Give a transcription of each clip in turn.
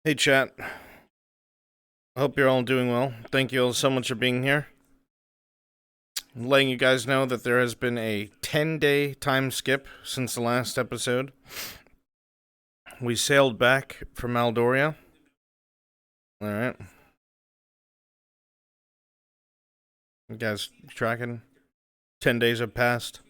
Hey chat, I hope you're all doing well. Thank you all so much for being here. I'm letting you guys know that there has been a 10-day time skip since the last episode. We sailed back from Aldoria. Alright. You guys tracking? 10 days have passed.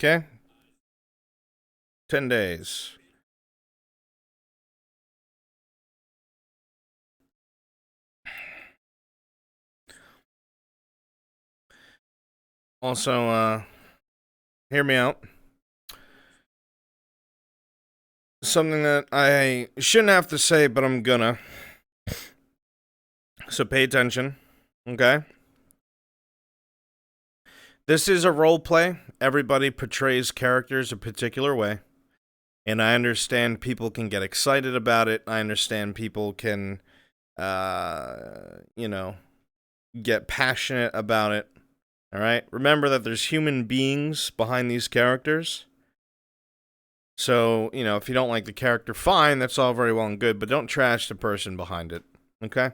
Okay? 10 days. Also, hear me out. Something that I shouldn't have to say, but I'm gonna. So pay attention, okay? This is a role play. Everybody portrays characters a particular way. And I understand people can get excited about it. I understand people can, get passionate about it. Alright? Remember that there's human beings behind these characters. So, if you don't like the character, fine, that's all very well and good, but don't trash the person behind it. Okay?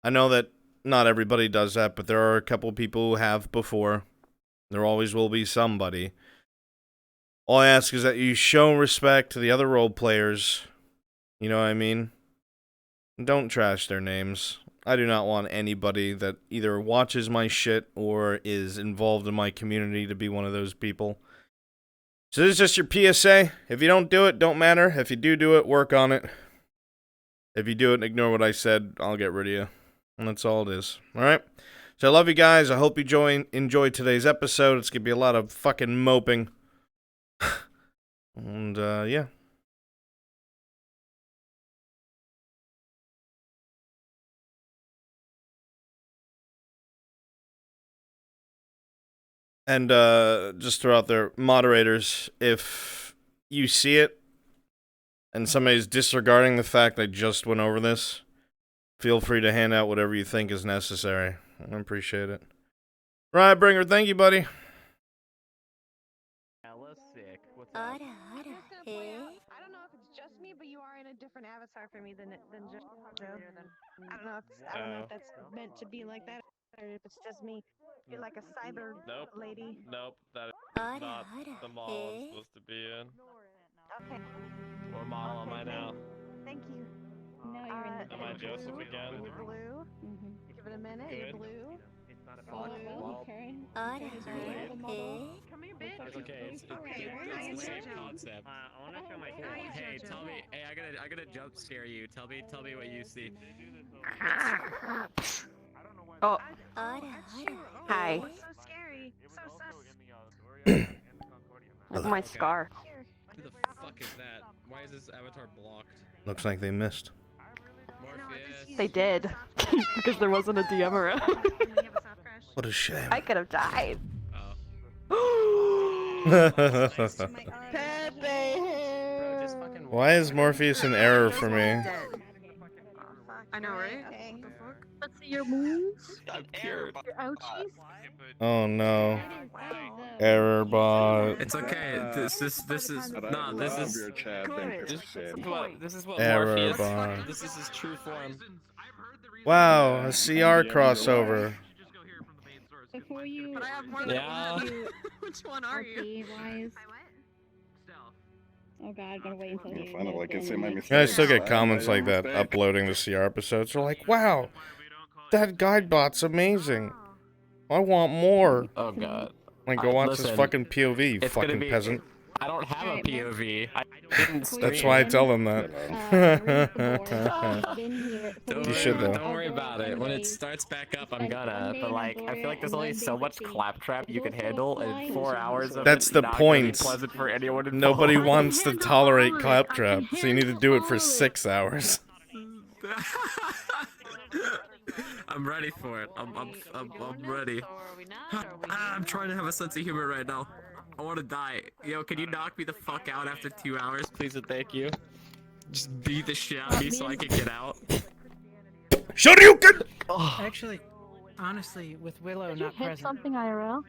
I know that not everybody does that, but there are a couple people who have before. There always will be somebody. All I ask is that you show respect to the other role players. You know what I mean? Don't trash their names. I do not want anybody that either watches my shit or is involved in my community to be one of those people. So this is just your PSA. If you don't do it, don't matter. If you do it, work on it. If you do it and ignore what I said, I'll get rid of you. And that's all it is. Alright? So I love you guys. I hope you enjoyed today's episode. It's gonna be a lot of fucking moping. And, yeah. And, just throw out there, moderators, if you see it, and somebody's disregarding the fact I just went over this, feel free to hand out whatever you think is necessary. I appreciate it. Right, Bringer, thank you, buddy. Sick. What's up? I don't know if it's just me, but you are in a different avatar for me than just Joe. I don't know if that's meant to be like that, or if it's just me. You're like a cyber lady. Nope, that is not the model I'm supposed to be in. Okay. What model am I now? Thank you. No, you're in the Am I Joseph again? You're blue. Give it a minute. Good. You're blue. Well, Karen. Come here, bitch. it's okay. It's a same concept. I want to show my Hey, tell me. Hey, I gotta jump scare you. Tell me what you see. Oh. Hi. So scary. That's my scar. Who the fuck is that? Why is this avatar blocked? Looks like they missed. Morpheus. They did. Because there wasn't a DM around. What a shame. I could have died. Why is Morpheus an error for me? I know, right? Let's see your moves. I'm cured. Your ouchies. Oh no. Error bot. It's okay. This is this is what Error Morpheus. bot. This is his true form. Wow, a CR crossover. Before you. But I have more Yeah. Which one are you? RP wise. Oh god, I'm gonna wait until you. Find out, like, I say my I mistake. still get comments like that uploading the CR episodes. They're like, wow, that guide bot's amazing. I want more. Oh god. Like, go watch this Listen, fucking POV, you it's gonna fucking be- peasant. I don't have a Alright, POV. I didn't stream. That's why I tell them that. You should, though. Don't worry about it. When it starts back up, I'm gonna. But like, I feel like there's only so much claptrap you can handle in 4 hours of That's it the not gonna be point. pleasant for anyone involved. Nobody wants to tolerate claptrap, so you need to do it for 6 hours. I'm ready for it. I'm ready. I'm trying to have a sense of humor right now. I want to die. Yo, can you knock me the fuck out after 2 hours, please and thank you? Just beat the shit out of me so I can get out. Shoryuken! Actually, honestly, with Willow Did you not hit present, something IRL?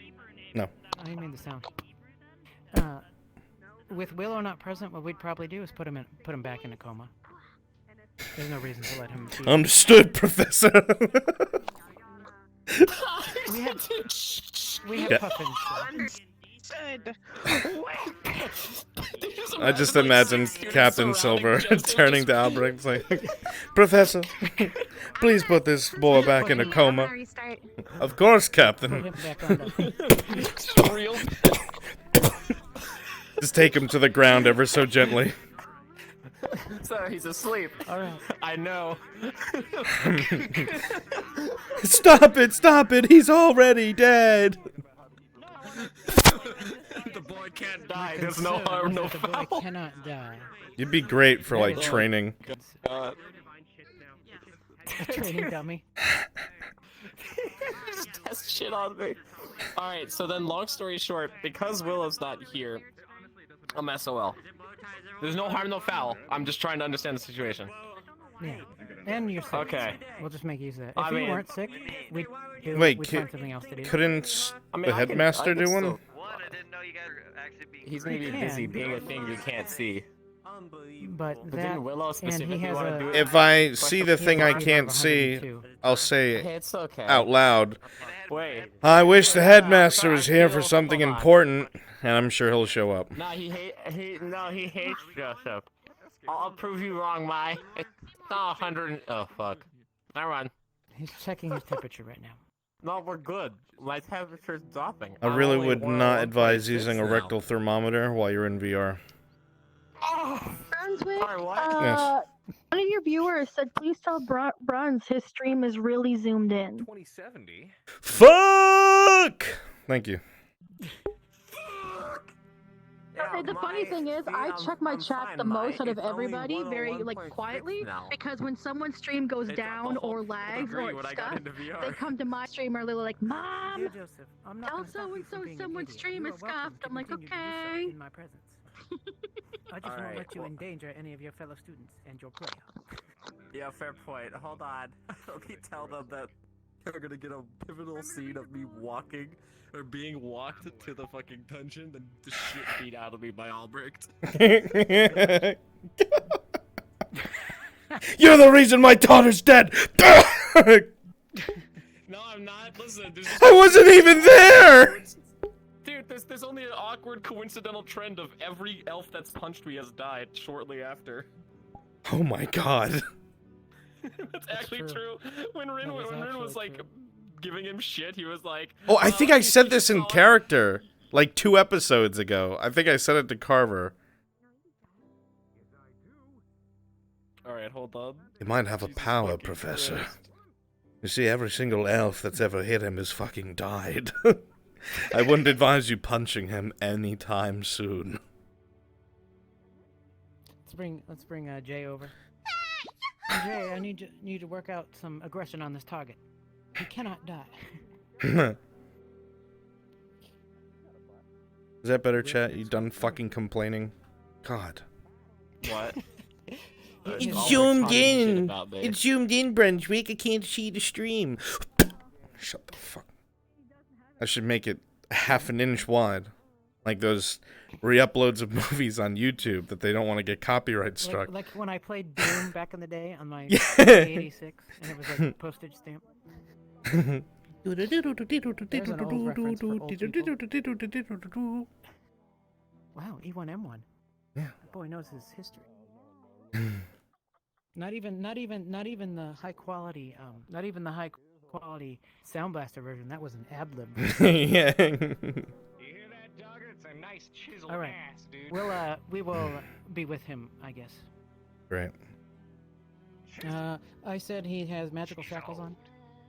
No. I didn't mean the sound. With Willow not present, what we'd probably do is put him back in a coma. There's no reason to let him. Understood, Professor. We have Yeah. puffins. Understood. I just imagine Captain Silver turning to Albrecht like, Professor, please put this boy back in a coma. Restart. Of course, Put Captain. him back on the. Real. Just take him to the ground ever so gently. So he's asleep. All right. I know. Stop it, he's already dead. The boy can't die. There's no harm, no The boy foul. cannot die. You'd be great for, like, training. A training dummy. Just test shit on me. Alright, so then long story short, because Willow's not here, I'm SOL. There's no harm, no foul. I'm just trying to understand the situation. Yeah. And you're sick. Okay. We'll just make use of that. If I you mean- weren't sick, we'd Wait, find something else to do. Couldn't I mean, the I can- headmaster I can do one? still- One, I didn't know you guys were actually being. He's gonna be can. busy being a thing we can't see. But But that, didn't Willow and specifically he has want to a. do it? If I see the thing I he has a can't of see, 102. I'll say Hey, it's okay. out loud, Wait. I wish the headmaster was here for Hold something on. important, and I'm sure he'll show up. No, he hates Joseph. I'll prove you wrong, Mai. It's not 100. Oh fuck. Never mind. He's checking his temperature right now. No, we're good. My temperature's dropping. I really only would wore not 1.6 advise using a now. rectal thermometer while you're in VR. Brunswick, Sorry, what? Yes. one of your viewers said, please tell Bruns his stream is really zoomed in. 2070. Fuck! Thank you. Yeah, The funny thing is, I check my chat fine, the Mai. most out of It's only everybody, very 101.6 quietly, now. because when someone's stream goes It's down up a or whole lags degree or when I got stuff, into VR. they come to my stream or they're like, Mom, Dear Joseph, I'm not tell gonna stop you from so-and-so being an someone's idiot. stream You is are welcome scuffed. to I'm like, continue to do so okay. in my presence. I just won't Alright, let you well- endanger any of your fellow students and your player. Yeah, fair point. Hold on. Let me tell them that they're gonna get a pivotal scene of me walking or being walked to the fucking dungeon, then the shit beat out of me by Albrecht. You're the reason my daughter's dead! No, I'm not. Listen, there's I wasn't even there! Dude, there's only an awkward coincidental trend of every elf that's punched me has died shortly after. Oh my god. That's actually true. true. When Rin That is was actually like true. giving him shit, he was like, Oh, I think I said this in character. character, like 2 episodes ago. I think I said it to Carver. Alright, hold on. You might have a Jesus power, fucking Professor. Christ. You see, every single elf that's ever hit him has fucking died. I wouldn't advise you punching him anytime soon. Let's bring Jay over. Jay, I need you to work out some aggression on this target. He cannot die. Is that better, chat? You done fucking complaining? God. What? It's zoomed in. It's zoomed in, Brunswick. I can't see the stream. Shut the fuck. I should make it half an inch wide. Like those re-uploads of movies on YouTube that they don't want to get copyright struck. Like when I played Doom back in the day on my Yeah. 86, and it was like a postage stamp. There's an old reference for old people. Wow, E1M1. Yeah. That boy knows his history. Not even the high quality Sound Blaster version. That was an ad-lib. Yeah. You hear that, Dogger? It's a nice chiseled All right. ass, dude. We will be with him, I guess. Right. I said he has magical shackles on,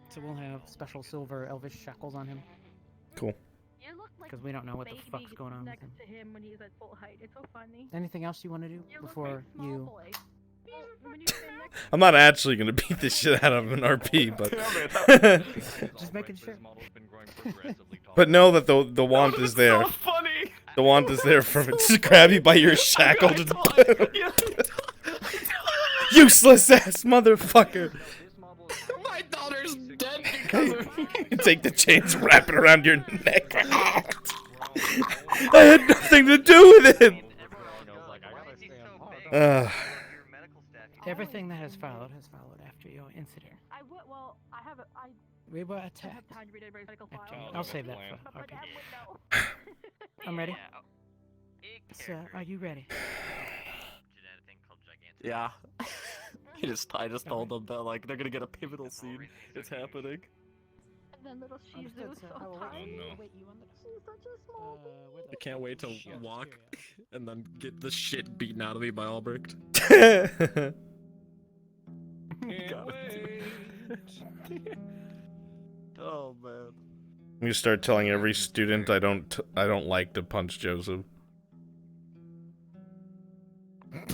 so we'll have special silver elvish shackles on him, You look like because we don't know what the baby fuck's going on with next him. to him when he's at full height. It's so funny. Anything else you want to do You look before like small you? boy. Well, when you stand next I'm not actually gonna beat the shit out of an RP, but Just making sure. but know that the want is there. So funny. The wand is there for to grab you by your shackle. Useless ass motherfucker. My daughter's dead because of You take the chains, wrap it around your neck. I had nothing to do with it. Everything that has followed after your incident. We were attacked. I'll save that for RP. I'm ready. Sir, are you ready? Yeah. I just told them that like they're gonna get a pivotal scene. It's happening. And then little Shizu Understood, is sir. so I will wait. tiny. no. Wait you on the She's such a small baby. I can't wait to walk and then get the shit beaten out of me by Albrecht. Oh man. You start telling every student I don't like to punch Joseph.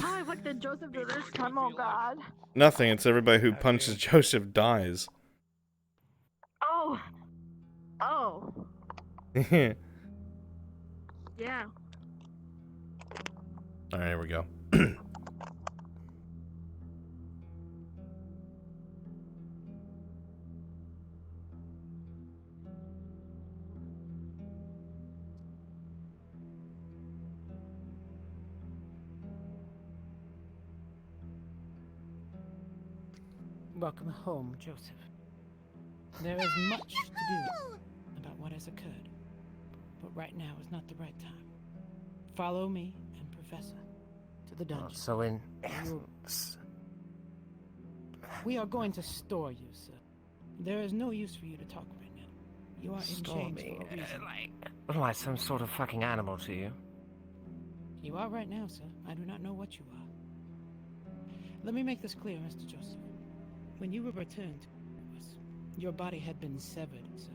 I like that Joseph did this time, oh god. Nothing. It's everybody who punches Joseph dies. Oh. Oh. Alright, Yeah. here we go. Welcome home, Joseph. There is much to do about what has occurred, but right now is not the right time. Follow me and Professor to the dungeon. So in We are going to store you, sir. There is no use for you to talk right now. You are in store chains me, for a reason. what am I, some sort of fucking animal to you? You are right now, sir. I do not know what you are. Let me make this clear, Mr. Joseph. When you were returned to us, your body had been severed, sir.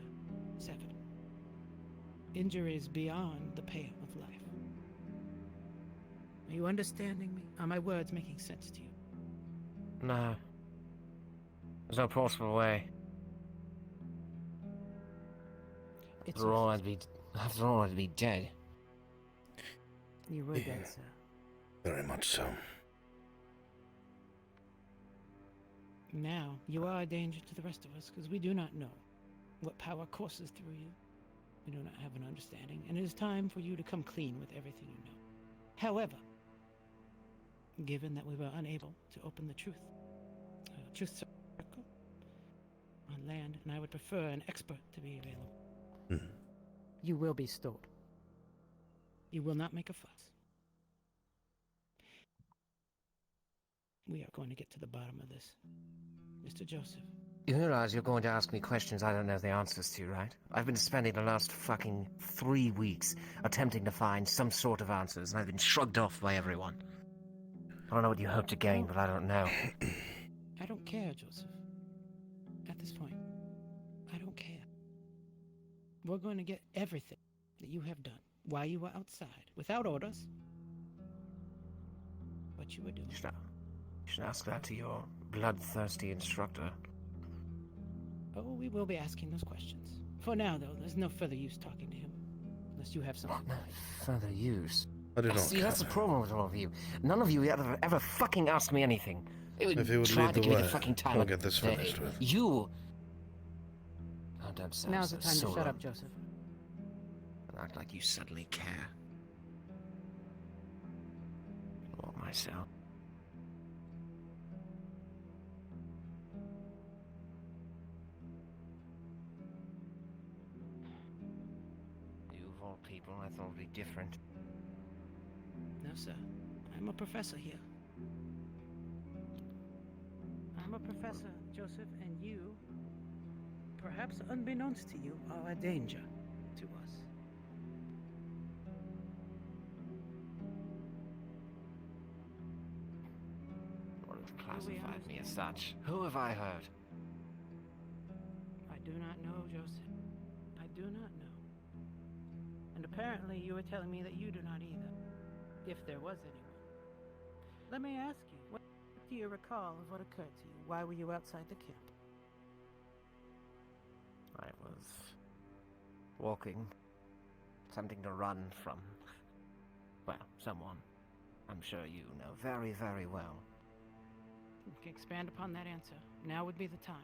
Severed. Injuries beyond the pale of life. Are you understanding me? Are my words making sense to you? No. There's no possible way. It's After all, I'd be dead. You were dead, sir. Very much so. Now, you are a danger to the rest of us, because we do not know what power courses through you. We do not have an understanding, and it is time for you to come clean with everything you know. However, given that we were unable to open the truth circle on land, and I would prefer an expert to be available, you will be stored. You will not make a fuss. We are going to get to the bottom of this. Mr. Joseph. You realize you're going to ask me questions I don't know the answers to, right? I've been spending the last fucking 3 weeks attempting to find some sort of answers, and I've been shrugged off by everyone. I don't know what you hope to gain, but I don't know. I don't care, Joseph. At this point, I don't care. We're going to get everything that you have done while you were outside, without orders. What you were doing. You should ask that to your bloodthirsty instructor. Oh, we will be asking those questions. For now, though, there's no further use talking to him. Unless you have something to hide. Further use. I do not See, that's the problem with all of you. None of you ever fucking ask me anything. If you would try lead to the give me way, the fucking time we'll of get this day. finished with. You. Oh, don't sound Now's the time to shut up, Joseph. Act like you suddenly care. Or myself. You of all people, I thought would be different. No, sir. I'm a professor here. I'm a professor, Joseph, and you, perhaps unbeknownst to you, are a danger to us. Or have classified me as such. Who have I hurt? I do not know, Joseph. I do not know. And apparently you were telling me that you do not either, if there was anyone. Let me ask you, what do you recall of what occurred to you? Why were you outside the camp? I was walking, attempting to run from Well, someone I'm sure you know very, very well. You can expand upon that answer. Now would be the time.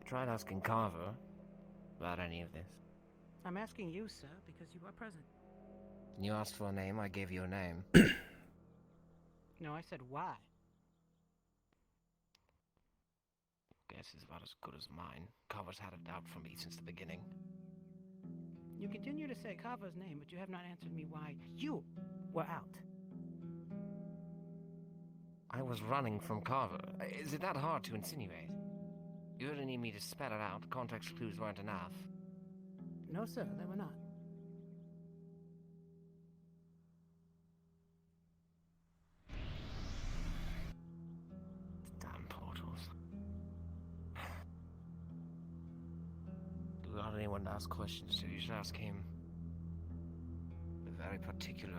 I tried asking Carver about any of this. I'm asking you, sir, because you are present. You asked for a name, I gave you a name. No, I said why. Guess is about as good as mine. Carver's had it out for me since the beginning. You continue to say Carver's name, but you have not answered me why you were out. I was running from Carver. Is it that hard to insinuate? You really need me to spell it out. Context clues weren't enough. No, sir, they were not. Damn portals. If you got anyone to ask questions to, you should ask him. A very particular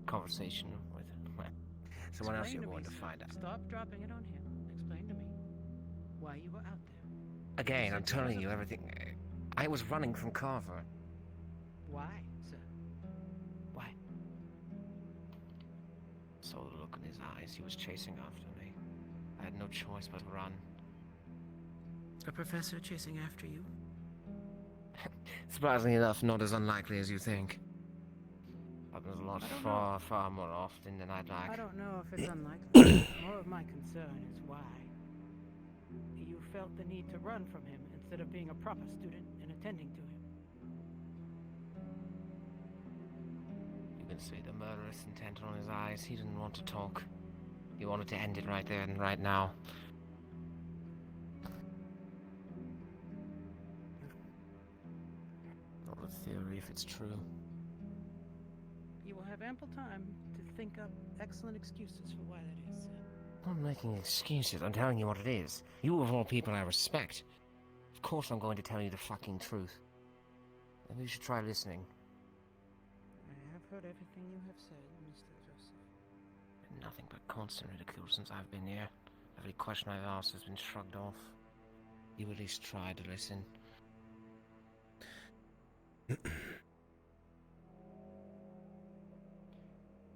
conversation with someone else you're going to find out. Stop dropping it on him. Explain to me why you were out there. Again, I'm telling you everything. I was running from Carver. Why, sir? Why? Saw the look in his eyes. He was chasing after me. I had no choice but to run. A professor chasing after you? Surprisingly enough, not as unlikely as you think. Happens a lot far, far more often than I'd like. I don't know if it's unlikely. More of my concern is why you felt the need to run from him instead of being a proper student and attending to him. You can see the murderous intent on his eyes. He didn't want to talk. He wanted to end it right there and right now. Not a theory if it's true. You will have ample time to think up excellent excuses for why that is, sir. I'm not making excuses. I'm telling you what it is. You of all people I respect. Of course I'm going to tell you the fucking truth. Maybe you should try listening. I have heard everything you have said, Mr. Joseph. Been nothing but constant ridicule since I've been here. Every question I've asked has been shrugged off. You at least try to listen.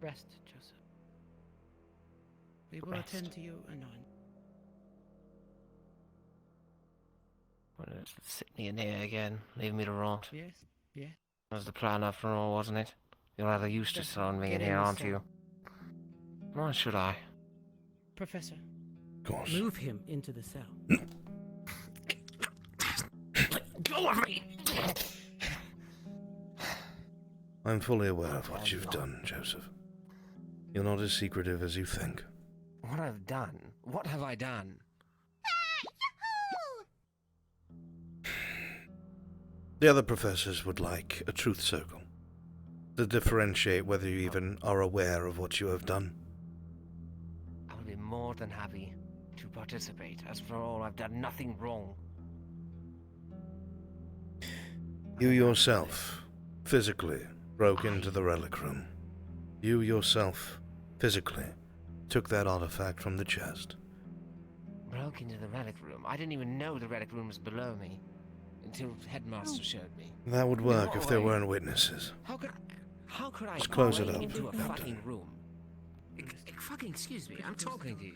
Rest, Joseph. We will Rest. attend to you anon. Well, it's sitting me in here again, leaving me to rot. Yes? Yes? That was the plan after all, wasn't it? You're rather used to Just throwing me get in in here, the aren't cell. you? Why should I? Professor, Of course. move him into the cell. Go of me! I'm fully aware of what you've done, Joseph. You're not as secretive as you think. What I've done? What have I done? The other professors would like a truth circle to differentiate whether you even are aware of what you have done. I will be more than happy to participate. As for all, I've done nothing wrong. You yourself, physically, broke into the relic room. You yourself, physically, took that artifact from the chest. Broke into the relic room. I didn't even know the relic room was below me until Headmaster showed me. That would work if there weren't witnesses. How could I Just close it break up, into a Captain. fucking room? Fucking excuse me, I'm talking to you.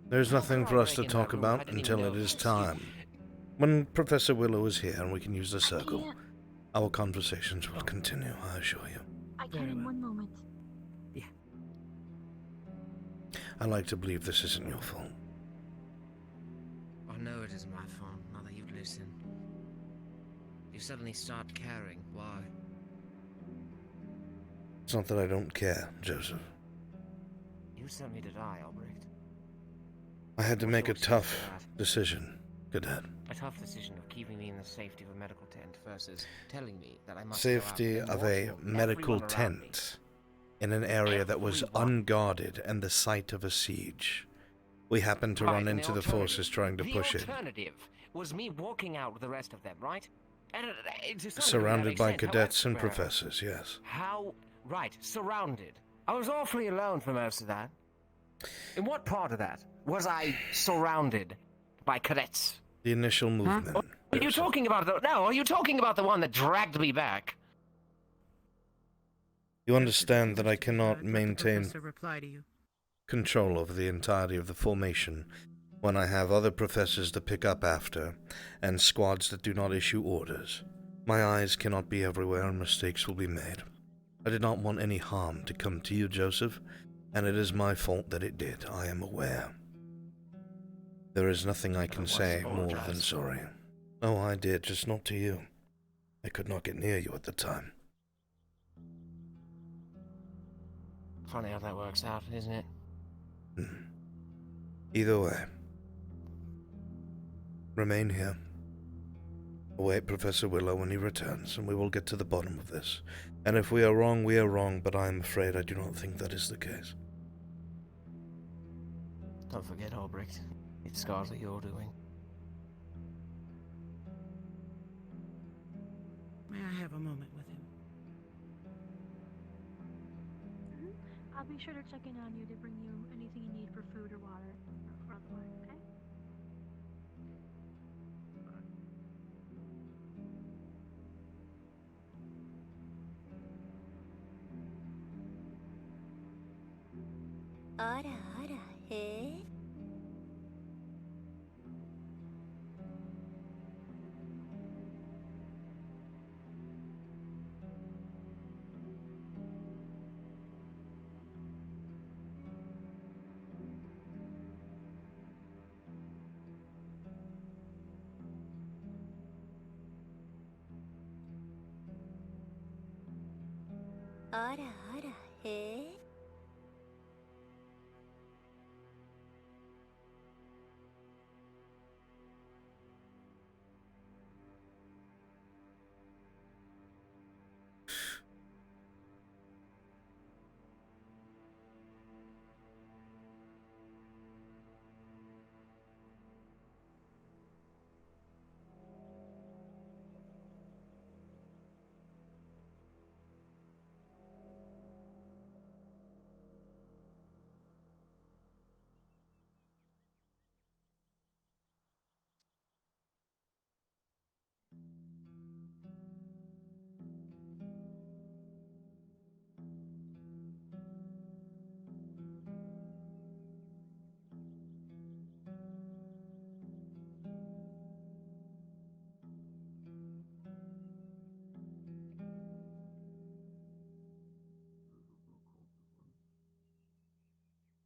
There's nothing for us to break in talk that room? I about didn't until even it know. is time. When Professor Willow is here and we can use the circle, our conversations will continue, I assure you. I can in one moment. I like to believe this isn't your fault. I know it isn't my fault, now that you've listened. You suddenly start caring. Why? It's not that I don't care, Joseph. You sent me to die, Albrecht. I had to What's make a your excuse tough for that? decision, Cadet. A tough decision of keeping me in the safety of a medical tent versus telling me that I must Safety go out of and a watch medical everyone around me. tent in an area that was Everyone. unguarded and the site of a siege. We happened to Right, run and into the alternative- forces trying to push The in. alternative was me walking out with the rest of them, right? And to some degree that Surrounded makes by sense. cadets and However, professors, yes. How? Right, surrounded. I was awfully alone for most of that. In what part of that was I surrounded by cadets? The initial movement. Are you Joseph. talking about the? No, are you talking about the one that dragged me back? You understand that I cannot Let the maintain professor reply to you. control over the entirety of the formation when I have other professors to pick up after, and squads that do not issue orders. My eyes cannot be everywhere and mistakes will be made. I did not want any harm to come to you, Joseph, and it is my fault that it did. I am aware. There is nothing I can say more than sorry. Oh, I did, just not to you. I could not get near you at the time. Funny how that works out, isn't it? Either way, remain here. Await Professor Willow when he returns, and we will get to the bottom of this. And if we are wrong, we are wrong, but I am afraid I do not think that is the case. Don't forget, Albrecht. It's Scarlet you're doing. May I have a moment with him? I'll be sure to check in on you to bring you anything you need for food or water or otherwise, okay?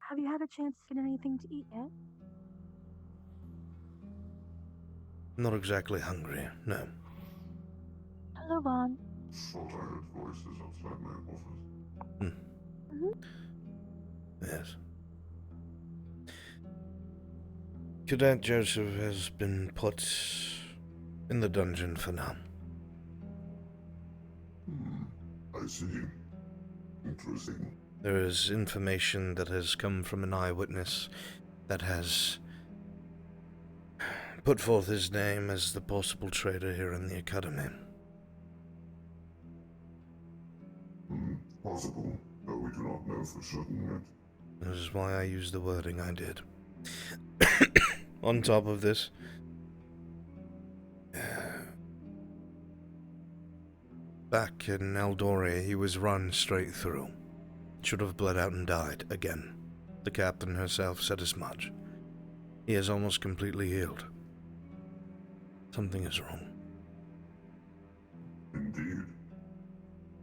Have you had a chance to get anything to eat yet? I'm not exactly hungry, no. Hello, Vaughn. Tired voices outside my office. Yes. Cadet Joseph has been put in the dungeon for now. I see. Interesting. There is information that has come from an eyewitness that has put forth his name as the possible traitor here in the Academy. Possible, but we do not know for certain yet. This is why I used the wording I did. On top of this, back in Eldoria, he was run straight through. Should have bled out and died again. The captain herself said as much. He is almost completely healed. Something is wrong. Indeed.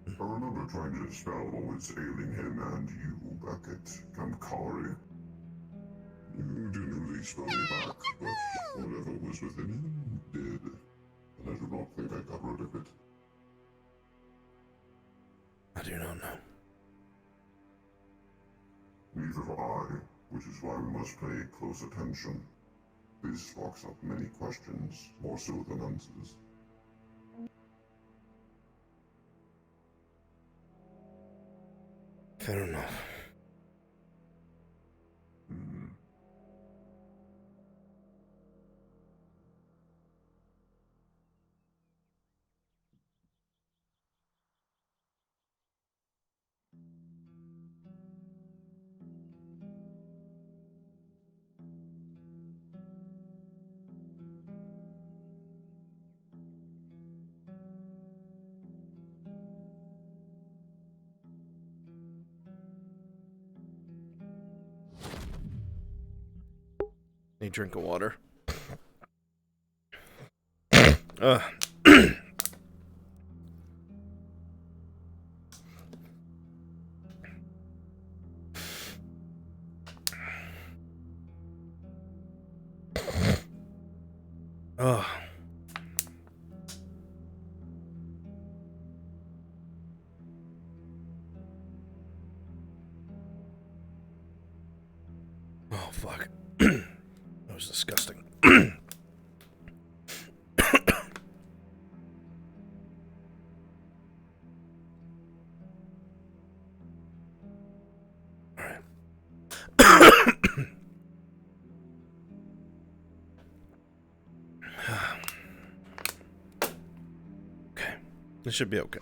I remember trying to dispel what was ailing him and you back at Kamkari. You didn't really spell me back, but whatever was within him did. And I do not think I got rid of it. I do not know. Neither have I, which is why we must pay close attention. This sparks up many questions, more so than answers. Fair enough. Need a drink of water. Ugh. Ugh. Oh, fuck. That was disgusting. Okay. This should be okay.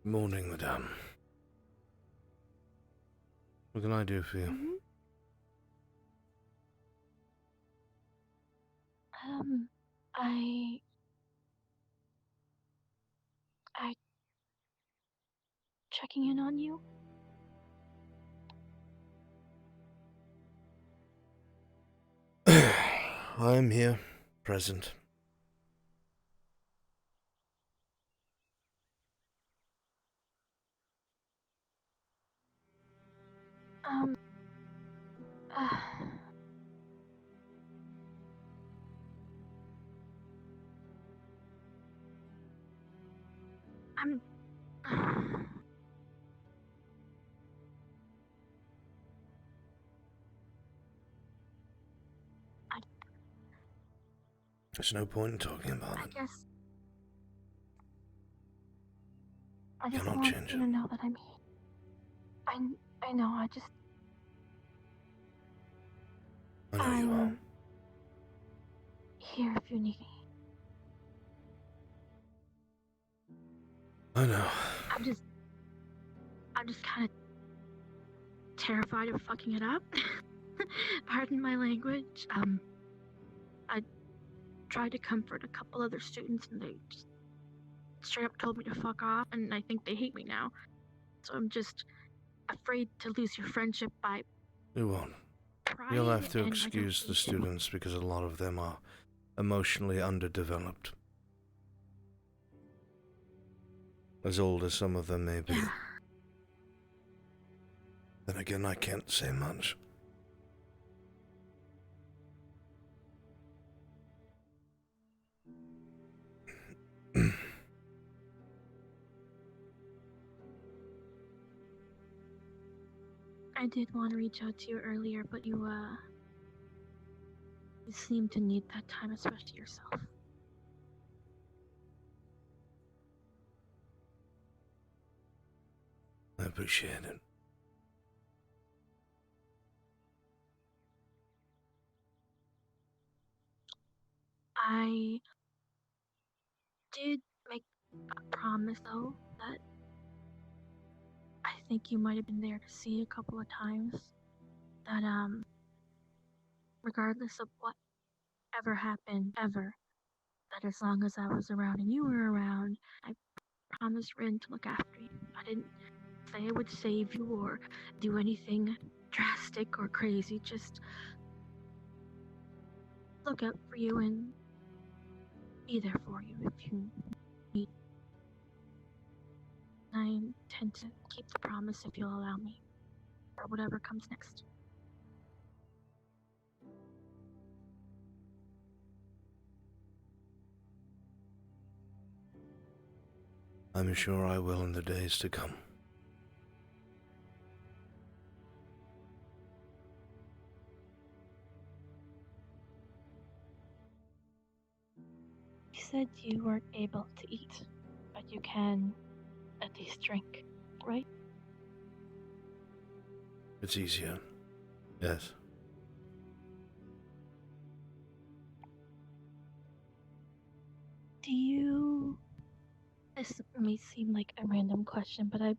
Morning, madame. What can I do for you? I checking in on you. I'm here, present. Um, uh, I'm. There's no point in talking about I it. guess. I just Cannot want change you it. to know that I'm here. I know. I just. I know you are. I'm here if you need me. I know. I'm just kind of terrified of fucking it up. Pardon my language. I tried to comfort a couple other students and they just straight up told me to fuck off, and I think they hate me now. So I'm just afraid to lose your friendship by You won't. pride. You'll have to and I don't excuse the think- students because a lot of them are emotionally underdeveloped. As old as some of them may be. Yeah. Then again, I can't say much. I did want to reach out to you earlier, but you seem to need that time, especially yourself. I appreciate it. I did make a promise, though, that I think you might have been there to see a couple of times. That, regardless of what ever happened, ever, that as long as I was around and you were around, I promised Rin to look after you. I didn't say I would save you or do anything drastic or crazy, just look out for you and be there for you if you need. I intend to keep the promise if you'll allow me, or whatever comes next. I'm sure I will in the days to come. You said you weren't able to eat, but you can at least drink, right? It's easier. Yes. Do you... This may seem like a random question, but I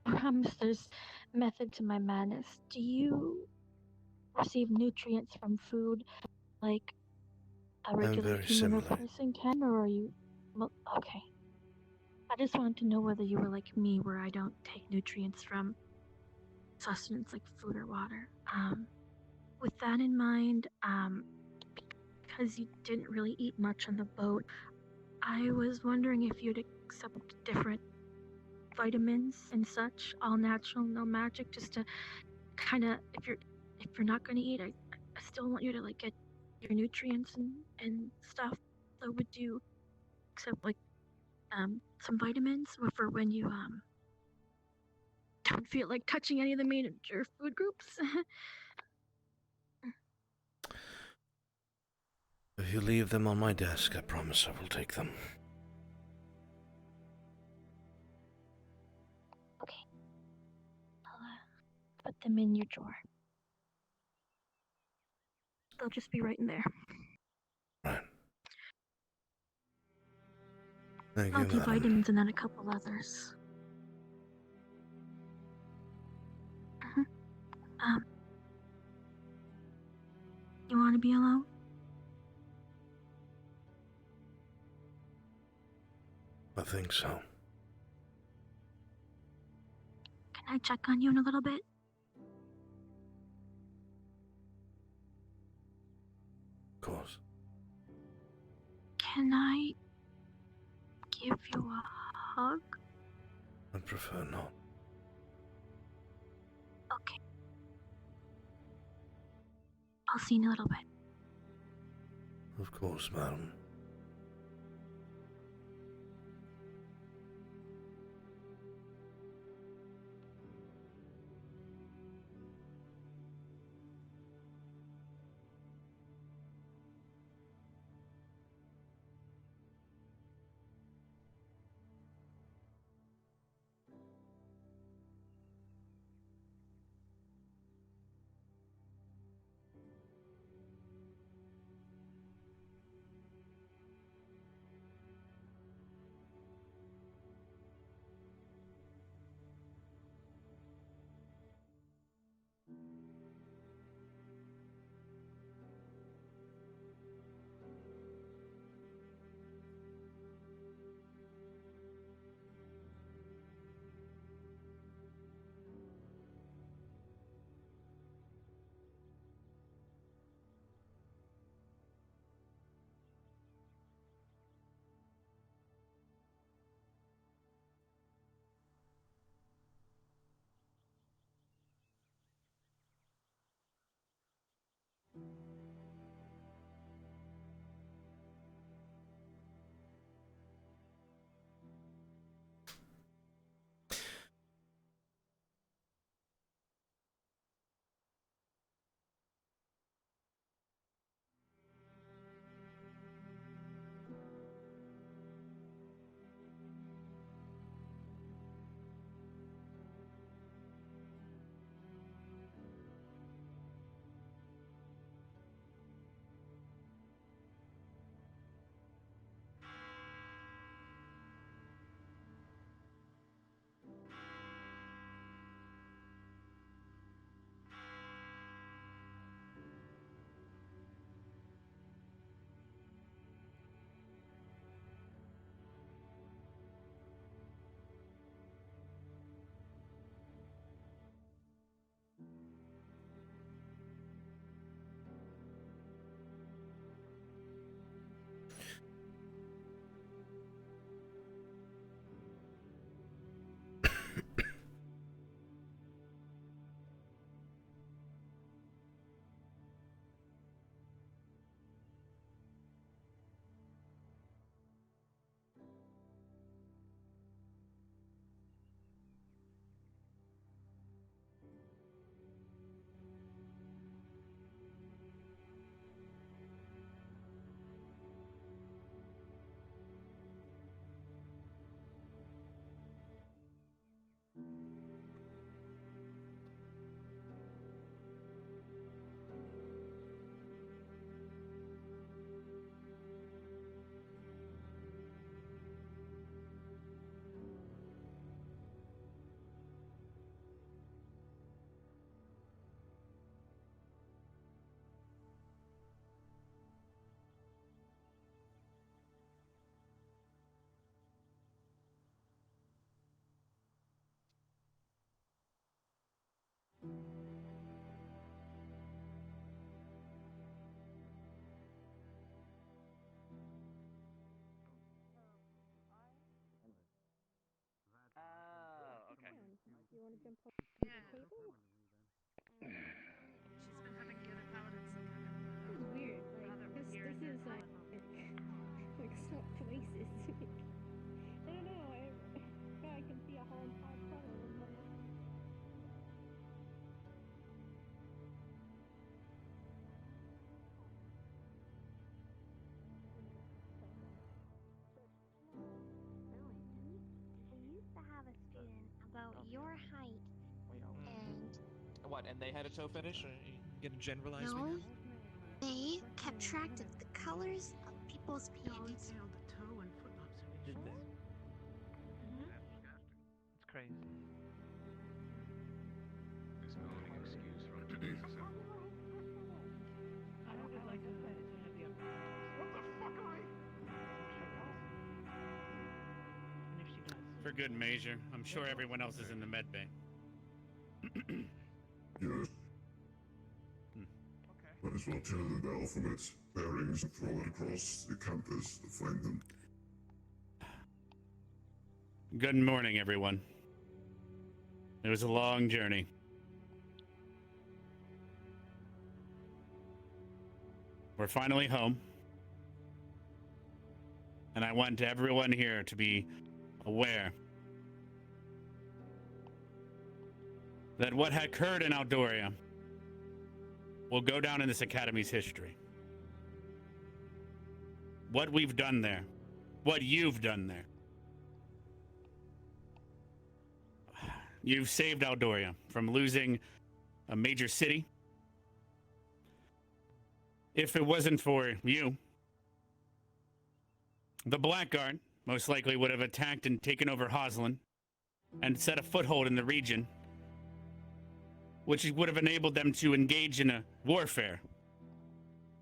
promise there's method to my madness. Do you receive nutrients from food like a regular very human or similar. person can, or are you... Well, okay. I just wanted to know whether you were like me, where I don't take nutrients from sustenance like food or water. With that in mind, because you didn't really eat much on the boat, I was wondering if you'd accept different vitamins and such, all natural, no magic, just to kind of, if you're not going to eat, I still want you to like get your nutrients and stuff. So would you accept like some vitamins for when you don't feel like touching any of the major food groups? If you leave them on my desk, I promise I will take them. Okay. I'll put them in your drawer. They'll just be right in there. Right. Thank you, madam. Multivitamins and then a couple others. You want to be alone? I think so. Can I check on you in a little bit? Of course. Can I give you a hug? I'd prefer not. Okay. I'll see you in a little bit. Of course, madam. You want to jump over to the table? She's been having the other paladins kind of. This is weird. Like, this is like so places. I don't know. I can see a whole entire puddle in one of them. We used to have a student about your height, and What? And they had a toe fetish? Or you gonna generalize me no, now? they kept track of the colors of people's panties. Detailed toe and foot Did observations. they? That's disgusting. It's crazy. There's no excuse for For good measure. I'm sure everyone else is in the med bay. Yes. Might as well tear the bell from its bearings and throw it across the campus to find them. Good morning, everyone. It was a long journey. We're finally home. And I want everyone here to be aware that what had occurred in Aldoria will go down in this academy's history. What we've done there, what you've done there. You've saved Aldoria from losing a major city. If it wasn't for you, the Blackguard most likely would have attacked and taken over Hoslan and set a foothold in the region, which would have enabled them to engage in a warfare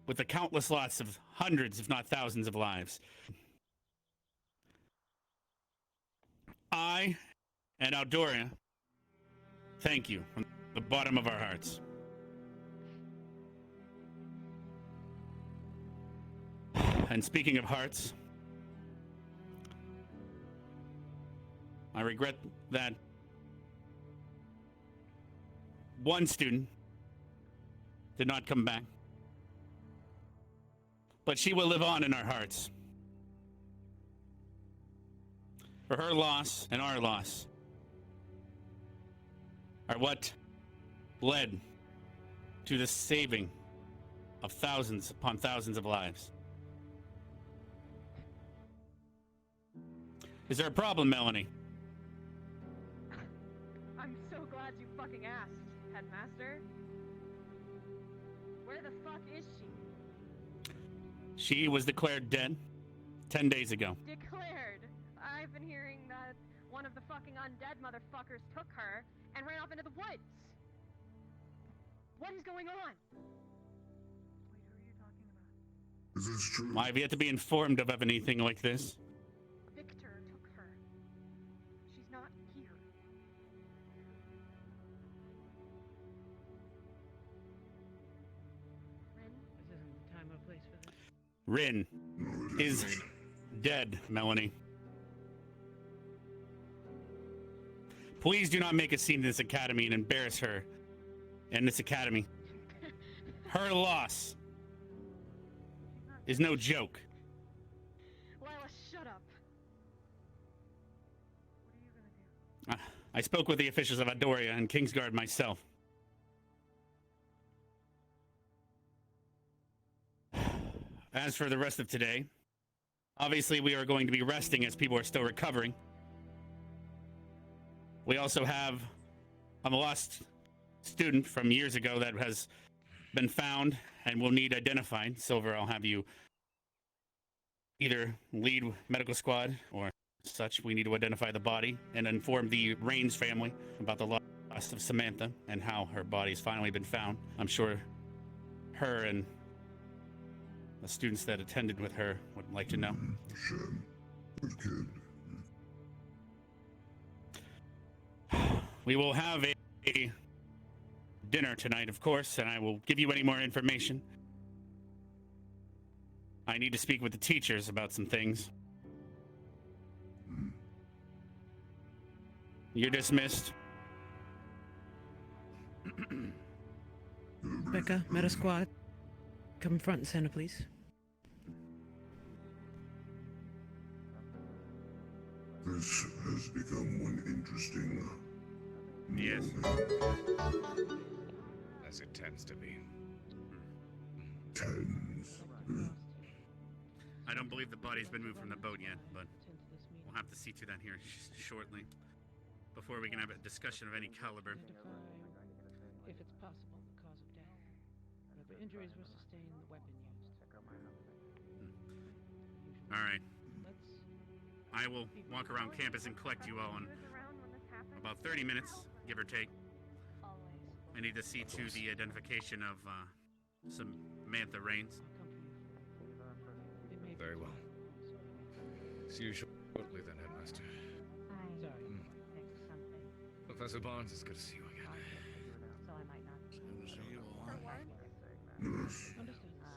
with the countless loss of hundreds, if not thousands, of lives. I and Aldoria thank you from the bottom of our hearts. And speaking of hearts, I regret that one student did not come back, but she will live on in our hearts. For her loss and our loss are what led to the saving of thousands upon thousands of lives. Is there a problem, Melanie? I'm so glad you fucking asked, Headmaster. Where the fuck is she? She was declared dead 10 days ago. Declared. I've been hearing that one of the fucking undead motherfuckers took her and ran off into the woods. What is going on? Wait, who are you talking about? Is this true? I've yet to be informed of anything like this. Victor took her. She's not here. Ren? This isn't the time or place for this. Rin No, it is isn't. dead, Melanie. Please do not make a scene in this academy and embarrass her in this academy. Her loss is no joke. Lila, shut up. What are you gonna do? I spoke with the officials of Adoria and Kingsguard myself. As for the rest of today, obviously we are going to be resting as people are still recovering. We also have a lost student from years ago that has been found and will need identified. Silver, I'll have you either lead medical squad or such. We need to identify the body and inform the Rains family about the loss of Samantha and how her body's finally been found. I'm sure her and the students that attended with her would like to know. Shem. Good kid. We will have a dinner tonight, of course, and I will give you any more information. I need to speak with the teachers about some things. You're dismissed. Becca, Meta Squad, come front and center, please. This has become one interesting Yes. As it tends to be. Tens. I don't believe the body's been moved from the boat yet, but we'll have to see to that here shortly. Before we can have a discussion of any caliber. Identify, if it's possible, the cause of death. Whatever injuries were sustained, the weapon used. All right. Let's I will walk around campus and collect you all in about 30 minutes, give or take. I need to see to the identification of Samantha Rains. Very well. See you shortly then, Headmaster. Professor Barnes, it's good to see you again. So I might not. Good to see you all. Yes.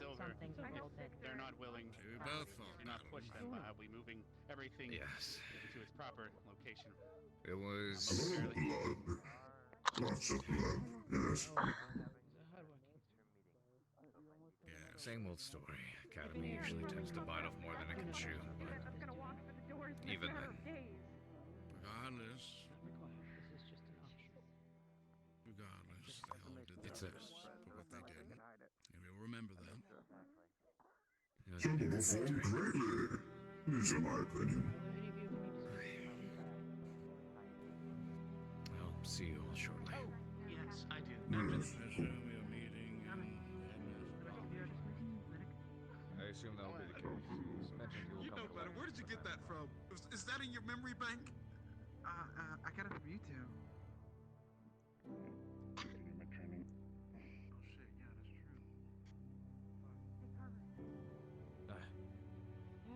Silver, Something's a little bit. if they're not willing, We both thought do not that push was- them. I'll be moving everything Yes. to its proper location. It was... Blood. Lots of blood, yes. Yeah, same old story. Academy usually tends to bite off more than it can chew, but I'm gonna walk for the doors in even a matter then. of days. Regardless, Not required. This is just an option. regardless, they all did their It's a- best for what they did. And we'll remember that. it was a Some big performed victory. greatly. These are my opinion. Are there any of you who need to speak? I'll see you all shortly. Yes, I do. Yes. I assume we are meeting in I assume that'll be the case. He's mentioned he will You come know to better. lunch. Where did you get that from? Is that in your memory bank? I got it from you two. Oh shit, yeah, that's true.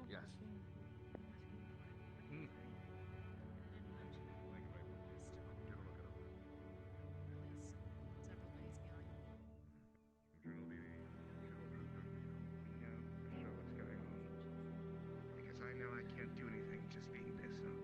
Yes. Because I know I can't do anything just being pissed off.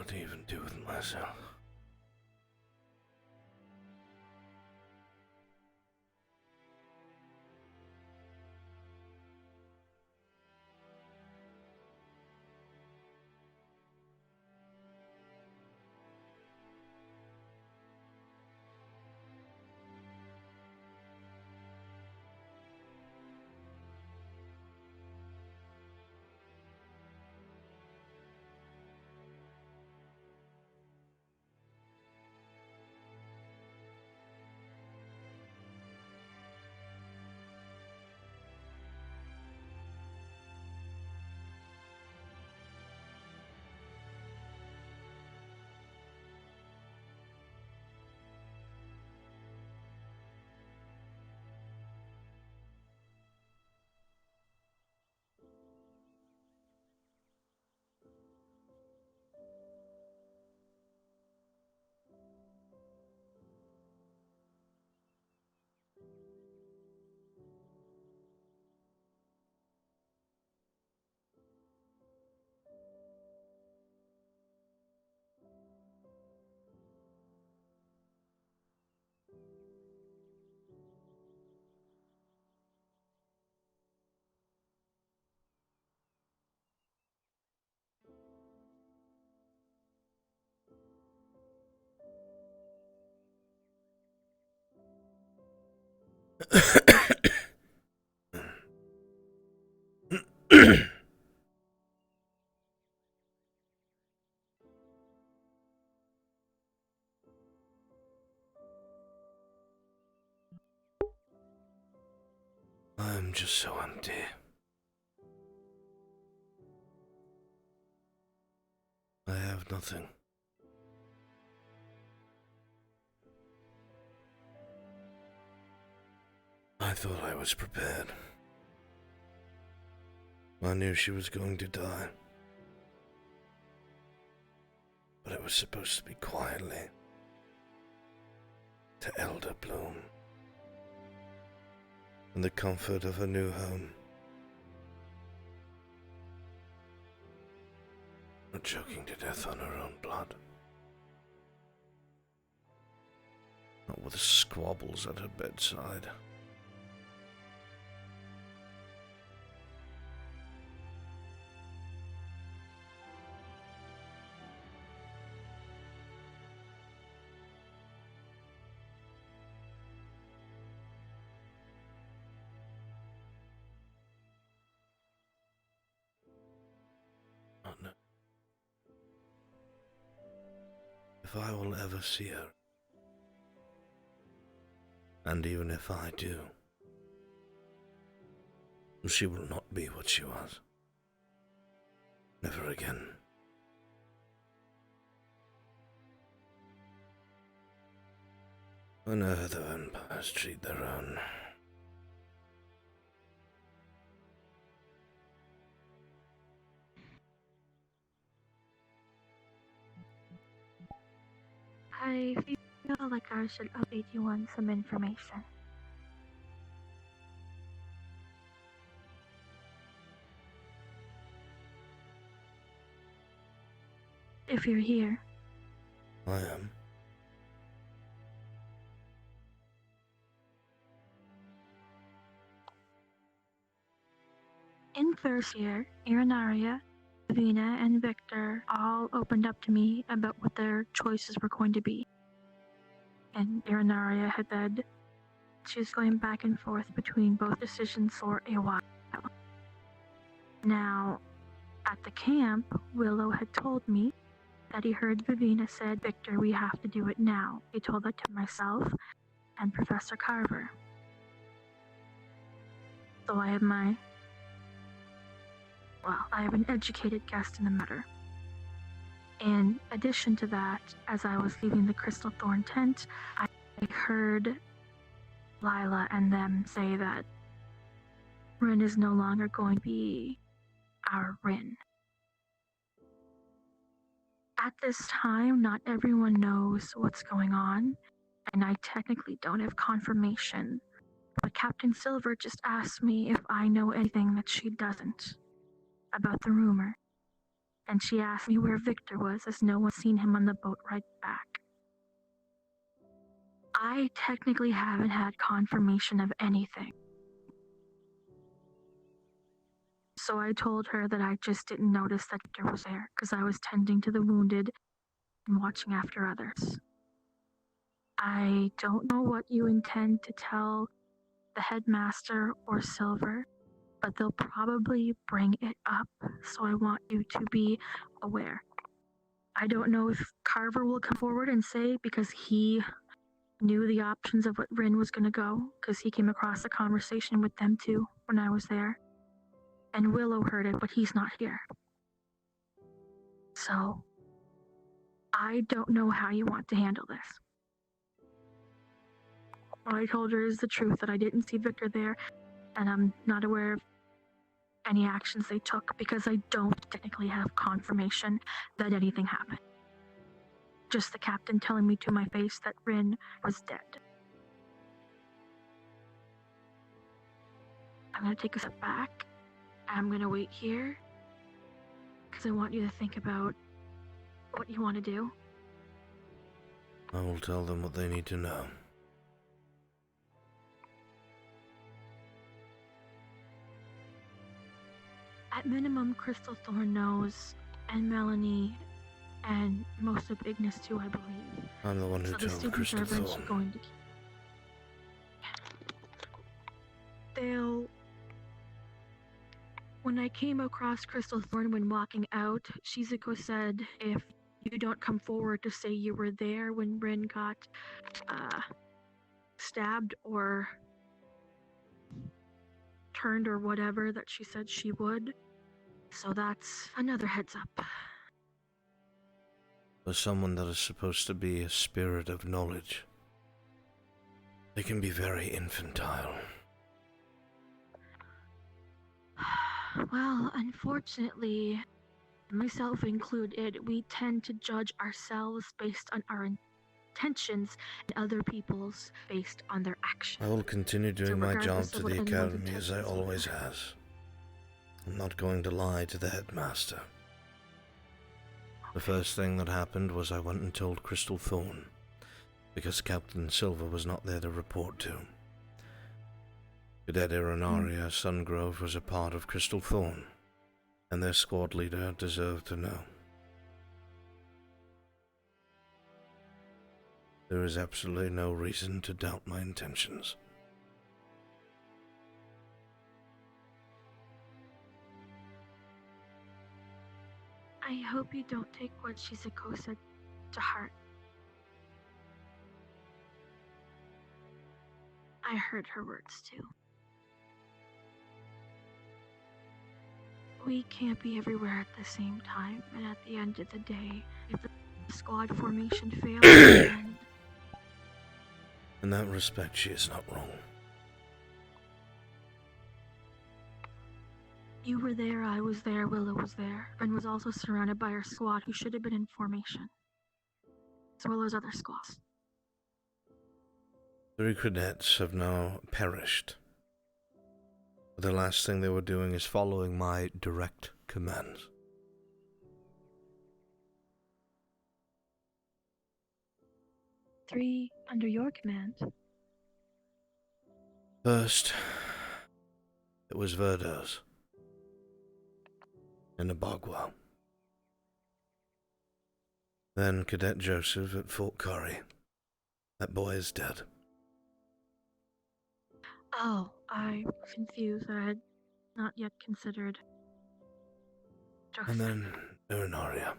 what to even do with myself. I'm just so empty. I have nothing. I thought I was prepared. I knew she was going to die. But it was supposed to be quietly. To Elder Bloom. In the comfort of her new home. Not choking to death on her own blood. Not with squabbles at her bedside. Not know if I will ever see her. And even if I do, she will not be what she was. Never again. When other vampires treat their own. I feel like I should update you on some information. If you're here. I am. In first year, Irinaria, Vina, and Victor all opened up to me about what their choices were going to be. And Irinaria had said she was going back and forth between both decisions for a while. Now, at the camp, Willow had told me that he heard Vivina said, "Victor, we have to do it now." He told that to myself and Professor Carver. So I have I have an educated guest in the matter. In addition to that, as I was leaving the Crystal Thorn tent, I heard Lila and them say that Rin is no longer going to be our Rin. At this time, not everyone knows what's going on, and I technically don't have confirmation. But Captain Silver just asked me if I know anything that she doesn't about the rumor. and she asked me where Victor was, as no one seen him on the boat ride back. I technically haven't had confirmation of anything. So I told her that I just didn't notice that Victor was there because I was tending to the wounded and watching after others. I don't know what you intend to tell the headmaster or Silver, but they'll probably bring it up, so I want you to be aware. I don't know if Carver will come forward and say, because he knew the options of what Rin was going to go, because he came across a conversation with them too when I was there. And Willow heard it, but he's not here. So, I don't know how you want to handle this. What I told her is the truth, that I didn't see Victor there, and I'm not aware of any actions they took, because I don't technically have confirmation that anything happened. Just the captain telling me to my face that Rin was dead. I'm going to take a step back. I'm going to wait here, because I want you to think about what you want to do. I will tell them what they need to know. At minimum, Crystal Thorn knows, and Melanie, and most of Ignis too, I believe. I'm the one who So the told students Crystal are eventually Thorn. going to When I came across Crystal Thorn when walking out, Shizuko said if you don't come forward to say you were there when Rin got stabbed or turned or whatever, that she said she would. So that's another heads up. For someone that is supposed to be a spirit of knowledge, they can be very infantile. Well, unfortunately, myself included, we tend to judge ourselves based on our intentions and other people's based on their actions. I will continue doing my job regardless to of what the anyone's academy as I intentions were. always has. I'm not going to lie to the headmaster. The first thing that happened was I went and told Crystal Thorn, because Captain Silver was not there to report to. Cadet Irenaria Sungrove was a part of Crystal Thorn, and their squad leader deserved to know. There is absolutely no reason to doubt my intentions. I hope you don't take what Shizuko said to heart. I heard her words too. We can't be everywhere at the same time, and at the end of the day, if the squad formation fails, then In that respect, she is not wrong. you were there, I was there, Willow was there, and was also surrounded by her squad who should have been in formation, as well as other squads. 3 cadets have now perished. The last thing they were doing is following my direct commands. Three under your command. First, it was Verdos in Abagua. Then Cadet Joseph at Fort Curry. That boy is dead. Oh, I'm confused. I had not yet considered Joseph. And then Irenaria.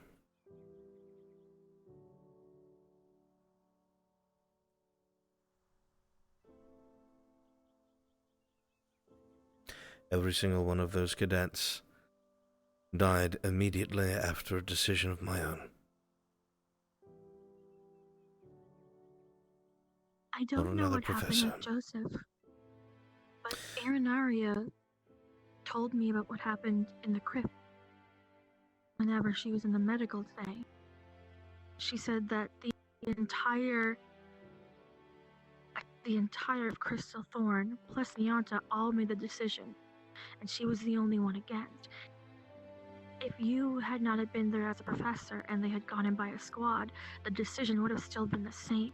Every single one of those cadets died immediately after a decision of my own. I don't know what happened with Joseph, but Arenaria told me about what happened in the crypt whenever she was in the medical today. She said that the entire of Crystal Thorn plus Nianta all made the decision, and she was the only one against. If you had not have been there as a professor and they had gone in by a squad, the decision would have still been the same.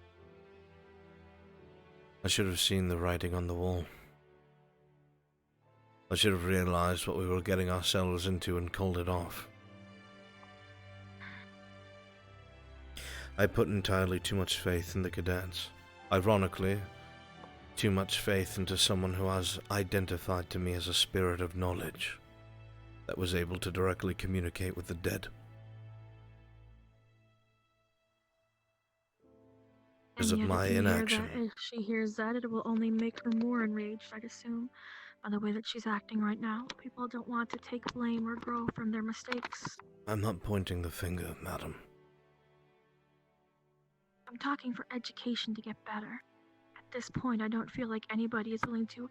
I should have seen the writing on the wall. I should have realized what we were getting ourselves into and called it off. I put entirely too much faith in the cadets. Ironically, too much faith into someone who has identified to me as a spirit of knowledge that was able to directly communicate with the dead. Because of my inaction. If she hears that, it will only make her more enraged, I'd assume, by the way that she's acting right now. People don't want to take blame or grow from their mistakes. I'm not pointing the finger, madam. I'm talking for education to get better. At this point, I don't feel like anybody is willing to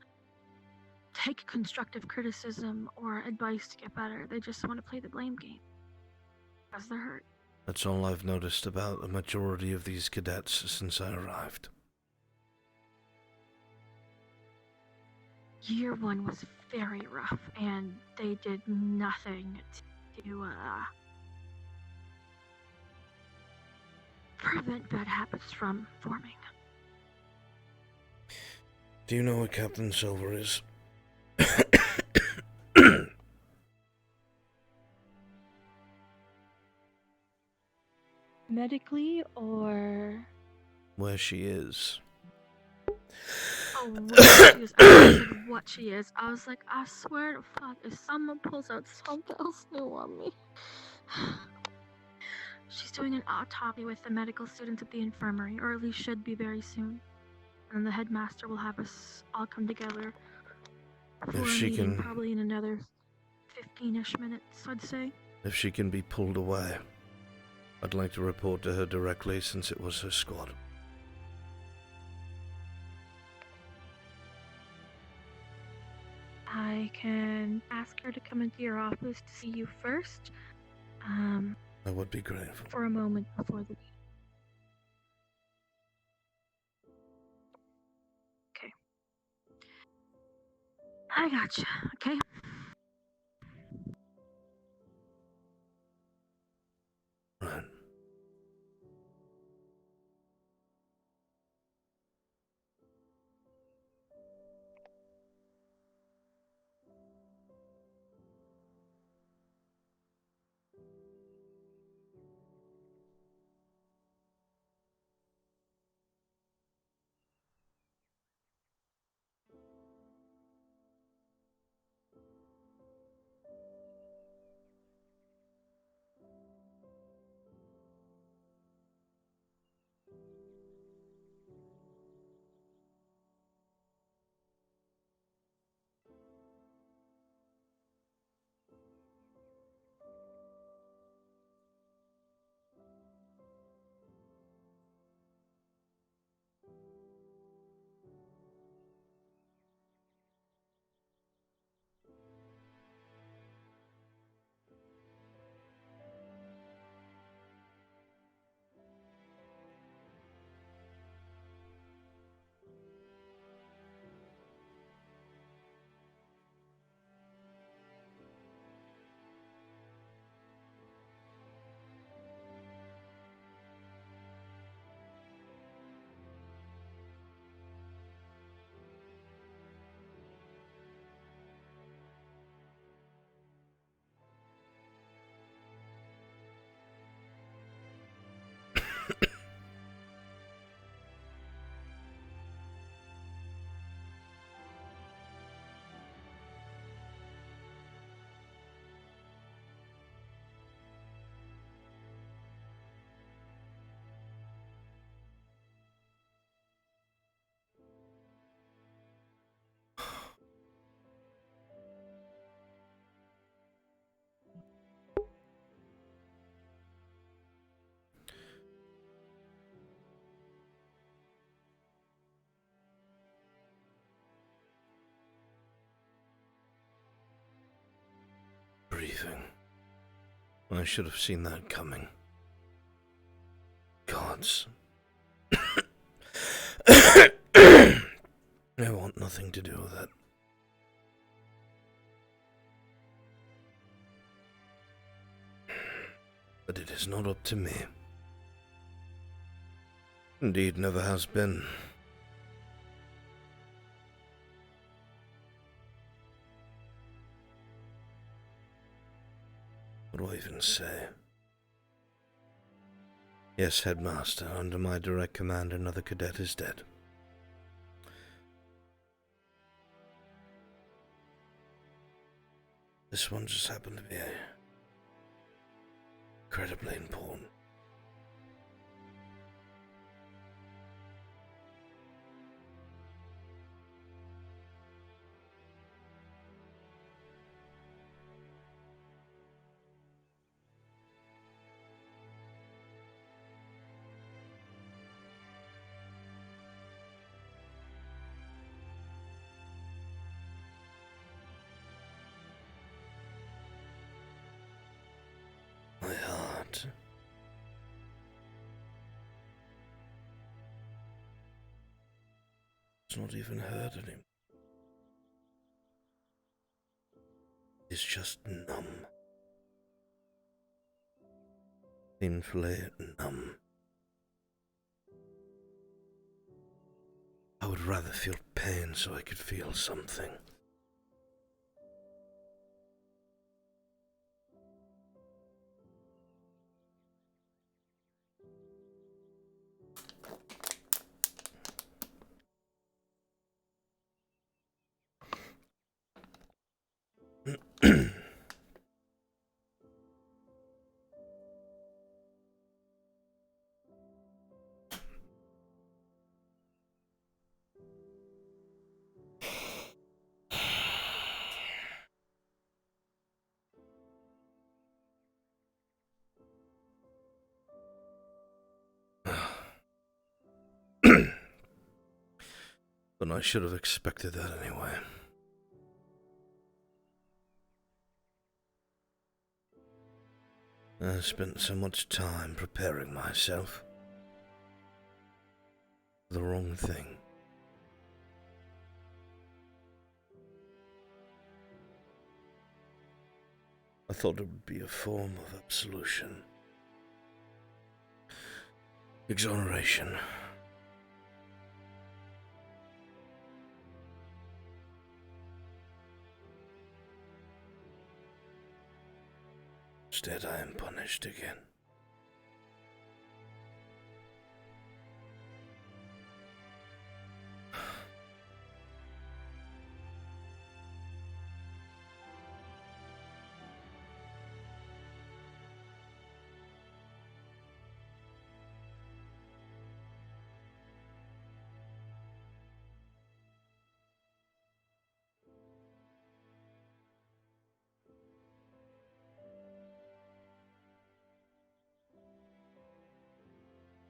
take constructive criticism or advice to get better. They just want to play the blame game. Because they're hurt. That's all I've noticed about a majority of these cadets since I arrived. Year 1 was very rough, and they did nothing to, prevent bad habits from forming. Do you know what Captain Silver is? Medically, or... Where she is. Oh, where she is. I said what she is. I was like, I swear to fuck, if someone pulls out something else new on me. She's doing an autopsy with the medical students at the infirmary, or at least should be very soon. And the headmaster will have us all come together for If a she meeting, can... probably in another 15-ish minutes, I'd say. If she can be pulled away, I'd like to report to her directly since it was her squad. I can ask her to come into your office to see you first. I would be grateful. For a moment before the meeting. Okay. I gotcha, okay? Right. Breathing. I should have seen that coming. Gods. I want nothing to do with it. is not up to me. Indeed, never has been. What do I even say? Yes, Headmaster, under my direct command another cadet is dead. This one just happened to be incredibly important. My heart. It's not even hurt anymore. It's just numb. Painfully numb. I would rather feel pain so I could feel something. But I should have expected that anyway. I spent so much time preparing myself for the wrong thing. I thought it would be a form of absolution. Exoneration. Instead, I am punished again.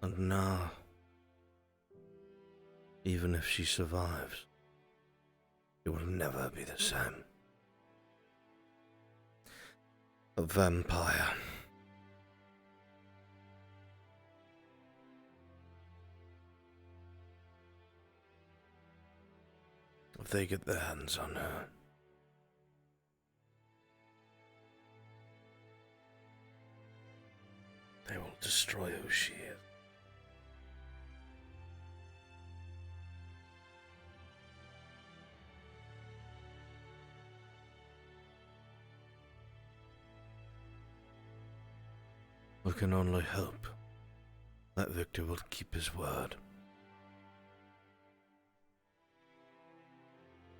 And now, even if she survives, it will never be the same. A vampire. If they get their hands on her, they will destroy who she is. We can only hope that Victor will keep his word.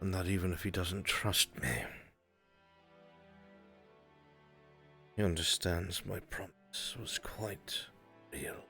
And that even if he doesn't trust me, he understands my promise was quite real.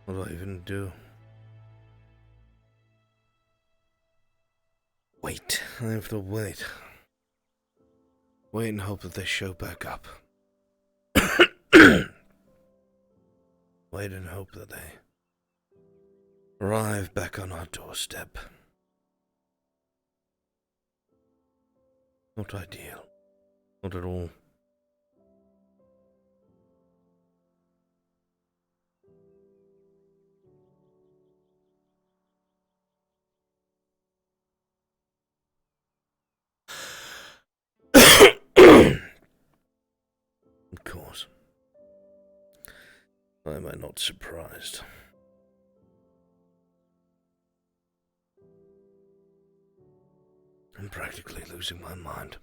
What do I even do? Wait, I have to wait. Wait and hope that they show back up. Wait and hope that they arrive back on our doorstep. Not ideal. Not at all. Of course. Why am I not surprised? I'm practically losing my mind.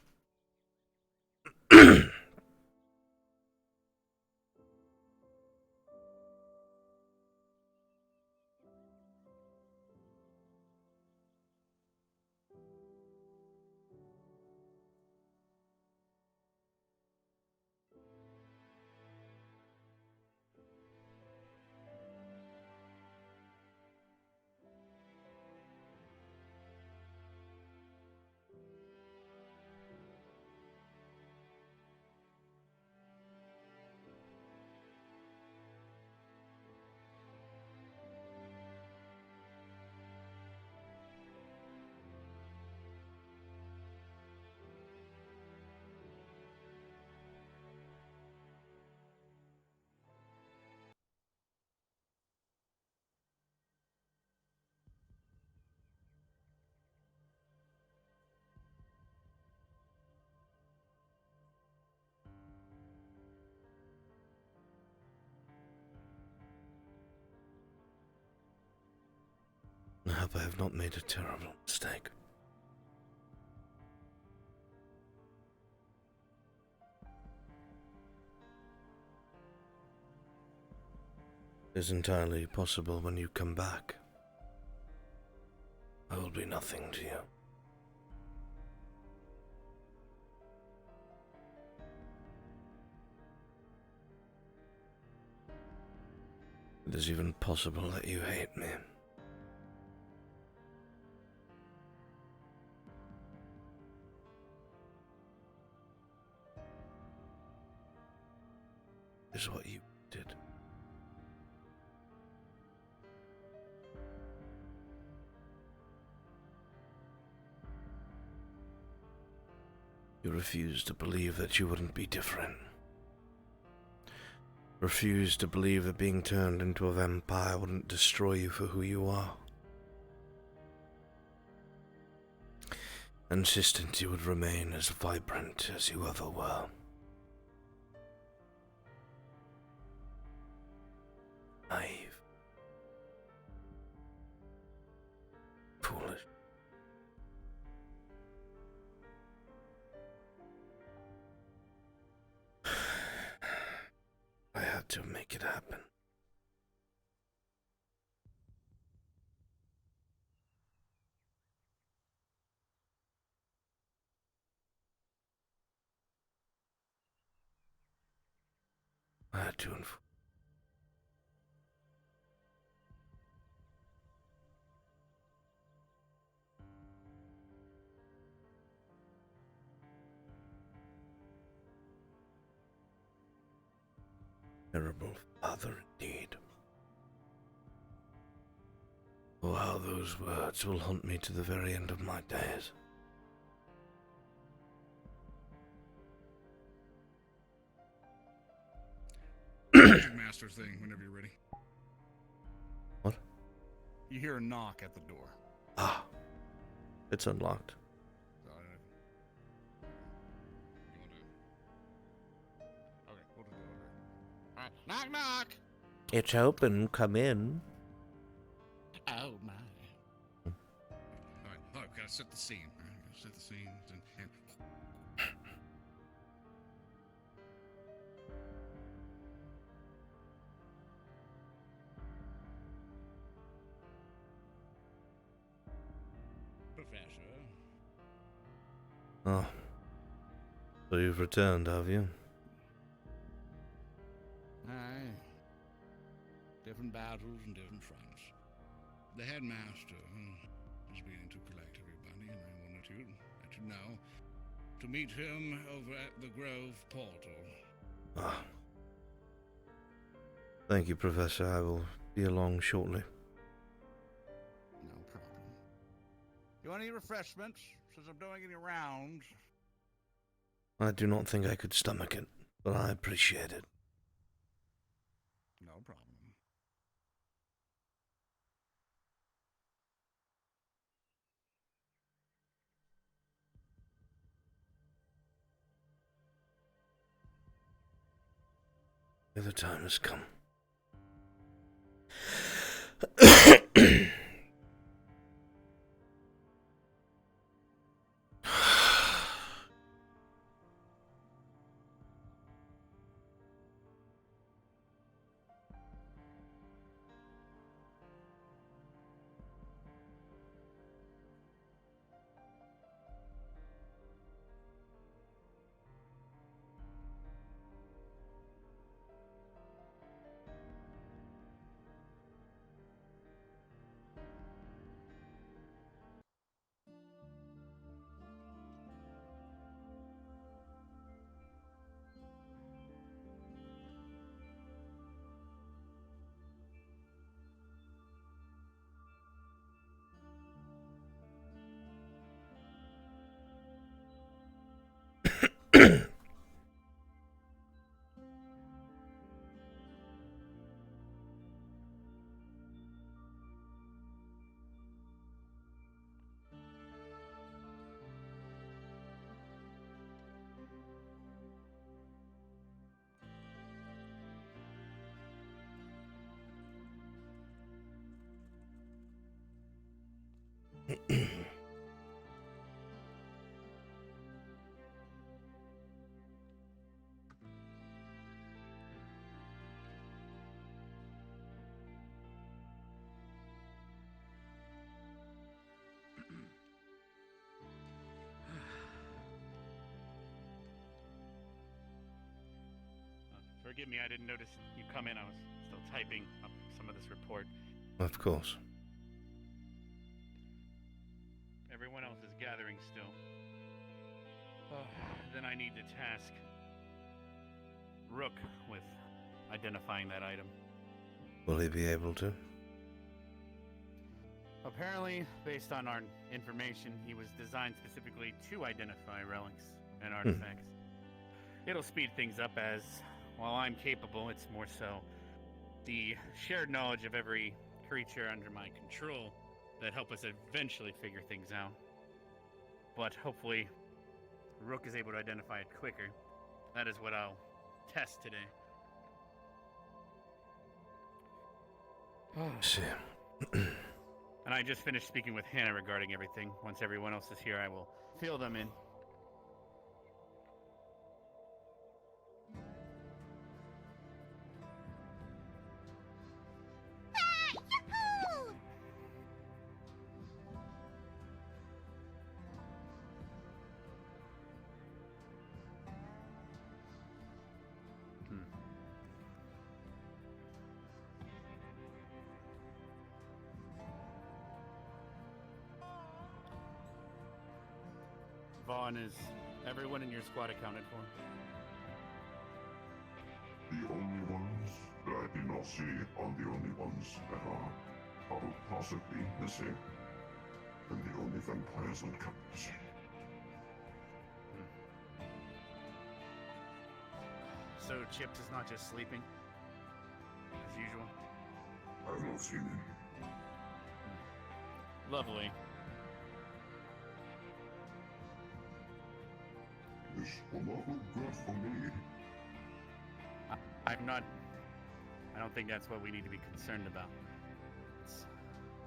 I hope I have not made a terrible mistake. It is entirely possible when you come back, I will be nothing to you. It is even possible that you hate me. Is what you did. You refused to believe that you wouldn't be different. Refused to believe that being turned into a vampire wouldn't destroy you for who you are. Insistent you would remain as vibrant as you ever were. Naive. Foolish. I had to make it happen. I had to inform. Terrible father indeed. Oh, how those words will haunt me to the very end of my days. Master thing whenever you're ready. What? You hear a knock at the door. Ah, it's unlocked. Okay, we'll just go over. Alright, knock, knock! It's open, come in. Oh, my. Alright, gotta set the scene. Alright, gotta set the scene. And Professor. Oh. So you've returned, have you? Aye. Different battles and different fronts. The headmaster is beginning to collect everybody, and I wanted to let you know to to meet him over at the Grove portal. Ah. Thank you, Professor. I will be along shortly. No problem. You want any refreshments? Since I'm doing any rounds. I do not think I could stomach it, but I appreciate it. No problem. The time has come. Forgive me, I didn't notice you come in. I was still typing up some of this report. Of course. Everyone else is gathering still. Then I need to task Rook with identifying that item. Will he be able to? Apparently, based on our information, he was designed specifically to identify relics and artifacts. It'll speed things up as, while I'm capable, it's more so the shared knowledge of every creature under my control that help us eventually figure things out. But hopefully, Rook is able to identify it quicker. That is what I'll test today. See. And I just finished speaking with Hannah regarding everything. Once everyone else is here, I will fill them in. Vaughn, is everyone in your squad accounted for? The only ones that I do not see are the only ones that are possibly missing. And the only vampires on campus. So Chips is not just sleeping, as usual? I've not seen him. Lovely. This will not look good for me. I don't think that's what we need to be concerned about. It's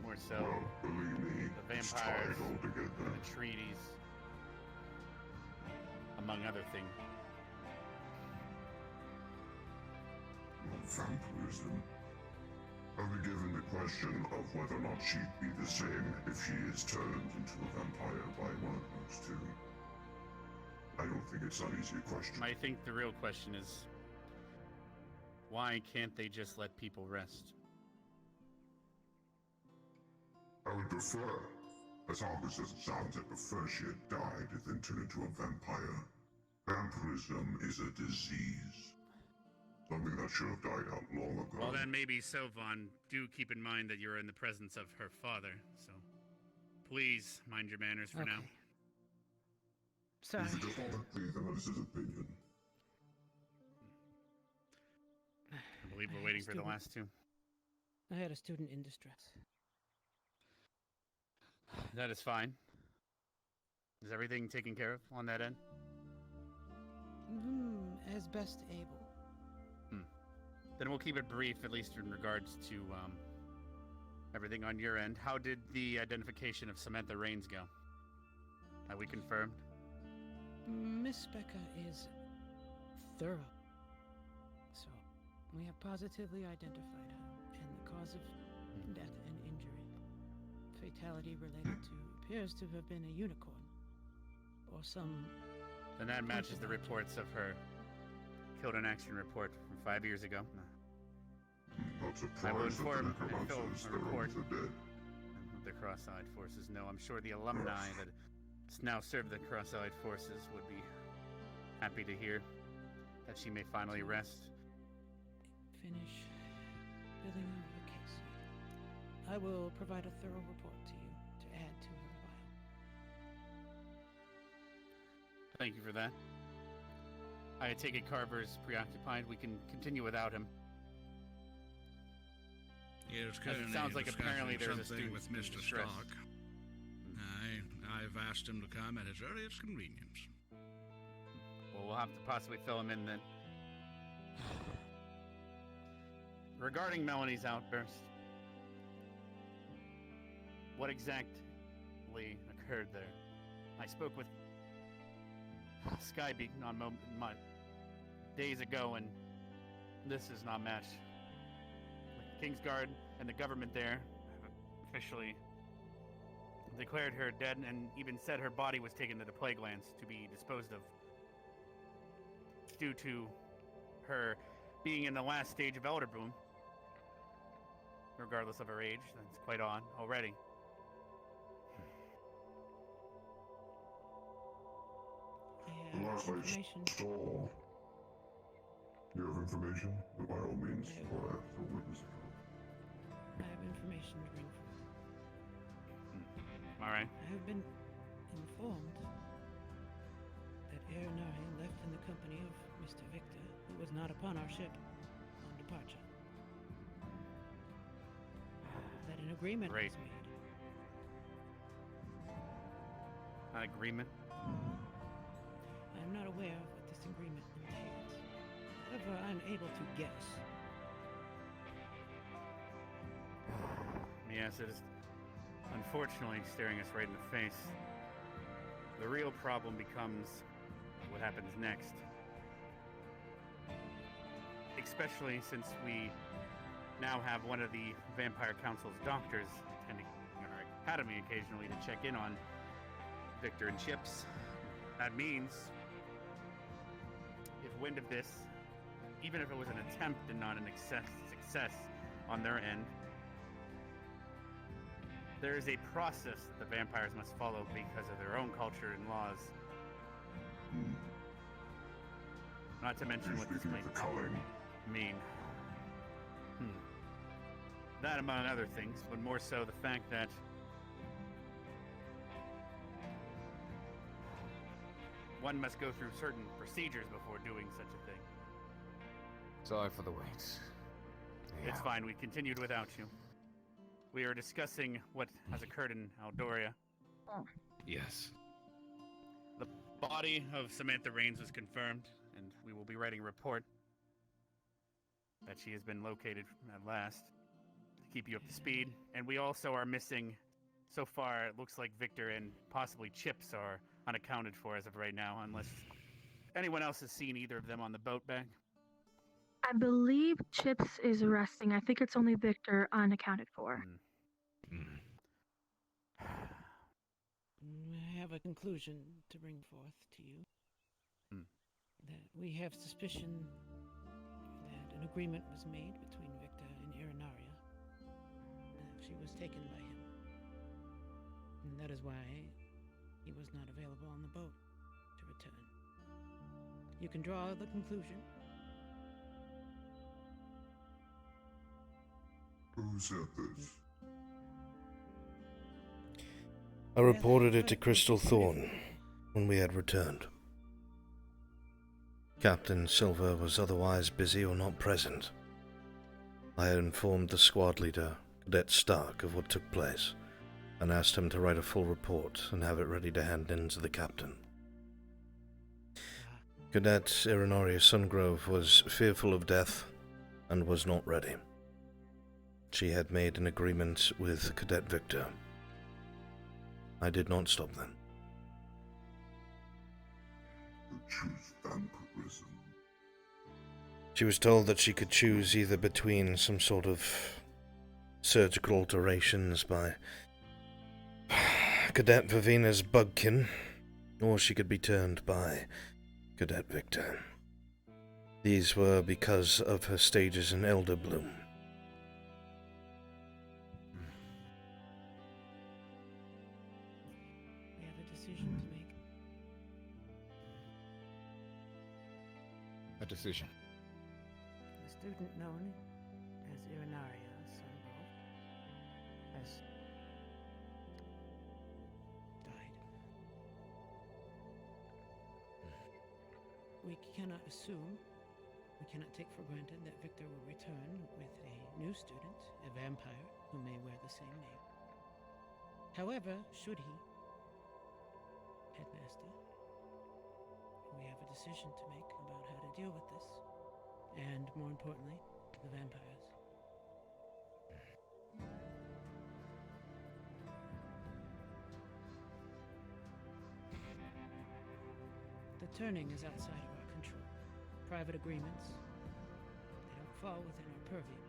more so Well, believe me, the it's vampires, tied altogether. the treaties, among other things. Vampirism. I'll be given the question of whether or not she'd be the same if she is turned into a vampire by one of those two. I don't think it's that easy a question. I think the real question is, why can't they just let people rest? I would prefer As hard as it sounds, I prefer she had died than turned into a vampire. Vampirism is a disease. Something that should have died out long ago. Well, that may be so, Vaughn. Do keep in mind that you're in the presence of her father, so please mind your manners for now. Sorry. If your father please tell us his opinion. I believe we're waiting for the last two. I had a student in distress. That is fine. Is everything taken care of on that end? As best able. Then we'll keep it brief, at least in regards to everything on your end. How did the identification of Samantha Raines go? Have we confirmed? Miss Becca is thorough. So, we have positively identified her and the cause of death and injury. Fatality related to appears to have been a unicorn. Or some... Then that matches the reports of her killed in action report from 5 years ago. I will inform and fill a report of the Cross-Eyed Forces. No, I'm sure the alumni that now serve the Cross-Eyed Forces would be happy to hear that she may finally rest. Finish building over the case. I will provide a thorough report to you to add to her file. Thank you for that. I take it Carver's preoccupied. We can continue without him. Yeah, it's As kind it of sounds like apparently there's a something student with in Mr. distress. Stock. I've asked him to come at his earliest convenience. Well, we'll have to possibly fill him in then. Regarding Melanie's outburst, what exactly occurred there? I spoke with Skybeacon on days ago, and this is not matched. Kingsguard and the government there have officially declared her dead and even said her body was taken to the plague lands to be disposed of due to her being in the last stage of elder boom, regardless of her age. That's quite odd already. The last I saw. You have information? By all means, or have to witness it. I have information to bring forth. All right. I have been informed that Erinari left in the company of Mr. Victor, who was not upon our ship on departure. That an agreement was made. An agreement? I am not aware of what this agreement entails. However, I am able to guess. Yes, it is unfortunately staring us right in the face. The real problem becomes what happens next. Especially since we now have one of the Vampire Council's doctors attending our academy occasionally to check in on Victor and Chips. That means, if wind of this, even if it was an attempt and not an success on their end, there is a process that the vampires must follow because of their own culture and laws. Not to mention what this might mean. That among other things, but more so the fact that one must go through certain procedures before doing such a thing. Sorry for the wait. It's fine, we continued without you. We are discussing what has occurred in Aldoria. Yes. The body of Samantha Raines was confirmed, and we will be writing a report that she has been located at last to keep you up to speed. And we also are missing, so far, it looks like Victor and possibly Chips are unaccounted for as of right now, unless anyone else has seen either of them on the boat back. I believe Chips is resting. I think it's only Victor unaccounted for. I have a conclusion to bring forth to you. That we have suspicion that an agreement was made between Victor and Erinari. She was taken by him. And and that is why he was not available on the boat to return. You can draw the conclusion. Who said this? I reported it to Crystal Thorn when we had returned. Captain Silver was otherwise busy or not present. I had informed the squad leader, Cadet Stark, of what took place, and asked him to write a full report and have it ready to hand in to the captain. Cadet Irinaria Sungrove was fearful of death and was not ready. She had made an agreement with Cadet Victor. I did not stop then. You choose vampirism. She was told that she could choose either between some sort of surgical alterations by Cadet Vivina's Bugkin, or she could be turned by Cadet Victor. These were because of her stages in Elder Bloom. We have a decision to make. A decision. The student known as Irinaria Sungrove has died. We cannot assume, we cannot take for granted that Victor will return with a new student, a vampire, who may wear the same name. However, should he, Headmaster, we have a decision to make about how to deal with this. And, more importantly, the vampires. The turning is outside of our control. Private agreements, they don't fall within our purview.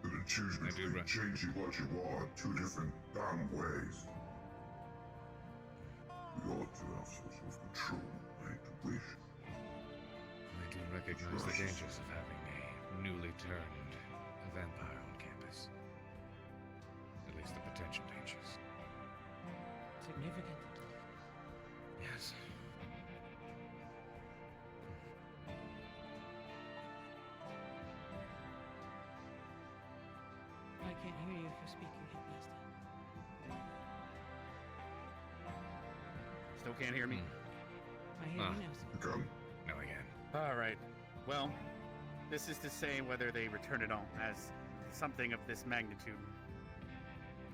The choose between changing what you are two different damn ways. We ought to have some sort of control, I wish. I do recognize the dangers of having a newly turned vampire on campus. At least the potential dangers. Significant. Yes. I can't hear you if you're speaking, Headmaster. Still can't hear me? I hear you now, sir. No, again. All right. Well, this is to say whether they return it all, as something of this magnitude,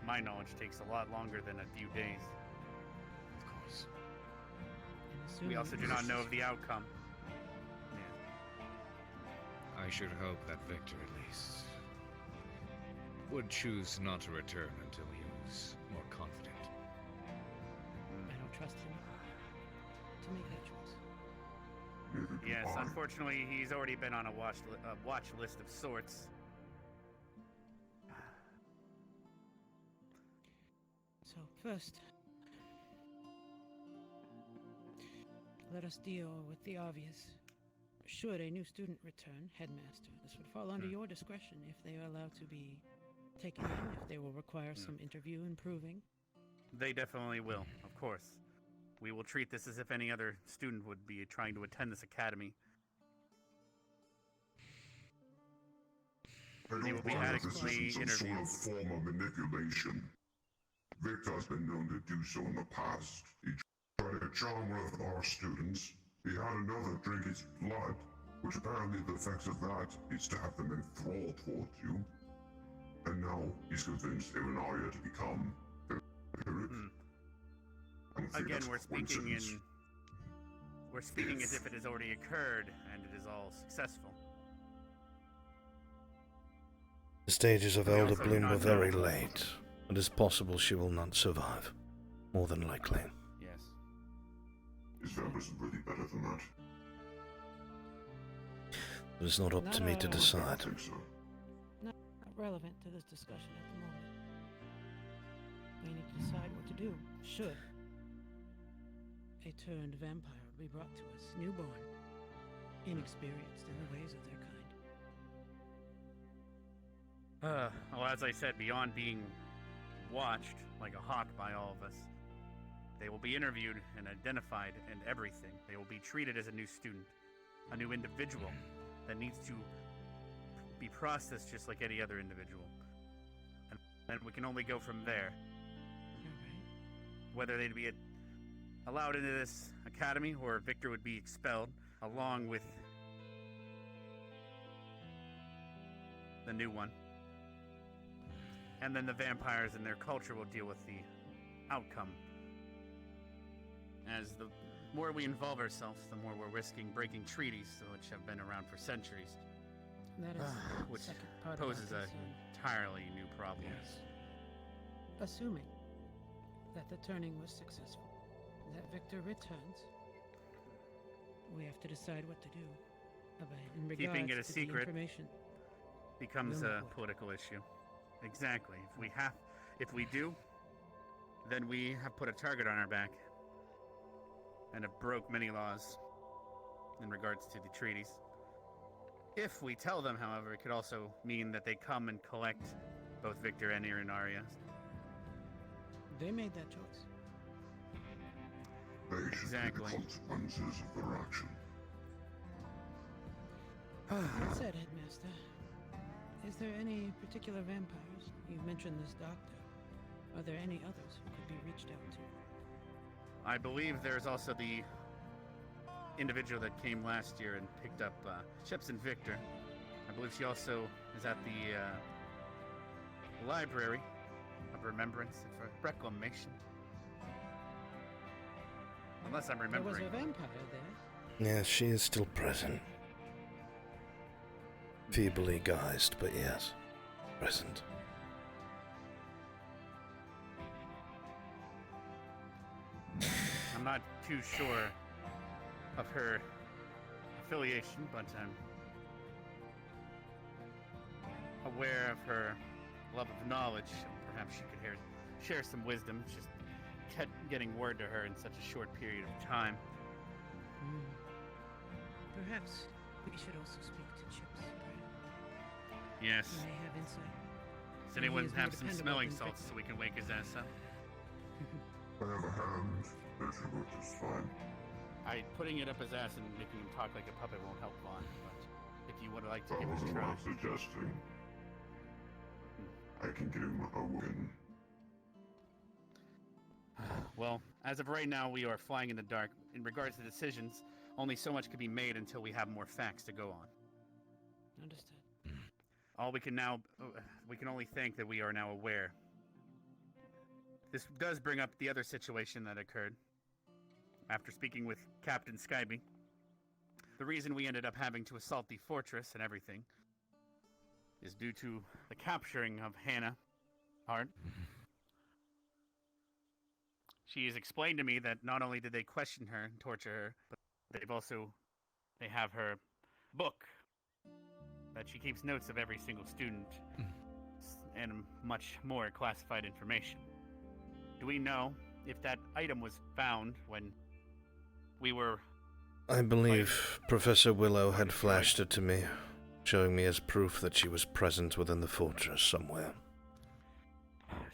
my knowledge, takes a lot longer than a few days. Of course. We also do not know of the outcome. I should hope that Victor, at least, would choose not to return until he was more confident. I don't trust him to make that choice. Yes, unfortunately, he's already been on a watch list of sorts. So, first, let us deal with the obvious. Should a new student return, Headmaster, this would fall under your discretion if they are allowed to be taken in, if they will require some interview and proving. They definitely will, of course. We will treat this as if any other student would be trying to attend this academy. I don't wonder if this isn't some sort of form of manipulation. Victor's been known to do so in the past. He tried to charm one of our students. He had another drink his blood, which apparently the effects of that is to have them enthralled towards you. And now he's convinced Irinaria to become vampiric. Again, we're speaking as if it has already occurred and it is all successful. The stages of Elder Bloom were very late. It is possible she will not survive. More than likely. Yes. Is vampirism really better than that? It is not up to me to decide. Not relevant to this discussion at the moment. We need to decide what to do. Should a turned vampire be brought to us, newborn, inexperienced in the ways of their kind. Well, as I said, beyond being watched like a hawk by all of us, they will be interviewed and identified and everything. They will be treated as a new student, a new individual that needs to be processed just like any other individual. And we can only go from there. Whether they'd be allowed into this academy or Victor would be expelled along with the new one. And then the vampires and their culture will deal with the outcome. As the more we involve ourselves, the more we're risking breaking treaties which have been around for centuries. That is which the second part poses of our an concern. entirely new problem. Assuming that the turning was successful, that Victor returns, we have to decide what to do. In regards Keeping it a to secret the information. becomes Will a not work. political issue. Exactly. If we do, then we have put a target on our back and have broke many laws in regards to the treaties. If we tell them, however, it could also mean that they come and collect both Victor and Irinaria. They made that choice. They should Exactly. pay the consequences of their action. That said, Headmaster, is there any particular vampires? You mentioned this doctor. Are there any others who could be reached out to? I believe there's also the individual that came last year and picked up Chips and Victor. I believe she also is at the Library of Remembrance for Reclamation. Unless I'm remembering. There was a vampire there. Yes, she is still present. Feebly guised, but yes, present. I'm not too sure of her affiliation, but I'm aware of her love of knowledge. Perhaps she could share some wisdom. It's just getting word to her in such a short period of time. Perhaps we should also speak to Chips. Yes. He may have insight. Does And he anyone is more have some dependable smelling than salts Victor. so we can wake his ass up? I have a hand. That should work just fine. Putting it up his ass and making him talk like a puppet won't help Vaughn, but if you would like to That give it a wasn't try. what I'm suggesting. I can give him a win. Well, as of right now, we are flying in the dark. In regards to decisions, only so much can be made until we have more facts to go on. Understood. All we can only think that we are now aware. This does bring up the other situation that occurred. After speaking with Captain Skyby, the reason we ended up having to assault the fortress and everything is due to the capturing of Hannah Hart. She has explained to me that not only did they question her and torture her, but they have her book that she keeps notes of every single student and much more classified information. Do we know if that item was found when we were... I believe Professor Willow had flashed it to me, showing me as proof that she was present within the fortress somewhere.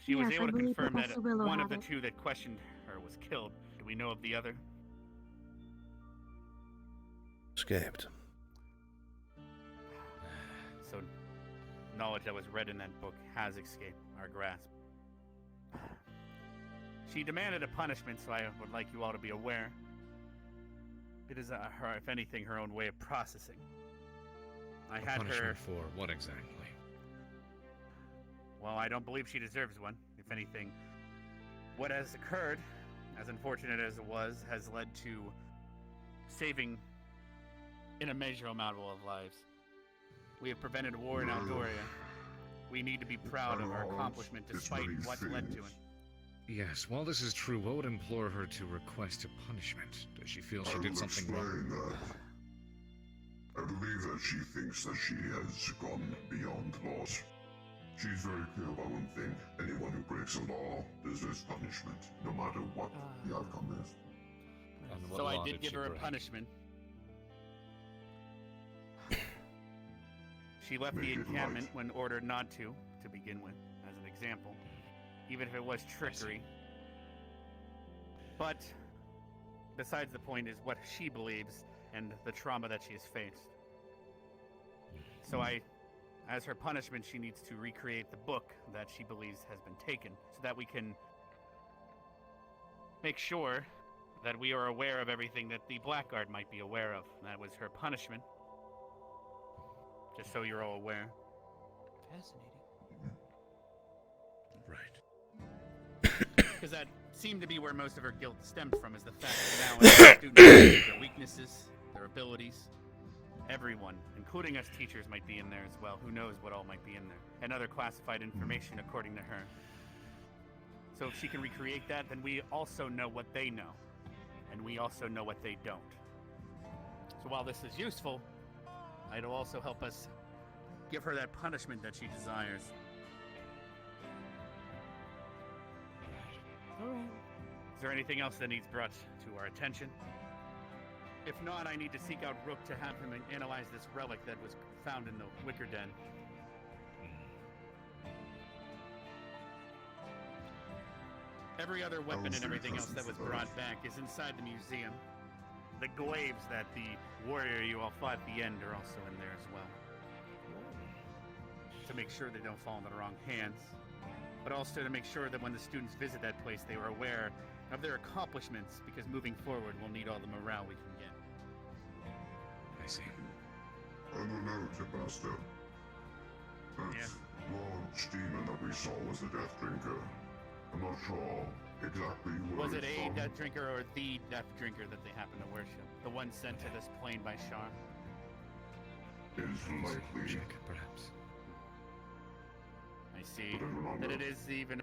She was Yes, able I to believe confirm that Professor Willow one of had the it. two that questioned her was killed. Do we know of the other? Escaped. So, knowledge that was read in that book has escaped our grasp. She demanded a punishment, so I would like you all to be aware. It is, her, if anything, her own way of processing. I had punishment her... for what exactly? Well, I don't believe she deserves one. If anything, what has occurred, as unfortunate as it was, has led to saving an immeasurable amount of lives. We have prevented war in Aldoria. We need to be proud of our accomplishment despite what led to it. Yes, while this is true, what would implore her to request a punishment? Does she feel she I did will something explain wrong? that. I believe that she thinks that she has gone beyond laws. She's very clear about one thing. Anyone who breaks a law deserves punishment, no matter what the outcome is. And what So I law did did give she her a break? punishment. She left the Make it encampment light. when ordered not to begin with, as an example, even if it was trickery. But besides the point is what she believes and the trauma that she has faced. So as her punishment, she needs to recreate the book that she believes has been taken, so that we can make sure that we are aware of everything that the Blackguard might be aware of. That was her punishment. Just so you're all aware. Fascinating. Right. Because that seemed to be where most of her guilt stemmed from, is the fact that now as students know their weaknesses, their abilities. Everyone, including us teachers, might be in there as well. Who knows what all might be in there. And other classified information according to her. So if she can recreate that, then we also know what they know. And we also know what they don't. So while this is useful, it'll also help us give her that punishment that she desires. Alright. Is there anything else that needs brought to our attention? If not, I need to seek out Rook to have him analyze this relic that was found in the Wicker Den. Every other weapon and everything else that was brought back is inside the museum. The glaives that the warrior you all fought at the end are also in there as well. To make sure they don't fall into the wrong hands. But also to make sure that when the students visit that place, they were aware of their accomplishments, because moving forward, we'll need all the morale we can get. I see. On a note, Master. That large demon that we saw was a Death Drinker. I'm not sure exactly where Was it it's a from. Death Drinker or the Death Drinker that they happen to worship? The one sent to this plane by Shar? Is likely. Check, perhaps. I see that it is even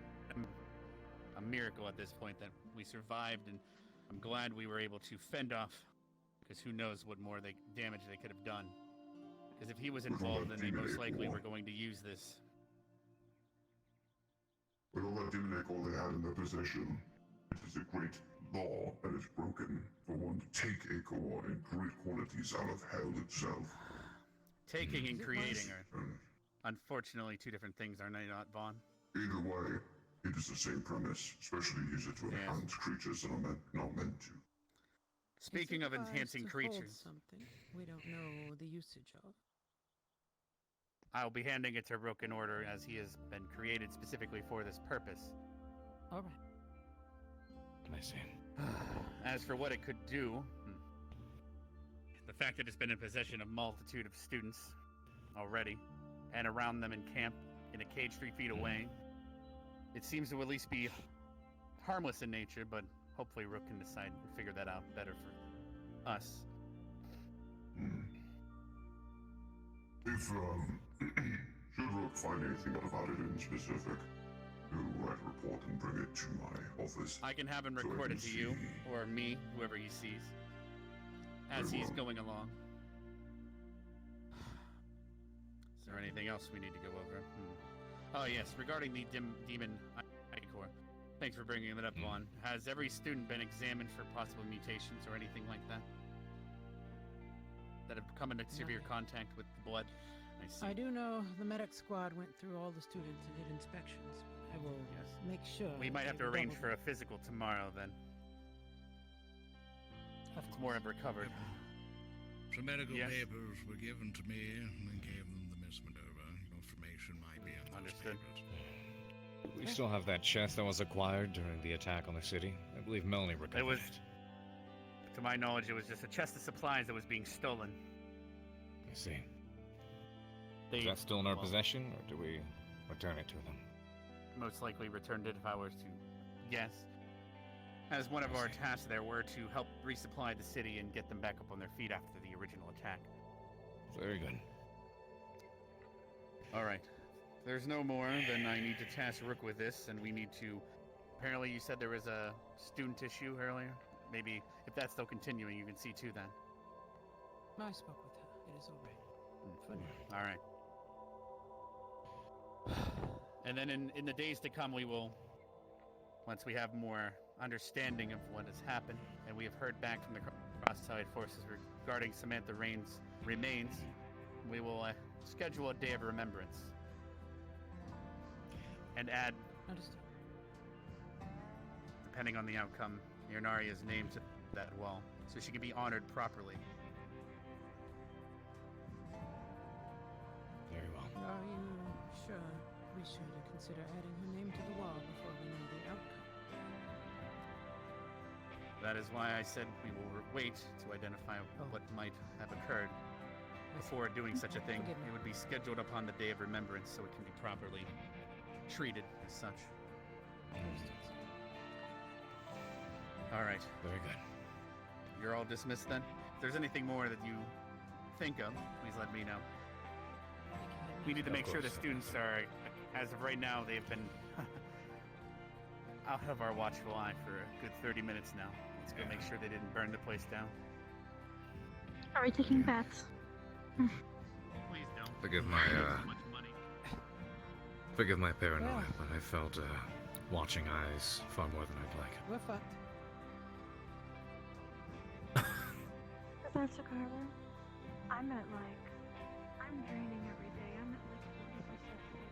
a miracle at this point that we survived, and I'm glad we were able to fend off, because who knows what more damage they could have done. Because if he was involved, then they most likely were going to use this. With all that demonic all they had in their possession, it is a great law that is broken for one to take a core and great qualities out of hell itself. Taking and creating are unfortunately two different things, aren't they not, Vaughn? Either way, it is the same premise, especially use it to enhance creatures that are not meant to. Speaking of Is it wise enhancing to hold creatures, something we don't know the usage of. I'll be handing it to Rook in order, as he has been created specifically for this purpose. Alright. I see. As for what it could do, the fact that it's been in possession of a multitude of students already, and around them in camp, in a cage 3 feet away, it seems to at least be harmless in nature, but hopefully Rook can decide and figure that out better for us. If, should Rook find anything about it in specific, he'll write a report and bring it to my office. I can have him so I record can it to you, see. or me, whoever he sees, as he's going along. Is there anything else we need to go over? Oh yes, regarding the demon Icor. Thanks for bringing that up, Vaughn. Has every student been examined for possible mutations or anything like that? That have come into severe contact with the blood? I see. I do know the medic squad went through all the students and did inspections. I will make sure. We might have to arrange for a physical tomorrow then. It's more have recovered. Some medical Yes. papers were given to me and gave them the Miss Minerva. Information might be in those Understood. papers. We still have that chest that was acquired during the attack on the city. I believe Melanie recovered It was, to my knowledge, it was just a chest of supplies that was being stolen. I see. Is that still in our possession, or do we return it to them? Most likely returned it if I were to guess. As one of our tasks there were to help resupply the city and get them back up on their feet after the original attack. Very good. Alright. If there's no more, then I need to task Rook with this, and we need to... Apparently you said there was a student issue earlier? Maybe, if that's still continuing, you can see to that. I spoke with her. It is alright. For now. Alright. And then in the days to come, we will, once we have more understanding of what has happened, and we have heard back from the cross-side forces regarding Samantha Rain's remains, we will schedule a day of remembrance and add, Understood. depending on the outcome, Yarnaria's name to that wall, so she can be honored properly. Very well. Are you sure we should consider adding her name to the wall before we know the outcome? That is why I said we will wait to identify what might have occurred. Before doing such a thing, Forgive me. it would be scheduled upon the day of remembrance so it can be properly treated as such. All right. Very good. You're all dismissed then? If there's anything more that you think of, please let me know. We need to Of make sure the course. students are, as of right now, they've been out of our watchful eye for a good 30 minutes now. Let's go make sure they didn't burn the place down. Are we taking bets? Please don't. Forgive my, So much money. Forgive my paranoia, Well. but I felt, watching eyes far more than I'd like. We're fucked. Professor Carver, I'm at like, I'm draining every day. I'm at like 40% sleep.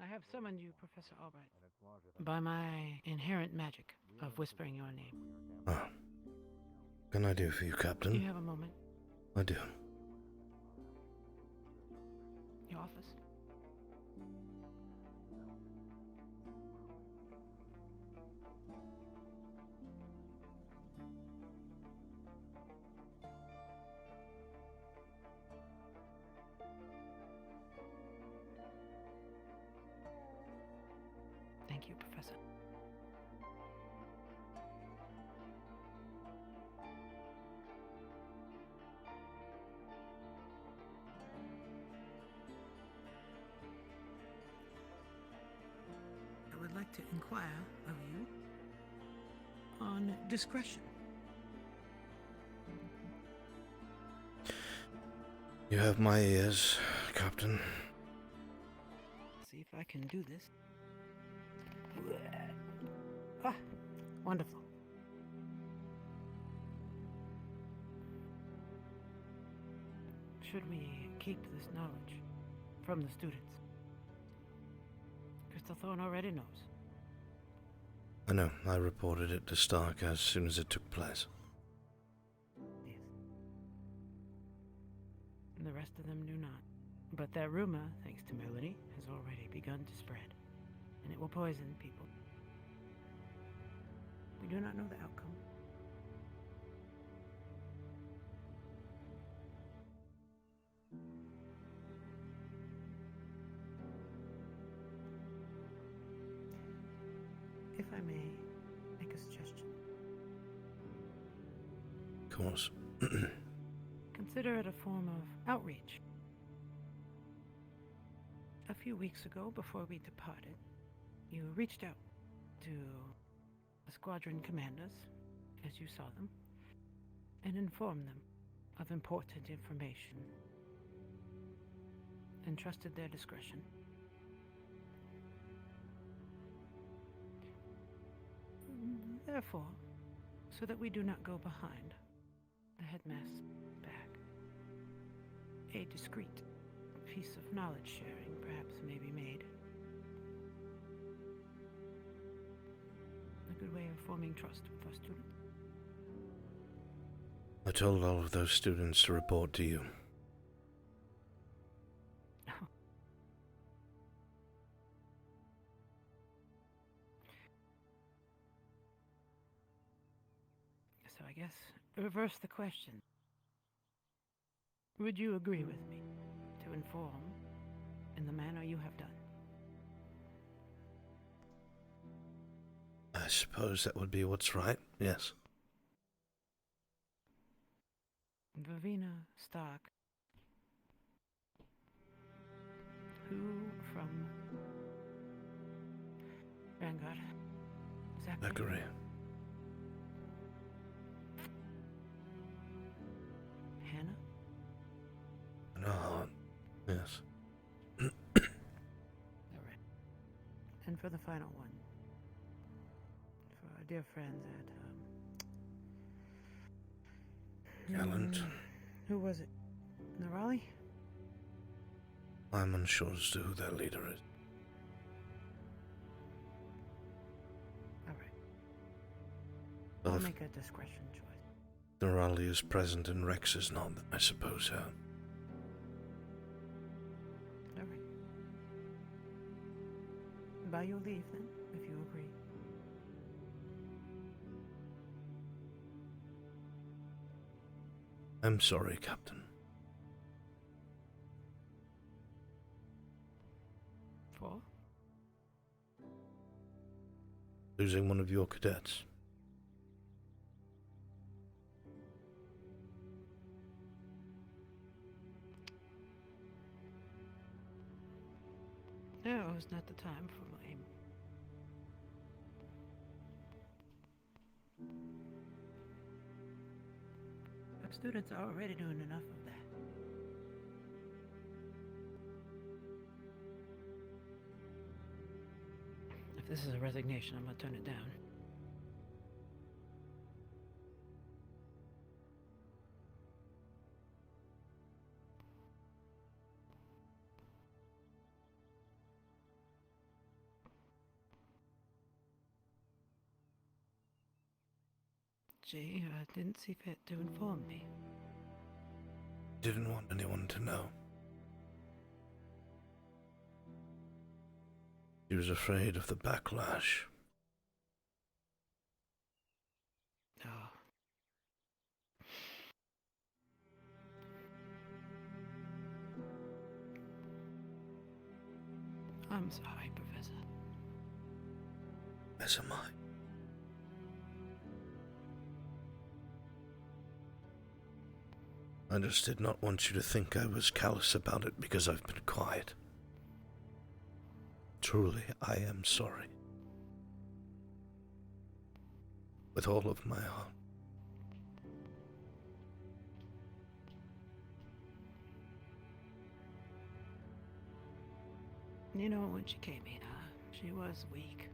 I have summoned you, Professor Albrecht, by my inherent magic of whispering your name. Oh. What can I do for you, Captain? Do you have a moment? I do. Your office? Thank you, Professor. I would like to inquire of you on discretion. You have my ears, Captain. See if I can do this. Ah, wonderful. Should we keep this knowledge from the students? Crystal Thorn already knows. I know. I reported it to Stark as soon as it took place. Yes. And the rest of them do not. But that rumor, thanks to Melody, has already begun to spread. And it will poison people. We do not know the outcome. If I may make a suggestion. Of course. Consider it a form of outreach. A few weeks ago, before we departed, you reached out to the squadron commanders, as you saw them, and informed them of important information, and trusted their discretion. Therefore, so that we do not go behind the headmaster's back, a discreet piece of knowledge sharing perhaps may be made. A good way of forming trust with our students. I told all of those students to report to you. So I guess reverse the question. Would you agree with me to inform in the manner you have done? I suppose that would be what's right, yes. Vavina Stark, who from Vanguard? Zachary. Hannah? No, yes. All right. And for the final one, for our dear friends at Gallant. Who was it? Raleigh? I'm unsure as to who their leader is. All right. But I'll if make a discretion choice. Raleigh is present and Rex is not, then I suppose so. All right. By your leave, then, if you agree. I'm sorry, Captain. For? Losing one of your cadets. Now is not the time for blame. The students are already doing enough of that. If this is a resignation, I'm gonna turn it down. she didn't see fit to inform me. Didn't want anyone to know. She was afraid of the backlash. Oh. I'm sorry, Professor. As am I. I just did not want you to think I was callous about it because I've been quiet. Truly, I am sorry. With all of my heart. You know, when she came in, she was weak.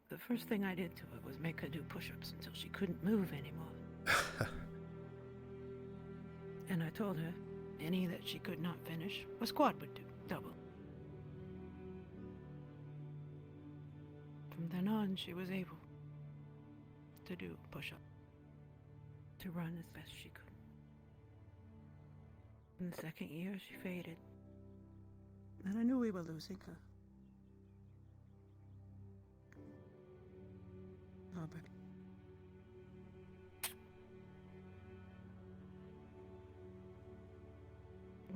The first thing I did to her was make her do push-ups until she couldn't move anymore. And I told her any that she could not finish, a squad would do, double. From then on, she was able to do push-up, to run as best she could. In the second year, she faded. And I knew we were losing her. Albrecht.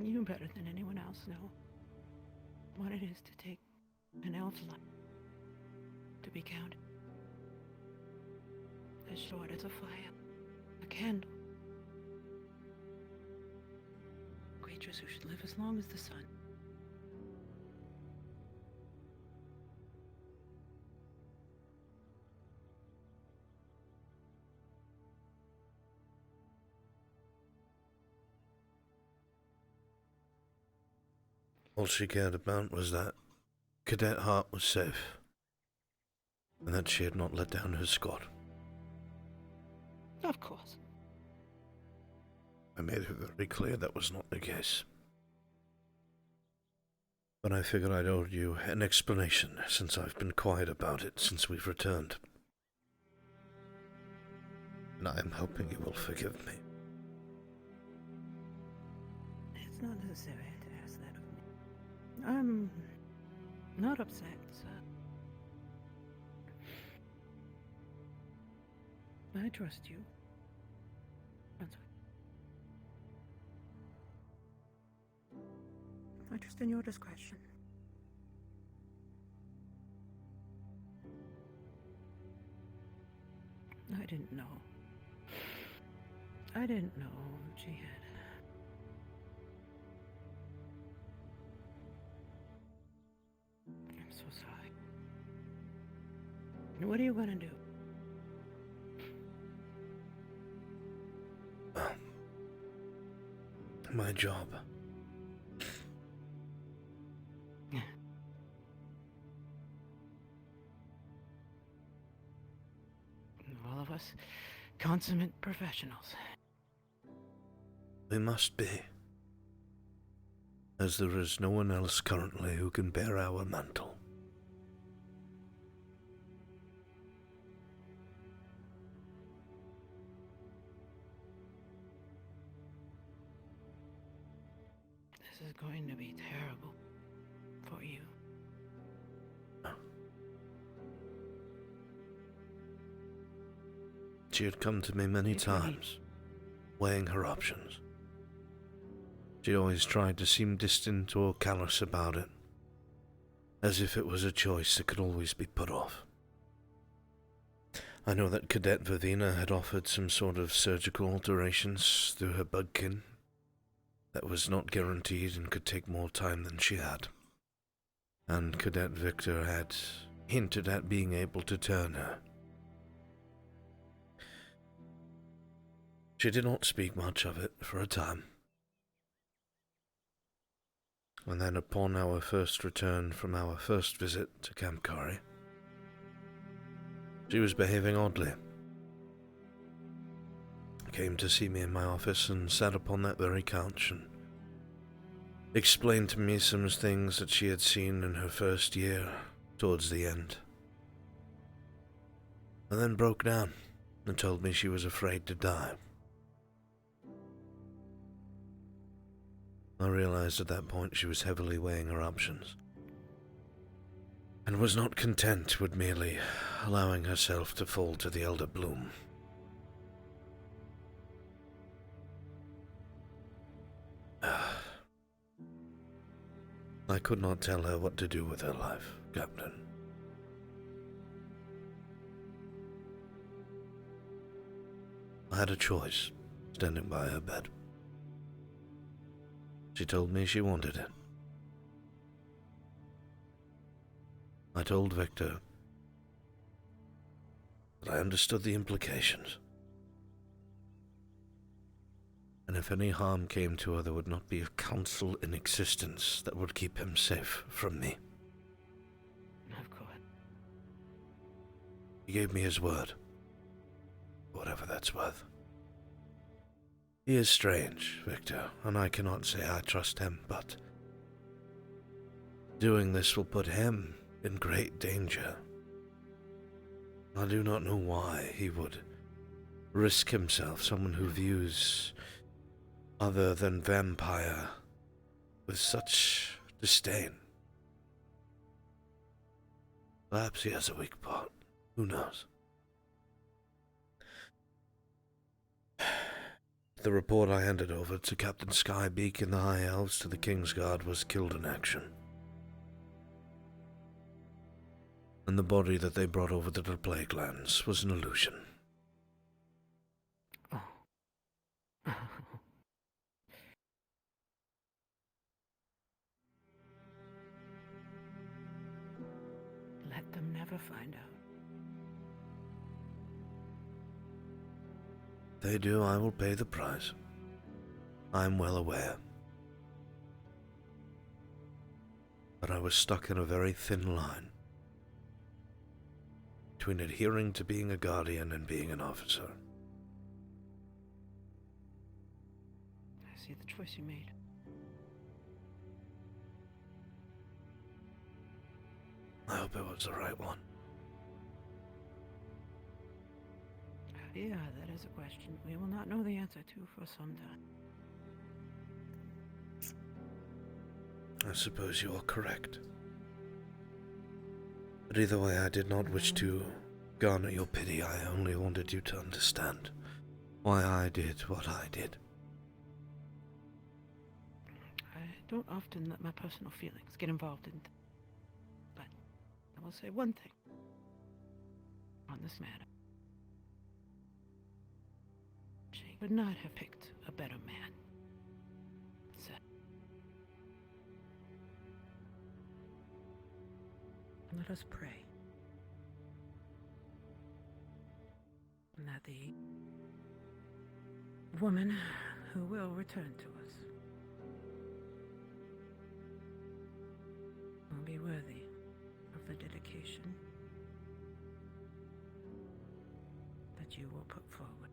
You better than anyone else know what it is to take an elf's life to be counted. As short as a fire, a candle. Creatures who should live as long as the sun. All she cared about was that Cadet Hart was safe, and that she had not let down her squad. Of course. I made her very clear that was not the case. But I figured I'd owe you an explanation, since I've been quiet about it since we've returned. And I am hoping you will forgive me. It's not necessary to ask that of me. I'm not upset, sir. I trust you. Brunswick. I trust in your discretion. I didn't know. I didn't know she had. I'm so sorry. What are you gonna do? My job. All of us consummate professionals. We must be. As there is no one else currently who can bear our mantle. This is going to be terrible for you. She had come to me many times, weighing her options. She always tried to seem distant or callous about it, as if it was a choice that could always be put off. I know that Cadet Vivina had offered some sort of surgical alterations through her budkin that was not guaranteed and could take more time than she had. And Cadet Victor had hinted at being able to turn her. She did not speak much of it for a time. And then upon our first return from our first visit to Camp Kari, she was behaving oddly. Came to see me in my office and sat upon that very couch and explained to me some things that she had seen in her first year towards the end. and then broke down and told me she was afraid to die. I realized at that point she was heavily weighing her options, and was not content with merely allowing herself to fall to the Elder Bloom. I could not tell her what to do with her life, Captain. I had a choice, standing by her bed. She told me she wanted it. I told Victor that I understood the implications, and if any harm came to her, there would not be a council in existence that would keep him safe from me. Of course. He gave me his word, whatever that's worth. He is strange, Victor, and I cannot say I trust him, but doing this will put him in great danger. I do not know why he would risk himself, someone who views other than vampire with such disdain. Perhaps he has a weak part. Who knows? The report I handed over to Captain Skybeak in the High Elves to the King's Guard was killed in action. And the body that they brought over to the Plague Lands was an illusion. Oh. Let them never find out. If they do, I will pay the price. I am well aware. But I was stuck in a very thin line between adhering to being a guardian and being an officer. I see the choice you made. I hope it was the right one. Yeah, that is a question we will not know the answer to for some time. I suppose you are correct. But either way, I did not wish to garner your pity. I only wanted you to understand why I did what I did. I don't often let my personal feelings get involved in but I will say one thing on this matter. She would not have picked a better man. So, and let us pray that the woman who will return to us will be worthy of the dedication that you will put forward.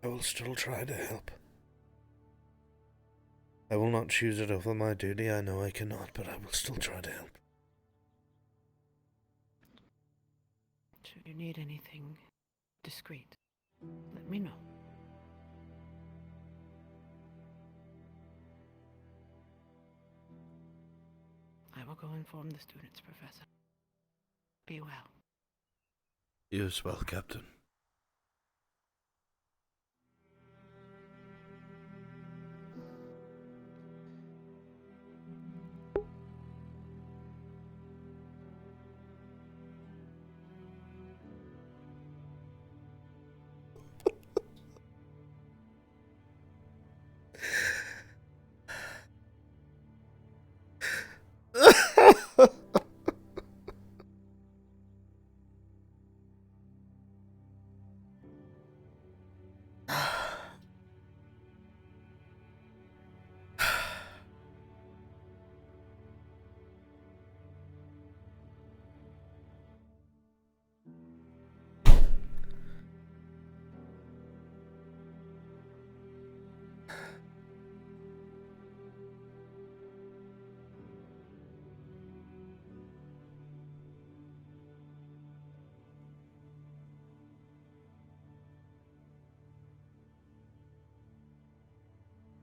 I will still try to help. I will not choose it over my duty. I know I cannot, but I will still try to help. Should you need anything discreet, let me know. I will go inform the students, Professor. Be well. You as well, Captain.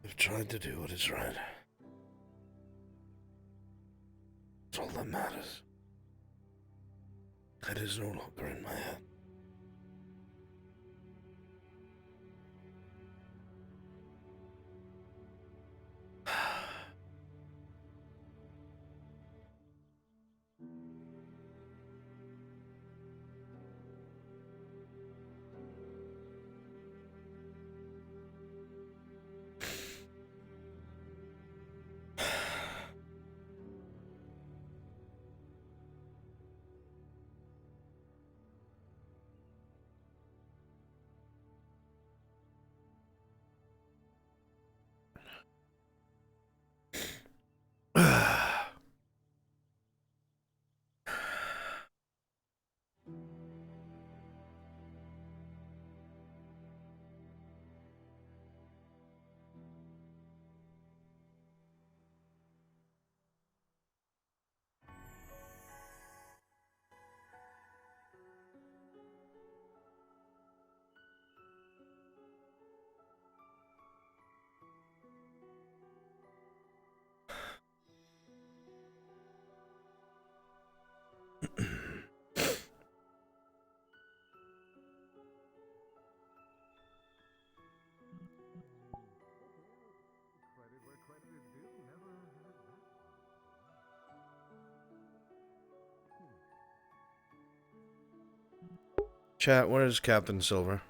I've tried to do what is right. That's all that matters. Head is no longer in my head. Chat, where is Captain Silver?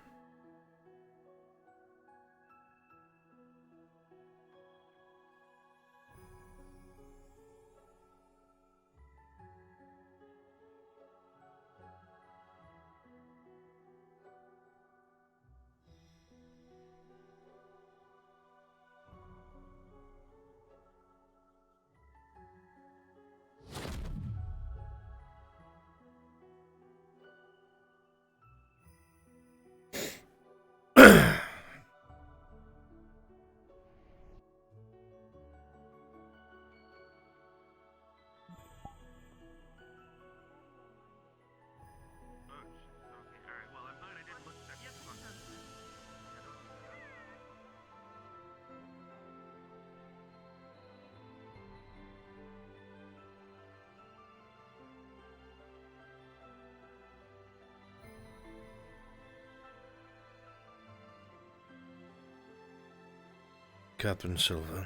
Captain Silver.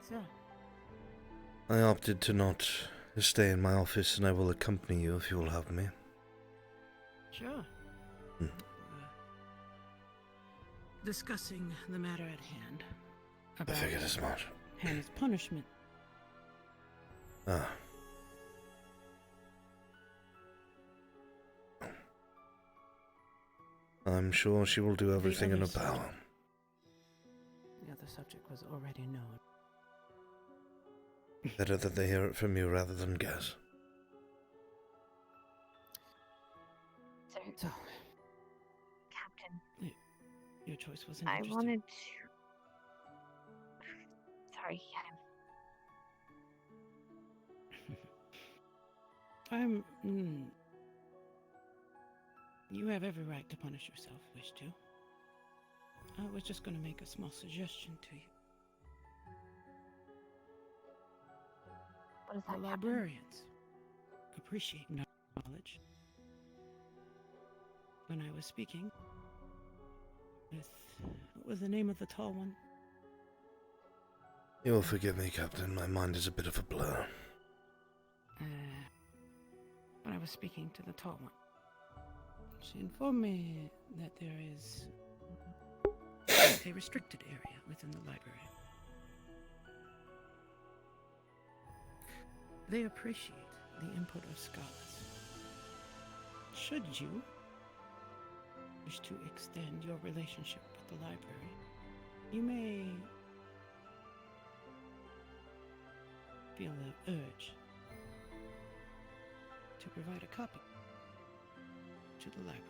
Sir. I opted to not stay in my office, and I will accompany you if you will have me. Sure. Discussing the matter at hand. I figured as much. Hannah's punishment. Ah. I'm sure she will do everything in her power. The other subject was already known. Better that they hear it from you rather than guess. So, Captain. Your choice wasn't I interesting. wanted to... Sorry, You have every right to punish yourself, if you wish to. I was just going to make a small suggestion to you. What is that, The librarians appreciate knowledge. When I was speaking with... What was the name of the tall one? You will forgive me, Captain. My mind is a bit of a blur. When I was speaking to the tall one, she informed me that there is a restricted area within the library. They appreciate the input of scholars. Should you wish to extend your relationship with the library, you may feel the urge to provide a copy to the library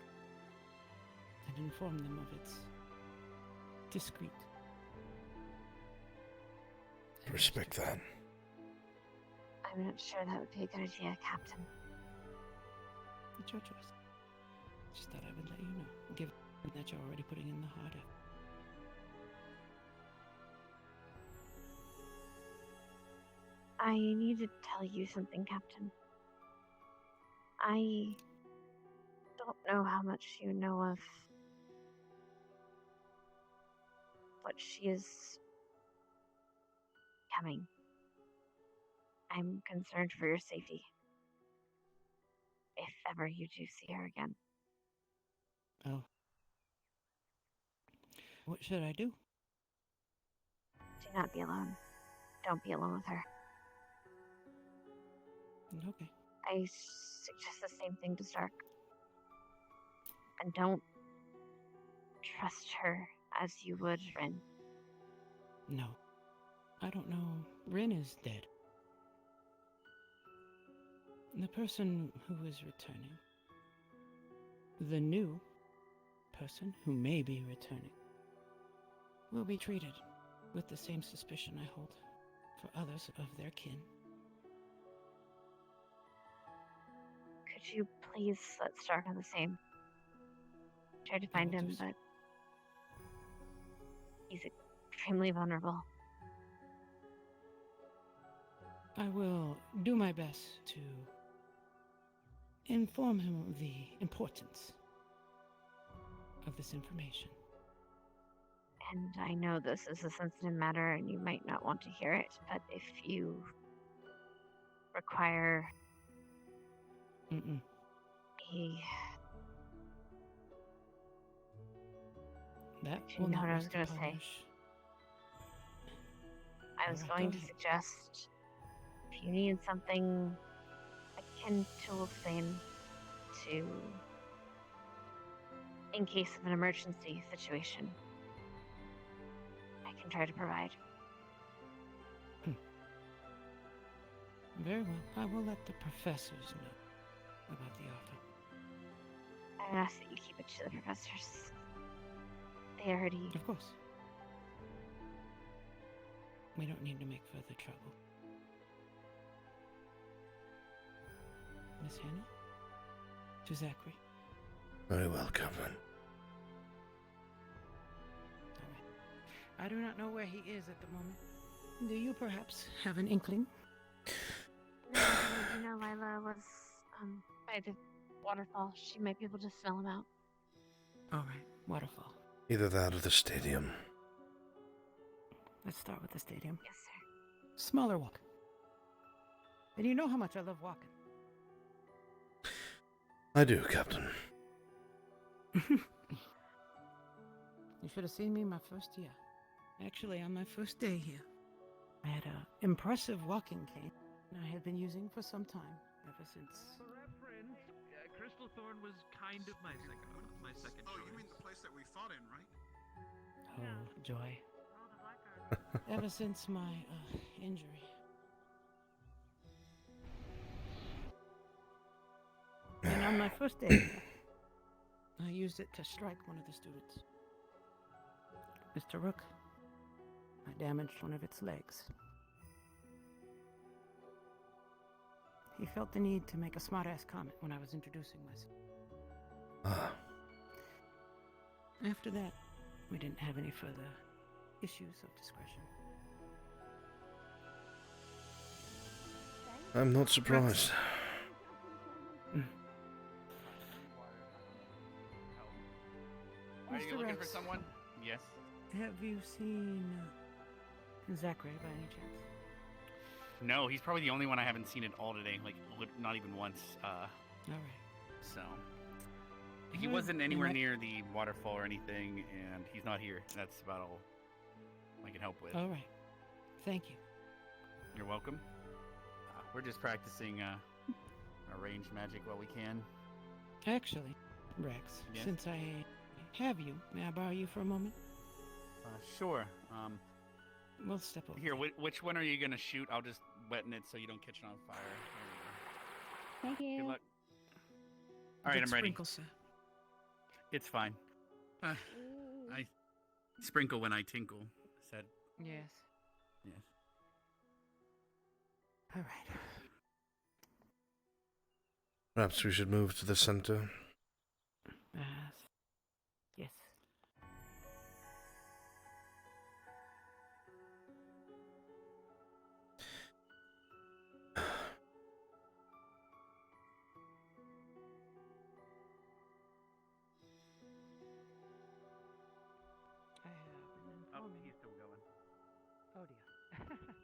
and inform them of its discreet. Respect that. I'm not sure that would be a good idea, Captain. It's your choice. Just thought I would let you know, given that you're already putting in the hard effort. I need to tell you something, Captain. I don't know how much you know of what she is becoming. I'm concerned for your safety. If ever you do see her again. Oh. What should I do? Do not be alone. Don't be alone with her. Okay. I suggest the same thing to Stark. And don't trust her as you would Rin. No. I don't know. Rin is dead. The person who is returning. The new person who may be returning will be treated with the same suspicion I hold for others of their kin. Could you please let Stark know the same? Tried to find him, but he's extremely vulnerable. I will do my best to inform him of the importance of this information. And I know this is a sensitive matter and you might not want to hear it, but if you require a that you will know not what I was rest going to upon say. your I was Alright, going go to ahead. suggest if you need something akin to Wolfsbane to, in case of an emergency situation, I can try to provide. Very well. I will let the professors know about the offer. I would ask that you keep it to the professors. They already... Of course. We don't need to make further trouble. Miss Hannah? To Zachary. Very well, Captain. I do not know where he is at the moment. Do you perhaps have an inkling? No, you know, Lila was by the waterfall. She might be able to smell him out. Alright, waterfall. Either that or the stadium. Let's start with the stadium. Yes, sir. Smaller walk. And you know how much I love walking. I do, Captain. You should have seen me my first year. Actually, on my first day here, I had an impressive walking cane I had been using for some time, ever since. For reference, Crystal Thorn was kind of my second Oh, choice. you mean the place that we fought in, right? Oh, joy. Ever since my injury. And on my first day, I used it to strike one of the students. Mr. Rook, I damaged one of its legs. He felt the need to make a smart-ass comment when I was introducing myself. After that, we didn't have any further issues of discretion. I'm not surprised. Are you Mr. looking for Rex, someone? Yes. Have you seen Zachary by any chance? No, he's probably the only one I haven't seen at all today. Like, not even once. All right. So he Alright, wasn't anywhere and that- near the waterfall or anything, and he's not here. That's about all I can help with. All right. Thank you. You're welcome. We're just practicing our ranged magic while we can. Actually, Rex, Yes? since I have you, may I borrow you for a moment? Sure. We'll step over. Here, which one are you gonna shoot? I'll just weten it so you don't catch it on fire. Thank you. Good luck. All right, Good I'm ready. sprinkle, sir. It's fine. I sprinkle when I tinkle. Said Yes. yes. All right. Perhaps we should move to the center. Yes.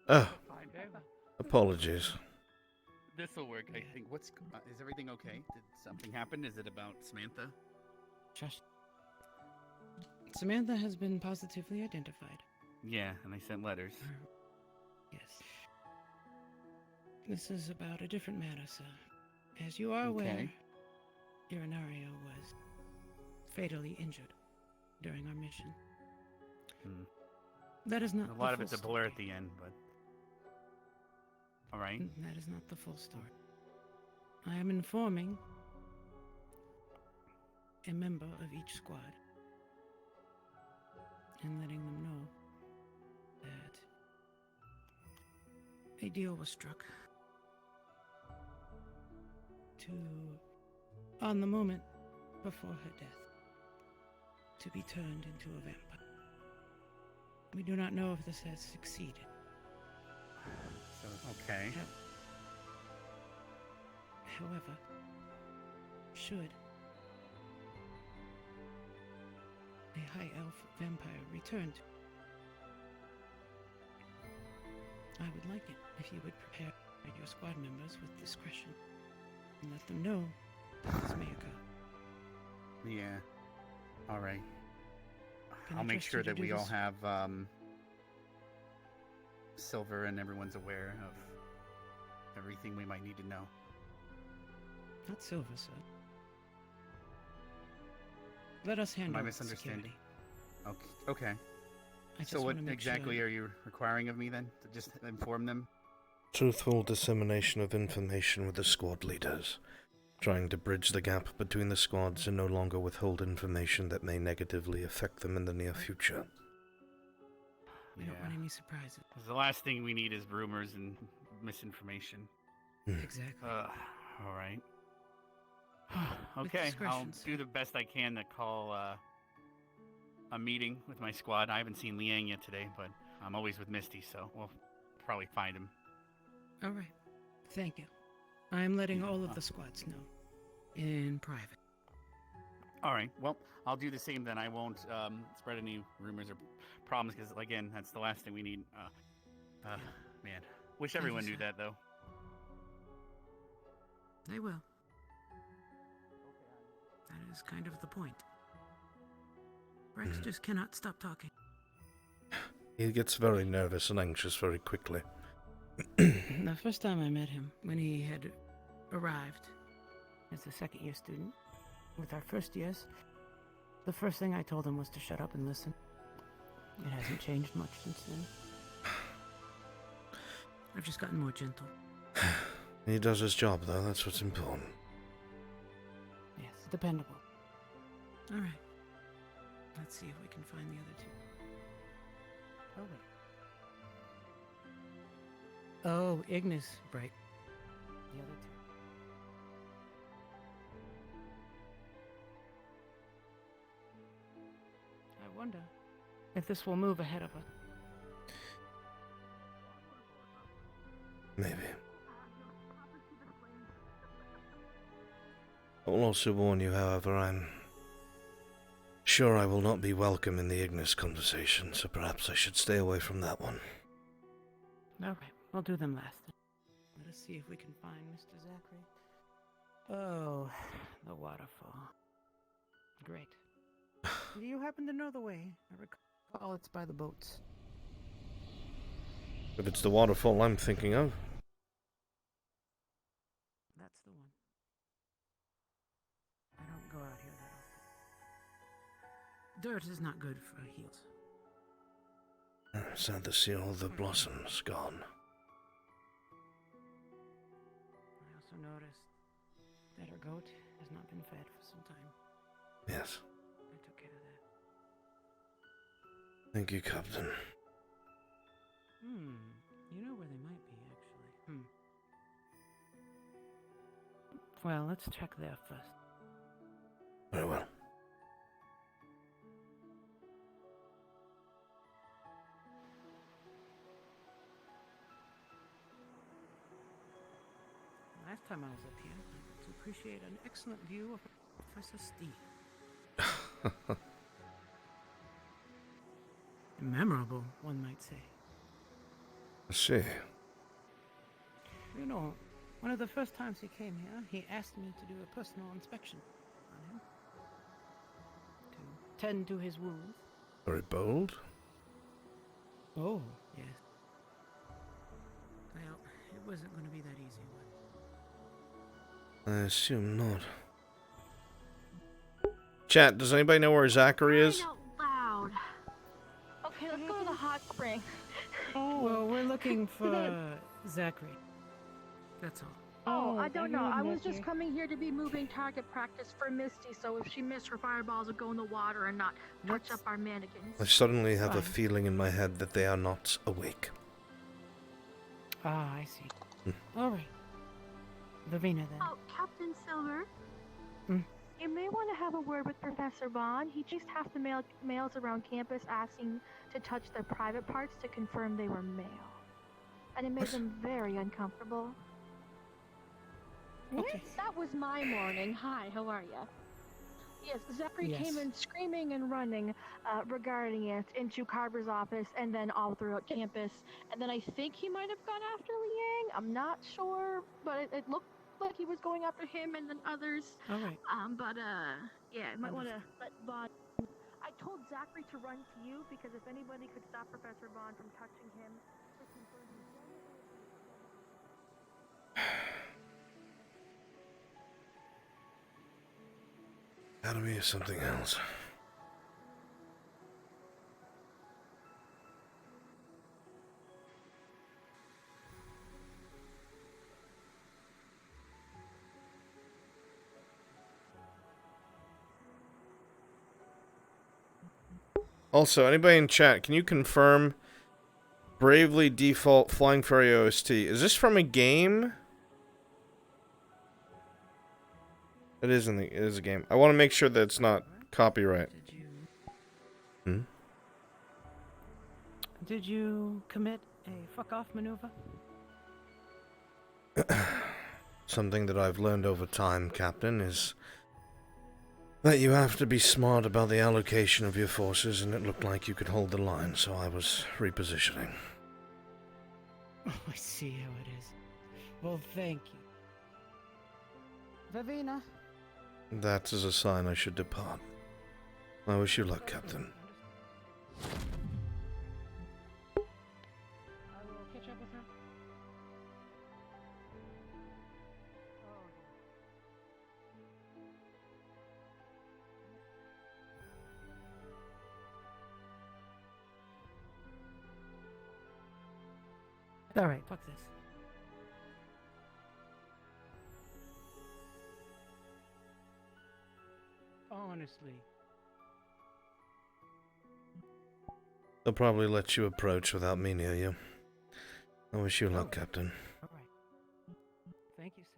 Oh, Fine. Very well. apologies. This will work, I think. Is everything okay? Did something happen? Is it about Samantha? Shush. Samantha has been positively identified. Yeah, and I sent letters. Yes. This is about a different matter, sir. As you are aware, Irinario was fatally injured during our mission. That is not a lot the of full it's a story. blur at the end, but all right. That is not the full story. I am informing a member of each squad and letting them know that a deal was struck to, on the moment before her death, to be turned into a vampire. We do not know if this has succeeded. So, okay. However, should a high elf vampire return to, I would like it if you would prepare your squad members with discretion and let them know that this may occur. Yeah. All right. Can I I'll make trust sure you to that do we all this? have Silver and everyone's aware of everything we might need to know. Not Silver, sir. Let us handle My the misunderstanding. security. Okay. I just So what wanna make exactly sure- are you requiring of me then? To just inform them? Truthful dissemination of information with the squad leaders. Trying to bridge the gap between the squads and no longer withhold information that may negatively affect them in the near future. We don't want any surprises. 'Cause the last thing we need is rumors and misinformation. Exactly. All right. With Okay, I'll discretion, sir. do the best I can to call a meeting with my squad. I haven't seen Liang yet today, but I'm always with Misty, so we'll probably find him. All right. Thank you. I am letting all of the squads know in private. All right. Well, I'll do the same then. I won't spread any rumors or problems because, again, that's the last thing we need. Man, wish Thank you, everyone knew sir. that though. They will. That is kind of the point. Rex just cannot stop talking. He gets very nervous and anxious very quickly. The first time I met him, when he had arrived as a second-year student, with our first years, the first thing I told him was to shut up and listen. It hasn't changed much since then. I've just gotten more gentle. He does his job, though. That's what's important. Yes, dependable. All right. Let's see if we can find the other two. Oh, wait. Oh, Ignis, right. The other two. I wonder if this will move ahead of us. Maybe. I will also warn you, however, I'm sure I will not be welcome in the Ignis conversation, so perhaps I should stay away from that one. All right, we'll do them last. Let us see if we can find Mr. Zachary. Oh, the waterfall. Great. Do you happen to know the way? I recall it's by the boats. If it's the waterfall I'm thinking of. That's the one. I don't go out here that often. Dirt is not good for heels. Sad to see all the blossoms gone. I also noticed that our goat has not been fed for some time. Yes. I took care of that. Thank you, Captain. You know where they might be, actually. Well, let's check there first. Very well. Last time I was up here, I got to appreciate an excellent view of Professor Steve. Memorable, one might say. I see. You know, one of the first times he came here, he asked me to do a personal inspection on him. To tend to his wounds. Very bold. Oh, yes. Well, it wasn't going to be that easy, I assume not. Chat, does anybody know where Zachary is? Out loud. Okay, let's go to the hot spring. Well, we're looking for Zachary. That's all. Oh, I don't know. I was just coming here to be moving target practice for Misty, so if she missed her fireballs would go in the water and not touch up our mannequins. I suddenly have a feeling in my head that they are not awake. Ah, I see. All right. Lavina, then. Oh, Captain Silver. Hmm? You may want to have a word with Professor Vaughn. He chased half the males around campus asking to touch their private parts to confirm they were male. And it made them very uncomfortable. Okay. That was my morning. Hi, how are you? Yes, Zachary Yes. came in screaming and running regarding it into Carver's office and then all throughout campus. And then I think he might have gone after Liang. I'm not sure, but it looked like he was going after him and then others. All right. Yeah, I might want to let Vaughn. I told Zachary to run to you because if anybody could stop Professor Vaughn from touching him, to confirm he's Academy is something else. Also, anybody in chat, can you confirm Bravely Default Flying Furry OST? Is this from a game? It is it is a game. I want to make sure that it's not copyright. Did you commit a fuck-off maneuver? Something that I've learned over time, Captain, is that you have to be smart about the allocation of your forces, and it looked like you could hold the line, so I was repositioning. Oh, I see how it is. Well, thank you. Lavina. That is a sign I should depart. I wish you luck, Captain. I will catch up with her. All right, fuck this. Honestly. They'll probably let you approach without me near you. I wish you luck, Captain. All right. Thank you, sir.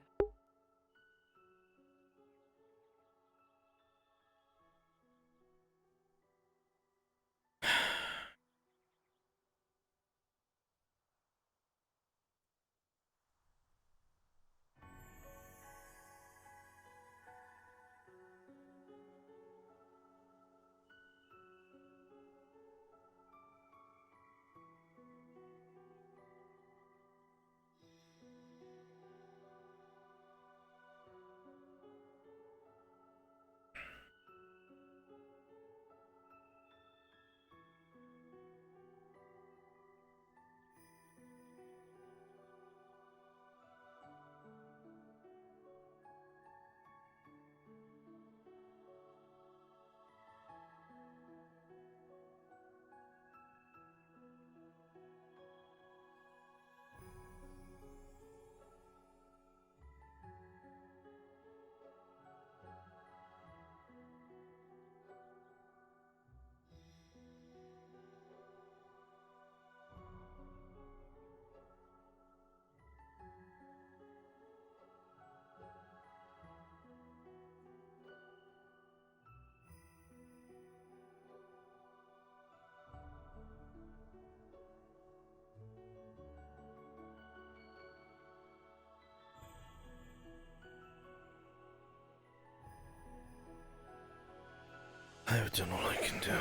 I've done all I can do.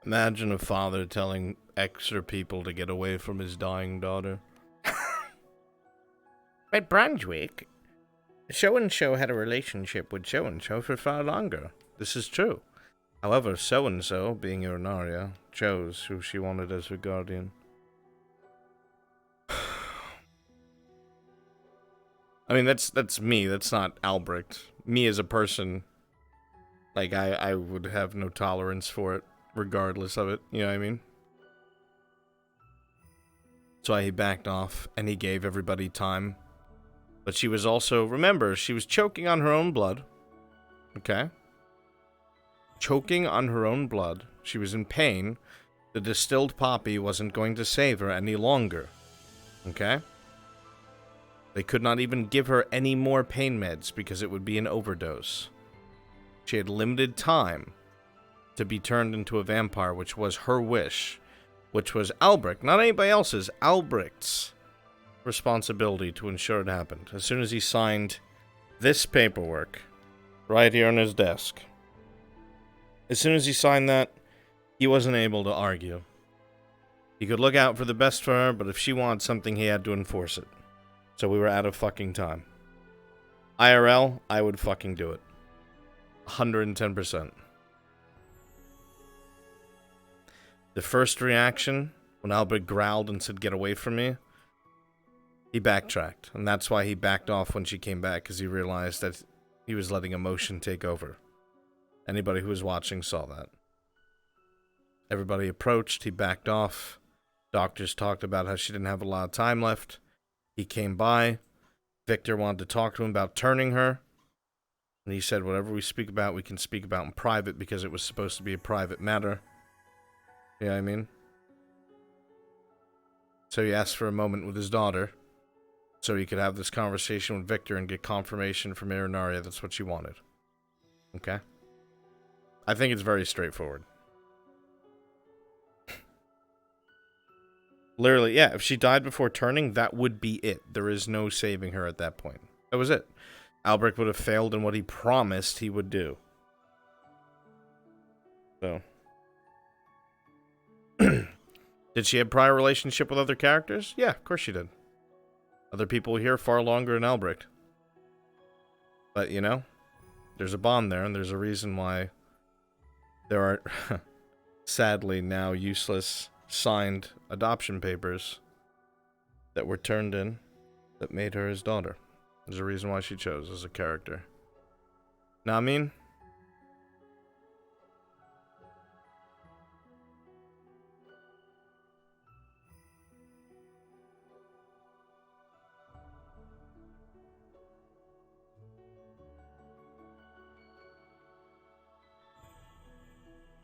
Imagine a father telling extra people to get away from his dying daughter. But Brunswick, so-and-so had a relationship with so-and-so for far longer. This is true. However, so-and-so, being Urinaria, chose who she wanted as her guardian. I mean, that's me. That's not Albrecht. Me as a person, like, I would have no tolerance for it, regardless of it. You know what I mean? That's why he backed off, and he gave everybody time. But she was also, remember, she was choking on her own blood. Okay? Choking on her own blood. She was in pain. The distilled poppy wasn't going to save her any longer. Okay? They could not even give her any more pain meds because it would be an overdose. She had limited time to be turned into a vampire, which was her wish. Which was Albrecht, not anybody else's, Albrecht's responsibility to ensure it happened. As soon as he signed this paperwork, right here on his desk, as soon as he signed that, he wasn't able to argue. He could look out for the best for her, but if she wanted something, he had to enforce it. So we were out of fucking time. IRL, I would fucking do it. 110%. The first reaction, when Albert growled and said, "Get away from me," he backtracked. And that's why he backed off when she came back, because he realized that he was letting emotion take over. Anybody who was watching saw that. Everybody approached, he backed off. Doctors talked about how she didn't have a lot of time left. He came by. Victor wanted to talk to him about turning her. And he said, whatever we speak about, we can speak about in private, because it was supposed to be a private matter. You know what I mean? So he asked for a moment with his daughter, so he could have this conversation with Victor and get confirmation from Irinaria that's what she wanted. Okay? I think it's very straightforward. Literally, yeah, if she died before turning, that would be it. There is no saving her at that point. That was it. Albrecht would have failed in what he promised he would do. So. Did she have prior relationship with other characters? Yeah, of course she did. Other people here far longer than Albrecht. But, you know, there's a bond there, and there's a reason why there are, sadly, now useless signed adoption papers that were turned in that made her his daughter. There's a reason why she chose as a character. Know what I mean?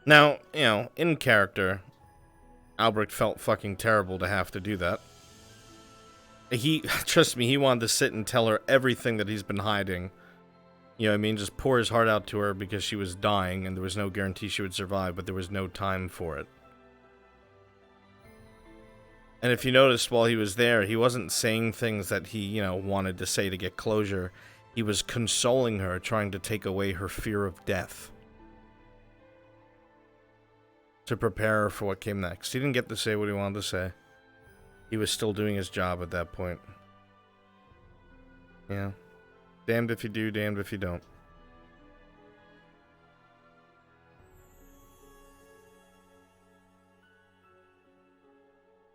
Now, you know, in character, Albrecht felt fucking terrible to have to do that. He, trust me, he wanted to sit and tell her everything that he's been hiding. You know what I mean? Just pour his heart out to her because she was dying and there was no guarantee she would survive, but there was no time for it. And if you noticed while he was there, he wasn't saying things that he, you know, wanted to say to get closure. He was consoling her, trying to take away her fear of death. To prepare her for what came next. He didn't get to say what he wanted to say. He was still doing his job at that point. Yeah. Damned if you do, damned if you don't.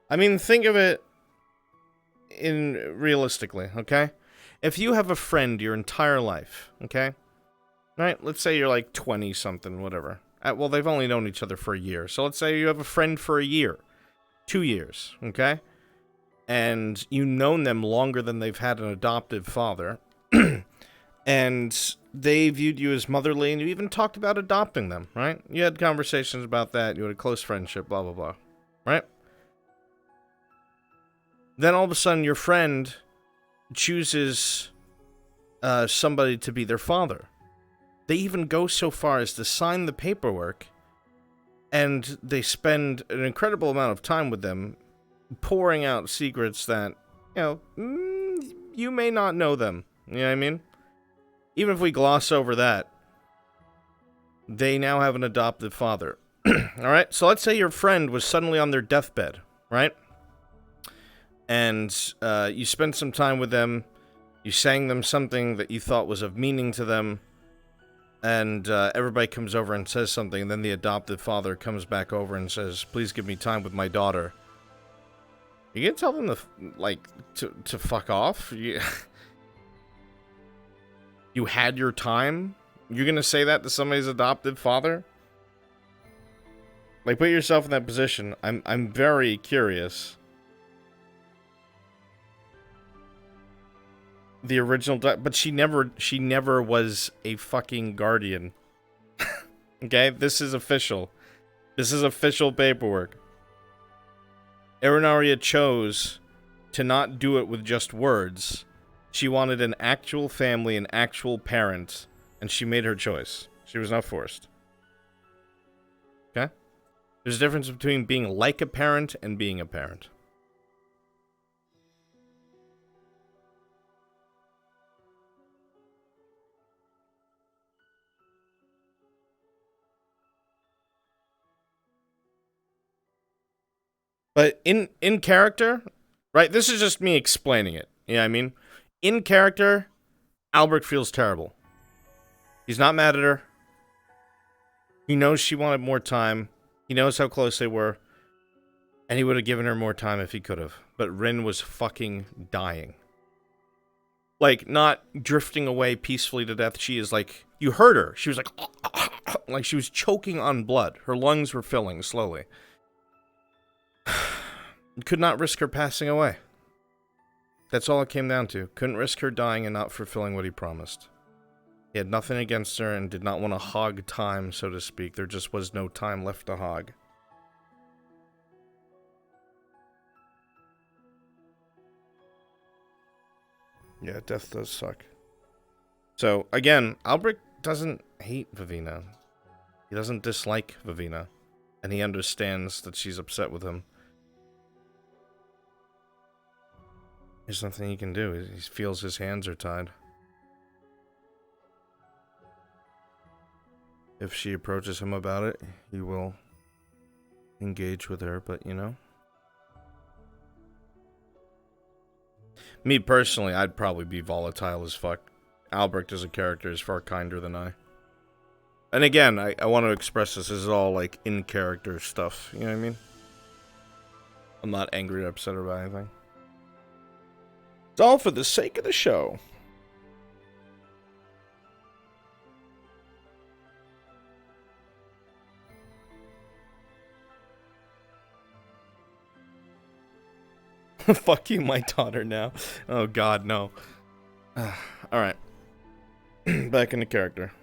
I mean, think of it realistically, okay? If you have a friend your entire life, okay? Right? Let's say you're like 20-something, whatever. Well, they've only known each other for a year. So let's say you have a friend for a year. 2 years, okay? And you've known them longer than they've had an adoptive father. And they viewed you as motherly, and you even talked about adopting them, right? You had conversations about that. You had a close friendship, blah, blah, blah. Right? Then all of a sudden, your friend chooses somebody to be their father. They even go so far as to sign the paperwork, and they spend an incredible amount of time with them, pouring out secrets that, you know, you may not know them. You know what I mean? Even if we gloss over that, they now have an adoptive father. Alright, so let's say your friend was suddenly on their deathbed, right? And you spent some time with them, you sang them something that you thought was of meaning to them, and everybody comes over and says something, and then the adoptive father comes back over and says, please give me time with my daughter. You gonna tell them to fuck off? You had your time? You're gonna say that to somebody's adoptive father? Like, put yourself in that position. I'm very curious. The original, but she never was a fucking guardian. Okay, this is official. This is official paperwork. Erinaria chose to not do it with just words. She wanted an actual family, an actual parent, and she made her choice. She was not forced. Okay? There's a difference between being like a parent and being a parent. But in character, right? This is just me explaining it. You know what I mean? In character, Albrecht feels terrible. He's not mad at her. He knows she wanted more time. He knows how close they were. And he would have given her more time if he could have. But Rin was fucking dying. Like, not drifting away peacefully to death. She is like, you heard her. She was like she was choking on blood. Her lungs were filling slowly. Could not risk her passing away. That's all it came down to. Couldn't risk her dying and not fulfilling what he promised. He had nothing against her and did not want to hog time, so to speak. There just was no time left to hog. Yeah, death does suck. So, again, Albrecht doesn't hate Vivina. He doesn't dislike Vivina. And he understands that she's upset with him. There's nothing he can do. He feels his hands are tied. If she approaches him about it, he will engage with her, but you know. Me personally, I'd probably be volatile as fuck. Albrecht as a character is far kinder than I. And again, I want to express this is all like in character stuff, you know what I mean? I'm not angry or upset about anything. It's all for the sake of the show. Fuck you, my daughter now. Oh god, no. Alright. Back into character.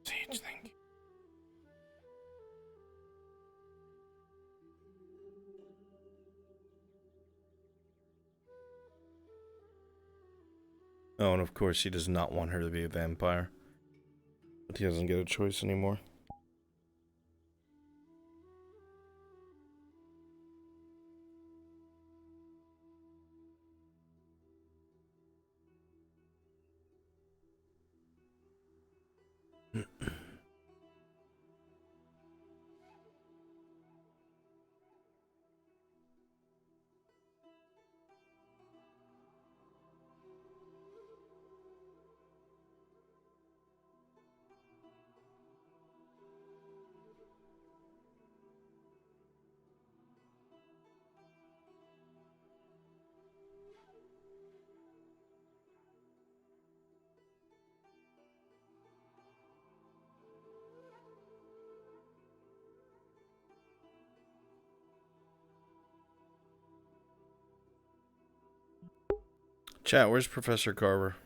Sage, thank you. Oh, and of course he does not want her to be a vampire. But he doesn't get a choice anymore. Chat, where's Professor Carver?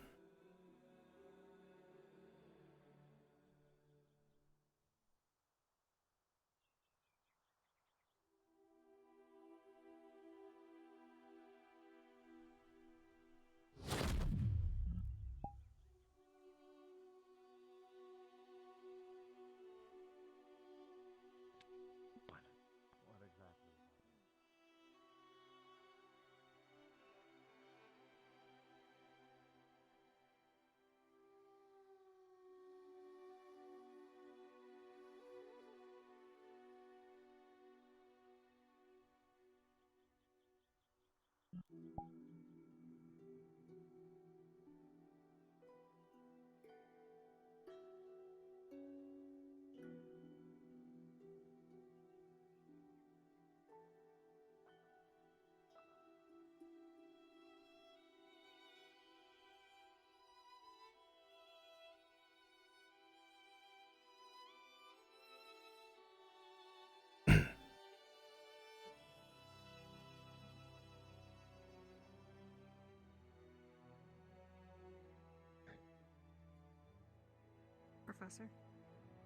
Professor?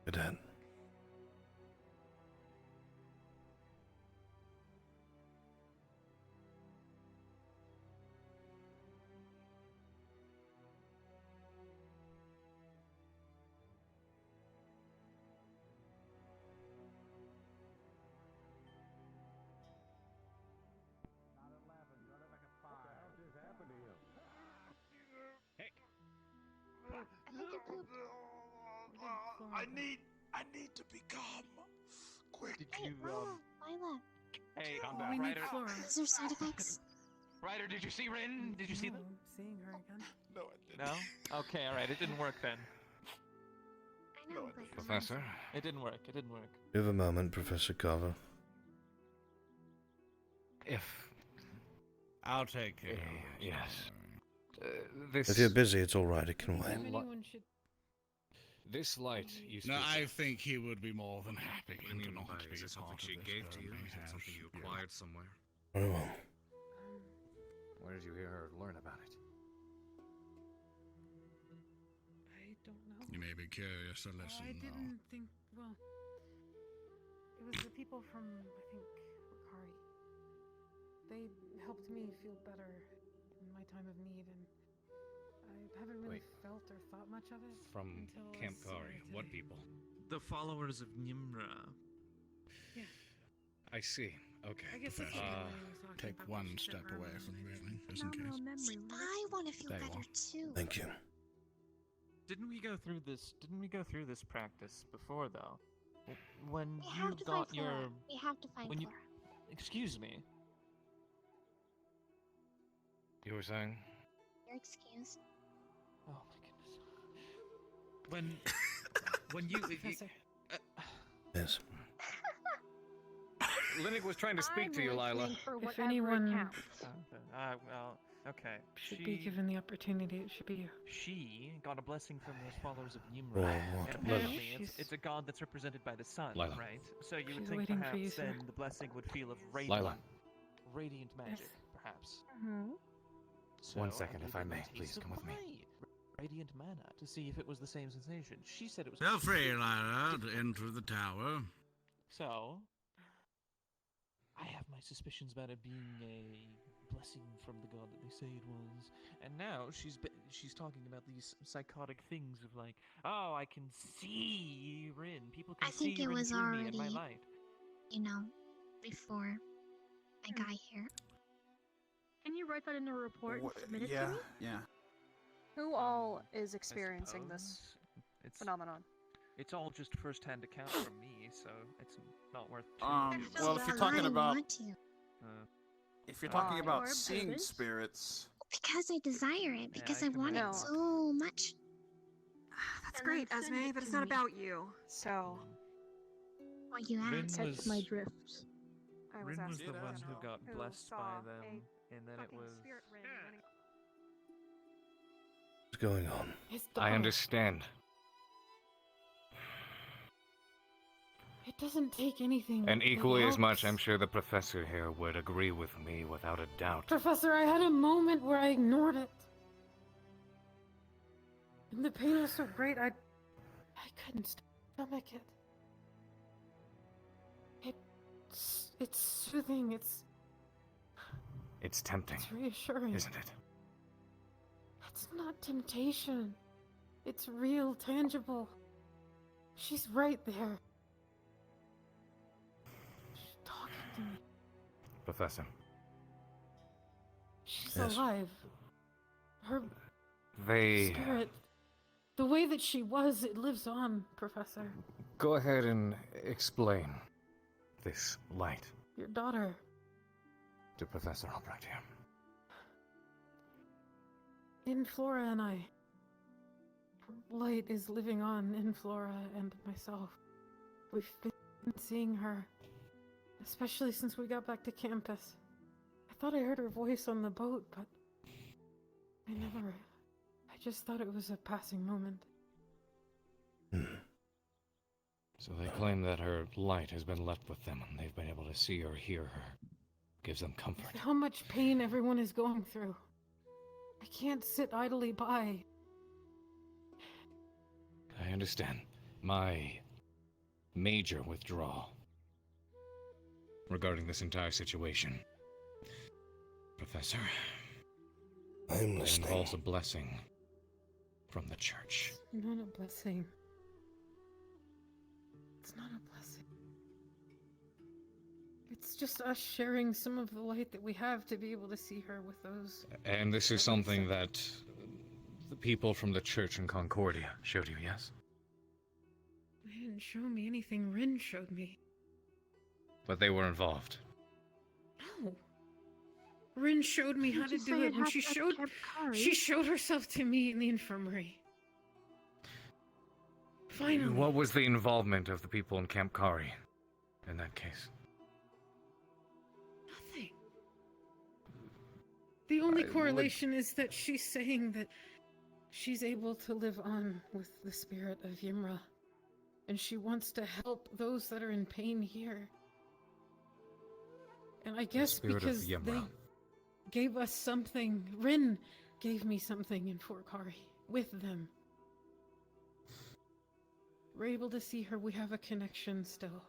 Cadet. I need to be calm. Quick. Did Hey, you, Lila. Hey, Calm We down. need Ryder. Flora. Is there side effects? Ryder, did you see Rin? Did you see them? Seeing her again. No, I didn't. No? Okay, alright, it didn't work then. I know, but Professor? It didn't work, it didn't work. You have a moment, Professor Carver. If... I'll take care. Yes. This... If you're busy, it's all right. It can If wait. anyone should... This light you No, speak I of, think he would be more than happy I mean, to not be is it something part she of this gave to you? family Is it something you hash. acquired somewhere? Very well. Where did you hear her learn about it? I don't know. You may be curious to Oh, listen, I though. didn't think. Well, it was the people from, I think, Ricari. They helped me feel better in my time of need, and I haven't really Wait. felt or thought much of it From until I Camp saw Kari, it what today. people? The followers of Nimra. Yeah, I see. Okay. I guess that's what Uh, Emily was talking Take about one when she said step her away memory. from me, just in case. phenomenal memory. I want to feel There you better are. too. Thank you. Didn't we go through this practice before though? When We you have to find got your Flora. We have to find when you Flora. excuse me. You were saying? You're excused. Oh my goodness. When you Professor. Yes. Linnick was trying to speak to you, Lila. If anyone well, okay. should be given the opportunity, it should be you. She got a blessing from those followers of Nimra, Well, and what? apparently She's- it's a god that's represented by the sun, Lila. right? So you would She's think waiting for perhaps you, sir. then the blessing would feel of Lila. radiant magic, Yes. perhaps. Mm-hmm. So One second, if gave I her a may, taste please of come with me. my Radiant mana to see if it was the same sensation. She said it was. Feel free, Lyra, to enter the tower. So, I have my suspicions about it being a blessing from the god that they say it was. And now she's talking about these psychotic things of like, oh, I can see Rin. People can I think see it Rin was through me in my already- light. You know, before I got here. Can you write that in a report and submit it to me? Yeah. Who all is experiencing this suppose. It's phenomenon? It's all just first-hand account from me, so it's not worth. Well, if you're talking I about want to. if you're talking Why? about Or seeing purpose? spirits, Because I desire it. Because I I can want it relate. so much. That's And great, then send Esme, it but it's to not me. about you. So What you Rin asked. was- my drifts. I was Rin was asking the in one who general, got who blessed by saw them, a and then it fucking was. spirit ring running- What's going on? His I dog. understand. It doesn't take anything. And that equally as much, helps. I'm sure the professor here would agree with me without a doubt. Professor, I had a moment where I ignored it. And the pain was so great, I couldn't stomach it. It's soothing, It's tempting, it's reassuring. isn't it? It's not temptation. It's real, tangible. She's right there. She's talking to me. Professor, She's Yes. alive. Her they... spirit, the way that she was, it lives on, Professor. Go ahead and explain this light Your daughter. to Professor Albrecht here. in Flora and I. Light is living on in Flora and myself. We've been seeing her, especially since we got back to campus. I thought I heard her voice on the boat, but I never. I just thought it was a passing moment. So they claim that her light has been left with them and they've been able to see or hear her. Gives them comfort. With how much pain everyone is going through. I can't sit idly by. I understand. My major withdrawal regarding this entire situation. Professor, I'm it listening. involves a blessing from the church. It's not a blessing. It's not a blessing. It's just us sharing some of the light that we have to be able to see her with those. And this is something that the people from the church in Concordia showed you, yes? They didn't show me anything Rin showed me. But they were involved. No. Rin showed me how to do it, and she showed herself to me in the infirmary. Finally. What was the involvement of the people in Camp Kari in that case? Nothing. The only correlation is that she's saying that she's able to live on with the spirit of Ymra, and she wants to help those that are in pain here. And I guess because they gave us something, Rin gave me something in Fort Kari with them. We're able to see her, we have a connection still.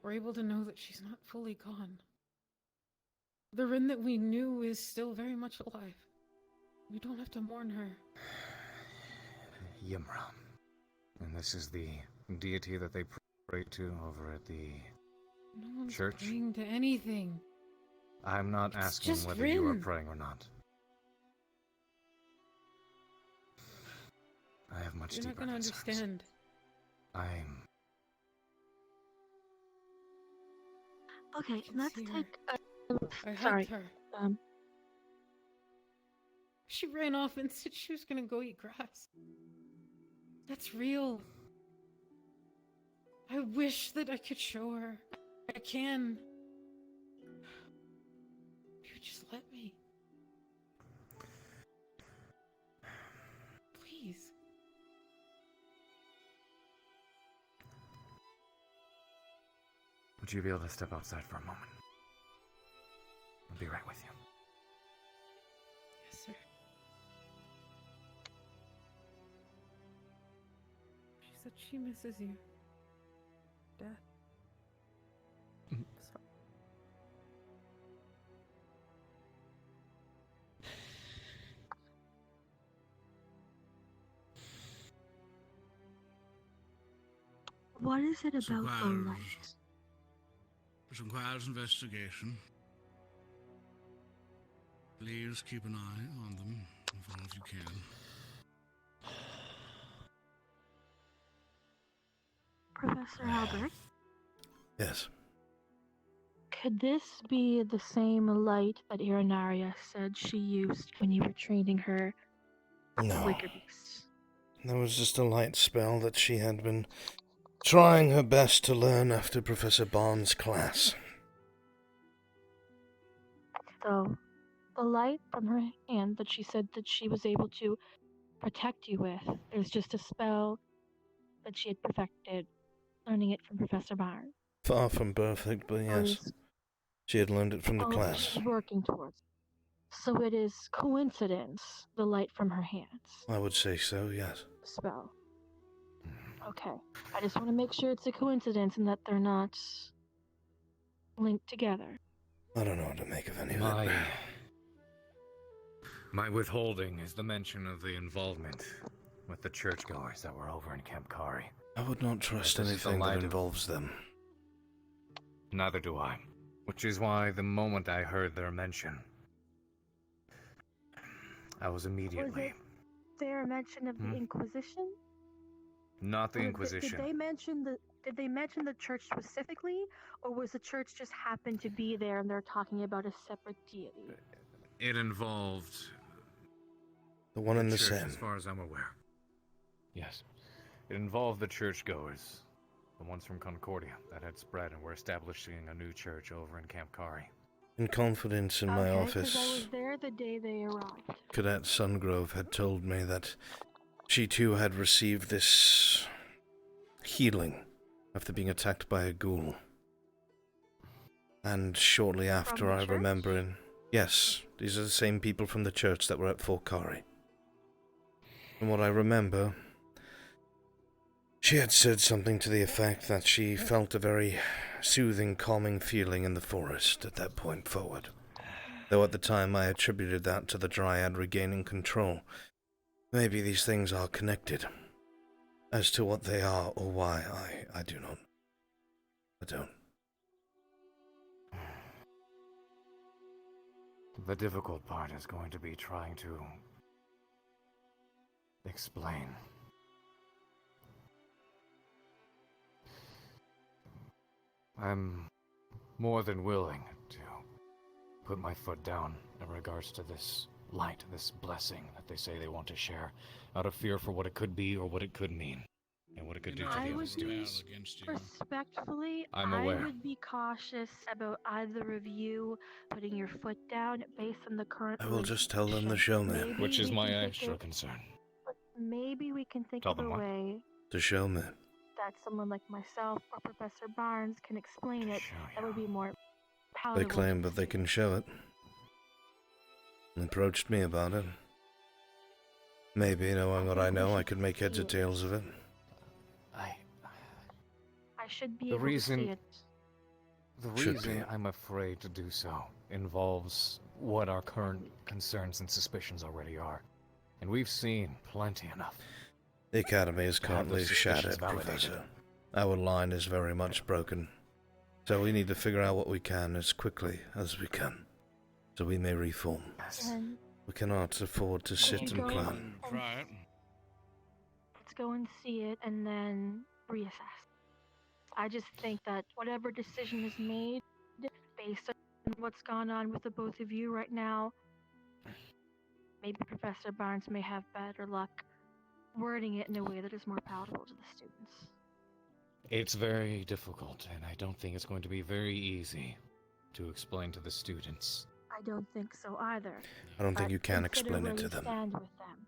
We're able to know that she's not fully gone. The Rin that we knew is still very much alive. We don't have to mourn her. Ymra. And this is the deity that they pray to over at the No one's church? praying to anything. I'm not It's asking just whether you are Rin. praying or not. I have much You're not deeper gonna concerns. understand. Okay, let's see her. take I sorry. hugged her. Um, She ran off and said she was gonna go eat grass. That's real. I wish that I could show her. I can. You just let me. Please. Would you be able to step outside for a moment? I'll be right with you. Yes, sir. She said she misses you. Dad. So- what is it This about the requires- light? This requires investigation. Please keep an eye on them as far as you can. Professor Albrecht, Yes. could this be the same light that Irinaria said she used when you were training her No. Wicker Beast? That was just a light spell that she had been trying her best to learn after Professor Bond's class. So, the light from her hand that she said that she was able to protect you with is just a spell that she had perfected, learning it from Professor Barnes. Far from perfect, but yes. is- She had learned it from the Oh, class. she's working towards. So it is coincidence, the light from her hands. I would say so, yes. Spell. Okay. I just want to make sure it's a coincidence and that they're not linked together. I don't know what to make of any of it. My withholding is the mention of the involvement with the churchgoers that were over in Camp Kari. I would not trust This is the anything light that of- involves them. Neither do I. Which is why the moment I heard their mention, I was immediately... Was there a mention of the Inquisition? Not the Or Inquisition. Did they mention the church specifically, or was the church just happened to be there and they're talking about a separate deity? It involved The one and the church, same. as far as I'm aware. Yes. It involved the churchgoers, the ones from Concordia that had spread and were establishing a new church over in Camp Kari. In confidence in my Okay, 'cause I office, was there the day they arrived. Cadet Sungrove had told me that she too had received this healing after being attacked by a ghoul. And shortly after, I remember, yes, these are the same people from the church that were at Fort Kari. And what I remember, she had said something to the effect that she felt a very soothing, calming feeling in the forest at that point forward. Though at the time I attributed that to the Dryad regaining control. Maybe these things are connected. As to what they are or why, I do not. I don't. The difficult part is going to be trying to explain. I'm more than willing to put my foot down in regards to this light, this blessing that they say they want to share, out of fear for what it could be or what it could mean, and what it could do to the I other would be, students. respectfully, I'm I aware. would be cautious about either of you putting your foot down based on the current I will just tell them to show me. Maybe Which is we my can think extra of- concern. But maybe we can think Tell of a them what? way To show me. that someone like myself or Professor Barnes can explain it that would be more They palatable. claim that they can show it. And approached me about it. Maybe, knowing what I know, I could make heads or tails of it. I should be The able reason- to see it. The Should reason be. I'm afraid to do so involves what our current concerns and suspicions already are. And we've seen plenty enough. The Academy is To have currently those suspicions shattered, validated. Professor. Our line is very much broken. So we need to figure out what we can as quickly as we can. So we may reform. And We cannot afford to sit and go plan. Try it. let's go and see it and then reassess. I just think that whatever decision is made based on what's gone on with the both of you right now, maybe Professor Barnes may have better luck wording it in a way that is more palatable to the students. It's very difficult, and I don't think it's going to be very easy to explain to the students. I don't think so either. I don't think but you can consider explain where it to you them. stand with them.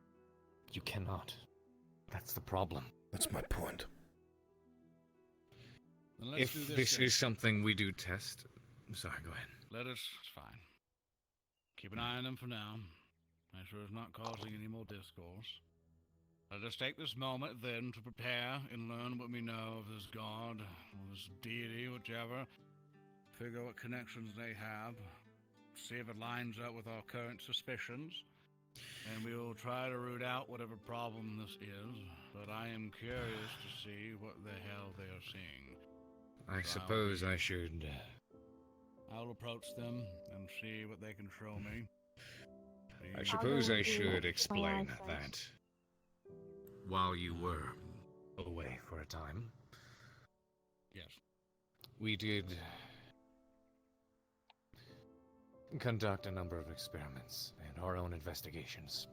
You cannot. That's the problem. That's my point. Then let's If do this then. is something we do test... Sorry, go ahead. Let us. It's fine. Keep an eye on them for now. Make sure it's not causing any more discourse. Let us take this moment then to prepare and learn what we know of this god, or this deity, whichever. Figure out what connections they have. See if it lines up with our current suspicions. And we will try to root out whatever problem this is. But I am curious to see what the hell they are seeing. I So suppose I should... I'll approach them and see what they can show me. I suppose I should my explain eyesight. that while you were away for a time, Yes. we did conduct a number of experiments and our own investigations.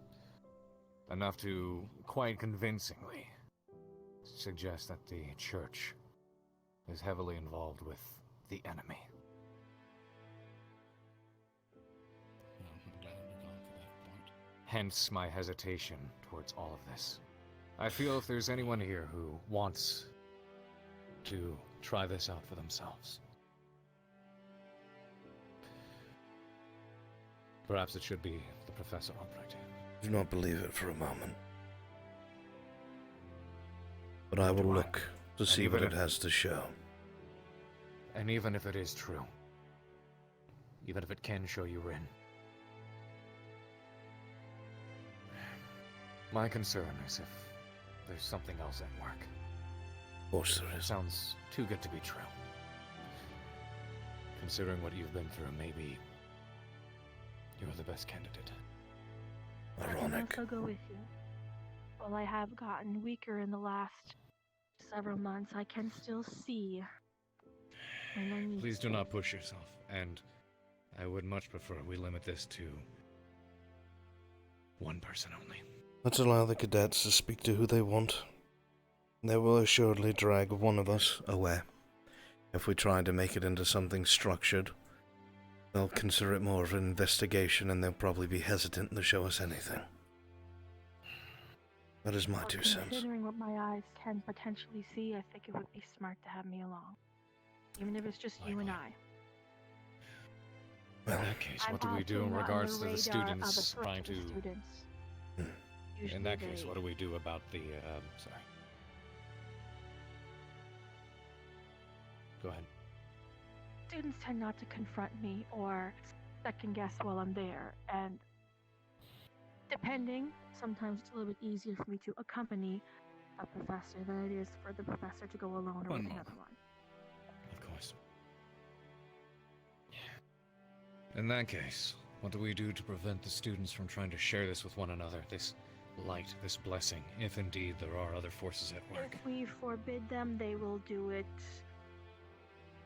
Enough to quite convincingly suggest that the church is heavily involved with the enemy. Well, I'm glad we've gone to that point. Hence my hesitation towards all of this. I feel if there's anyone here who wants to try this out for themselves, perhaps it should be the Professor Albrecht. Do not believe it for a moment. But I will look to see what it has to show. And even if it is true, even if it can show you Rin, my concern is if there's something else at work. Of course there It is. sounds too good to be true. Considering what you've been through, maybe you're the best candidate. Ironic. I'll go with you. While I have gotten weaker in the last several months, I can still see when I need Please to. do not push yourself, and I would much prefer we limit this to One person only. Let's allow the cadets to speak to who they want. They will assuredly drag one of us away. If we try to make it into something structured, they'll consider it more of an investigation and they'll probably be hesitant to show us anything. That is my 2 cents. Considering what my eyes can potentially see, I think it would be smart to have me along. Even if it's just you and I. Well, in that case, what do we do in regards to the students trying to... In that case, what do we do about the, sorry. Go ahead. Students tend not to confront me or second guess while I'm there, and depending, sometimes it's a little bit easier for me to accompany a professor than it is for the professor to go alone or with another one. Of course. In that case, what do we do to prevent the students from trying to share this with one another? This light, this blessing, if indeed there are other forces at work. If we forbid them, they will do it.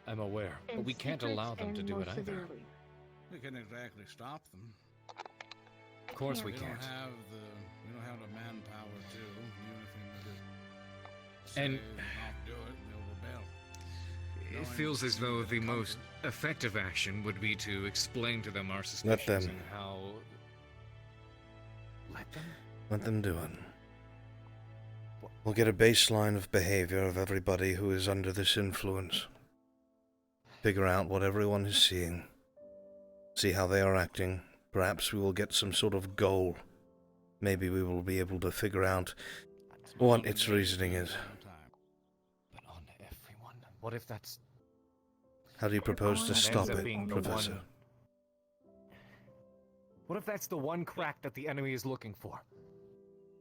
I'm aware, but we can't allow them to do it either. Severely. We can't exactly stop them. Of course we We can't. don't have the manpower to. And Even if they not do it, they'll rebel. it feels as though the most effective action would be to explain to them our suspicions Let them. and how... Let them? Let them do it. We'll get a baseline of behavior of everybody who is under this influence. Figure out what everyone is seeing. See how they are acting. Perhaps we will get some sort of goal. Maybe we will be able to figure out what its reasoning is. But on everyone? What if that's... How do you propose to That stop ends up it, being the Professor? one- What if that's the one crack that the enemy is looking for?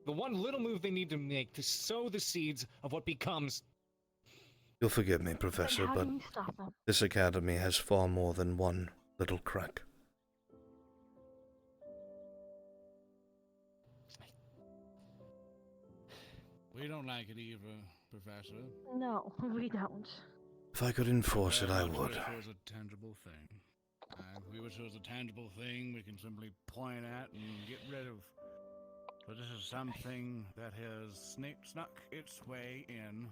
The one little move they need to make to sow the seeds of what becomes... You'll forgive me, Professor, How but do we stop them? this academy has far more than one little crack. We don't like it either, Professor. No, we don't. If I could enforce it, I Very much would. wish it was a tangible thing. If we wish it was a tangible thing we can simply point at and get rid of. But this is something that has snuck its way in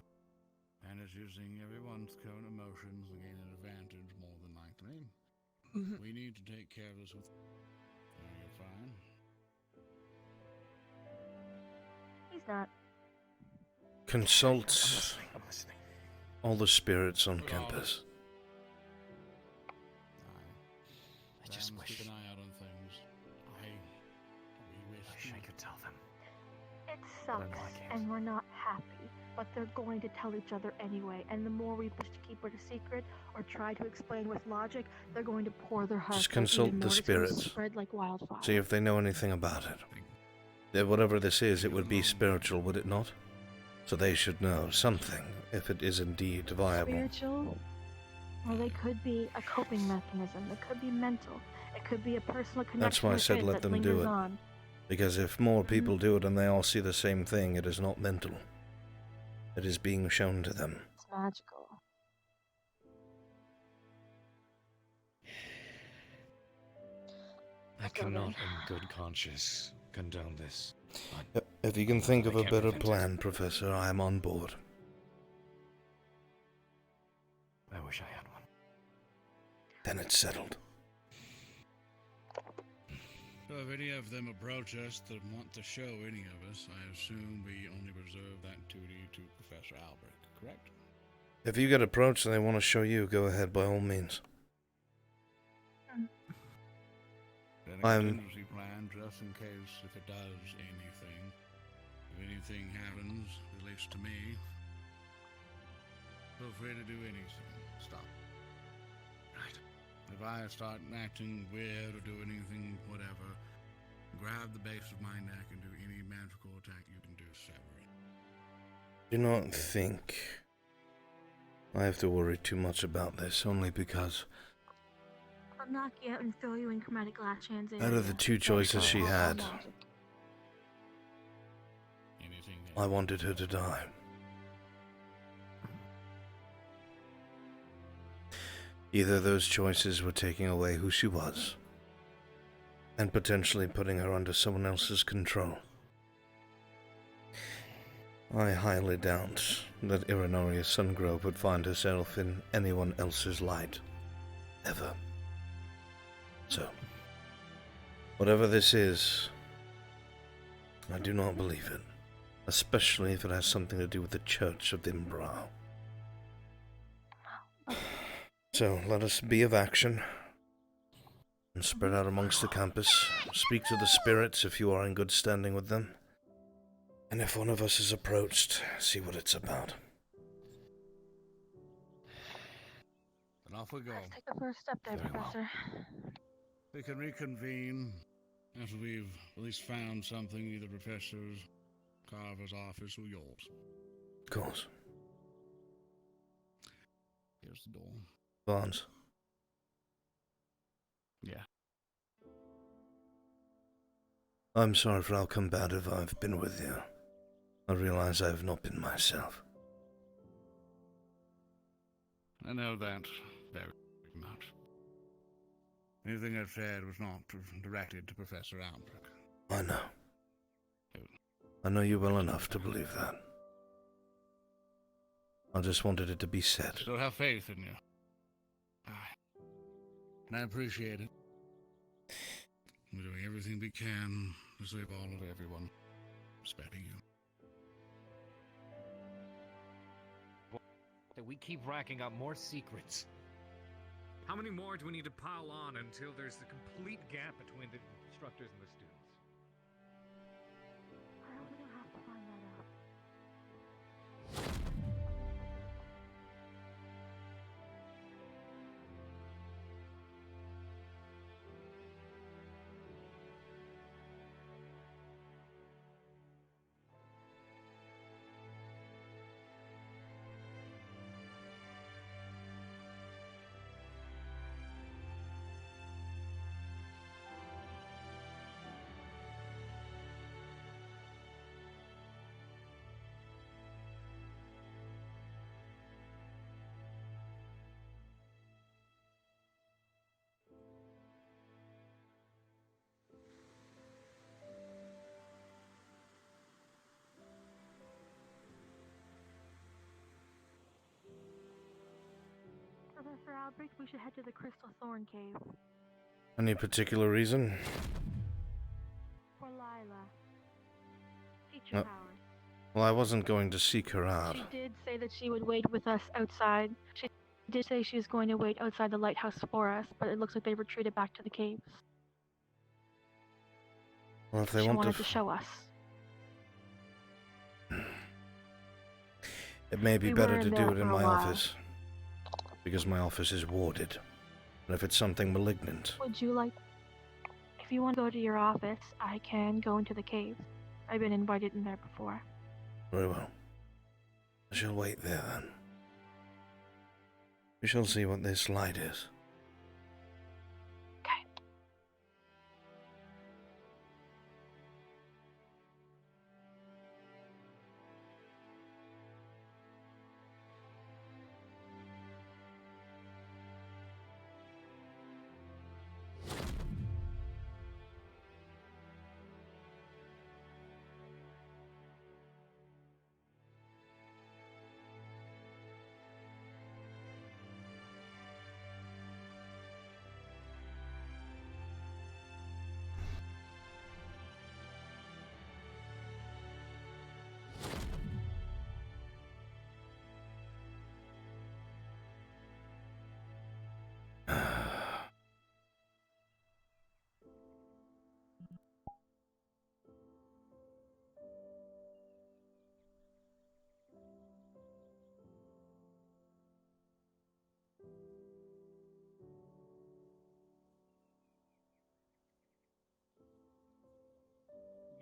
and is using everyone's current emotions to gain an advantage more than likely. We need to take care of this with... You're fine. He's not. Consult all the spirits on campus. I just wish... Keep an eye out on things. We wish I could tell them. It sucks, and we're not happy, but they're going to tell each other anyway, and the more we push to keep it a secret or try to explain with logic, they're going to pour their hearts Just out consult even the more. It's going to spirits. spread like wildfire. See if they know anything about it. If whatever this is, it would be spiritual, would it not? So they should know something, if it is indeed viable. Spiritual? Well, they could be a coping mechanism. It could be mental. It could be a personal connection. That's why I with said it let that them do lingers it. on. Because if more people do it and they all see the same thing, it is not mental. It is being shown to them. It's magical. I cannot in good conscience condone this. If you can think of I a can't better prevent it. plan, Professor, I am on board. I wish I had one. Then it's settled. So if any of them approach us that want to show any of us, I assume we only reserve that duty to Professor Albrecht, correct? If you get approached and they want to show you, go ahead by all means. Then a I'm- contingency plan just in case if it does anything. If anything happens, at least to me, feel free to do anything. Stop. Right. If I start acting weird or do anything, whatever, grab the base of my neck and do any magical attack you can do, sever it. Do not think I have to worry too much about this, only because I'll knock you out and throw you in chromatic glass hands. out of the two choices she had, I wanted her to die. Either those choices were taking away who she was, and potentially putting her under someone else's control. I highly doubt that Irinoria Sungrove would find herself in anyone else's light. Ever. So, whatever this is, I do not believe it. Especially if it has something to do with the Church of Imbrow. So, let us be of action. And spread out amongst the campus. Speak to the spirits if you are in good standing with them. And if one of us is approached, see what it's about. And off we go. Let's take the first step there, Professor. We can reconvene after we've at least found something, either Professor's, Carver's office, or yours. Of course. Here's the door. Vods. Yeah. I'm sorry for how combative I've been with you. I realize I have not been myself. I know that very much. Anything I've said was not directed to Professor Albrecht. I know. I know you well enough to believe that. I just wanted it to be said. Still have faith in you. And I appreciate it. We're doing everything we can to save all of everyone, especially you. That we keep racking up more secrets. How many more do we need to pile on until there's a complete gap between the instructors and the students? How are we gonna have to find that out? Professor Albrecht, we should head to the Crystal Thorn Cave. Any particular reason? For Lila. Teacher powers. Well, I wasn't going to seek her out. She did say that she would wait with us outside. She did say she was going to wait outside the lighthouse for us, but it looks like they retreated back to the caves. Well, if they She want wanted to show us. It may be We better were to in do there it in for a my while. office. Because my office is warded. And if it's something malignant, Would you like... If you want to go to your office, I can go into the cave. I've been invited in there before. very well. I shall wait there then. We shall see what this light is.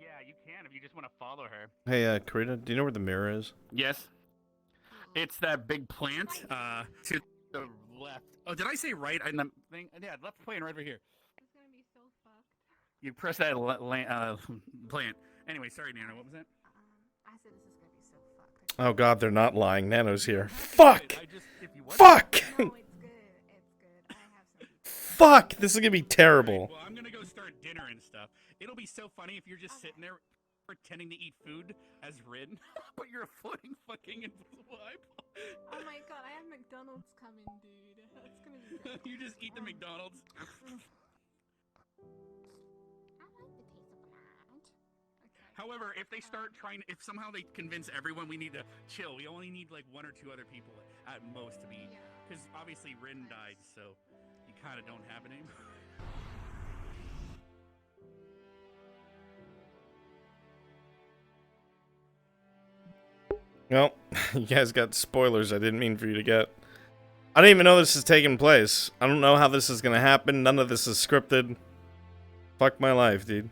Yeah, you can if you just want to follow her. Hey, Karita, do you know where the mirror is? Yes. It's that big plant to the left. Oh, did I say right in the thing? Yeah, left plant right over here. It's gonna be so fucked. You press that plant. Anyway, sorry, Nano. What was that? I said this is gonna be so fucked. Oh god, they're not lying. Nano's here. Fuck! Fuck! Fuck! This is gonna be terrible. Well, I'm gonna go start dinner and stuff. It'll be so funny if you're just sitting there pretending to eat food as Rin, but you're a floating fucking invisible eyeball. Oh my god, I have McDonald's coming, dude. That's gonna be great. You just eat the McDonald's. I like the taste of blood. Okay. However, if they start trying, if somehow they convince everyone we need to chill, we only need like 1 or 2 other people at most to be, because obviously Rin died, so you kind of don't have it anymore. Well, you guys got spoilers I didn't mean for you to get. I didn't even know this is taking place. I don't know how this is gonna happen. None of this is scripted. Fuck my life, dude.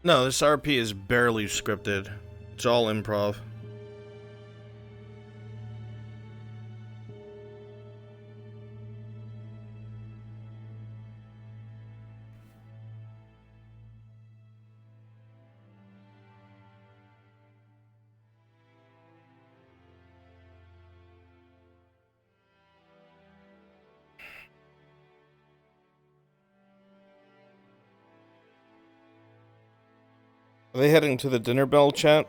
No, this RP is barely scripted. It's all improv. Are they heading to the dinner bell, chat?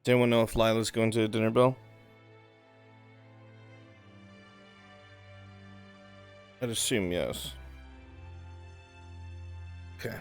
Does anyone know if Lila's going to the dinner bell? I'd assume yes. Okay.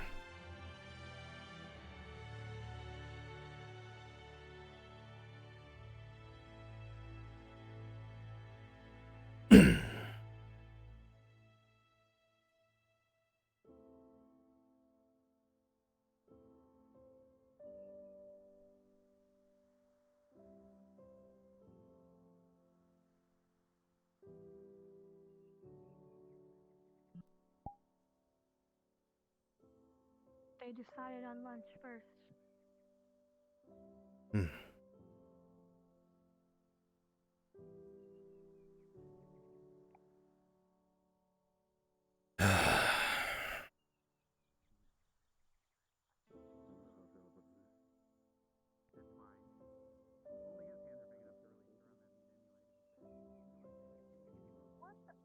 They decided on lunch first.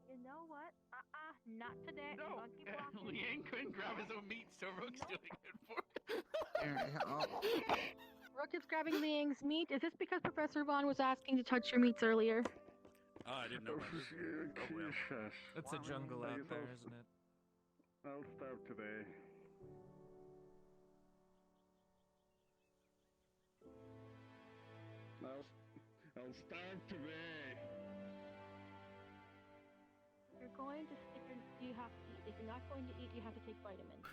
You know what? Not today. No, Liang couldn't grab his own meat, so Rook's doing it for Rook is grabbing Liang's meat. Is this because Professor Vaughn was asking to touch your meats earlier? Oh, I didn't know about this. Oh, well. It's a jungle out there, isn't it? I'll starve today. I'll starve today. You're going to, you have to eat. If you're not going to eat, you have to take vitamins.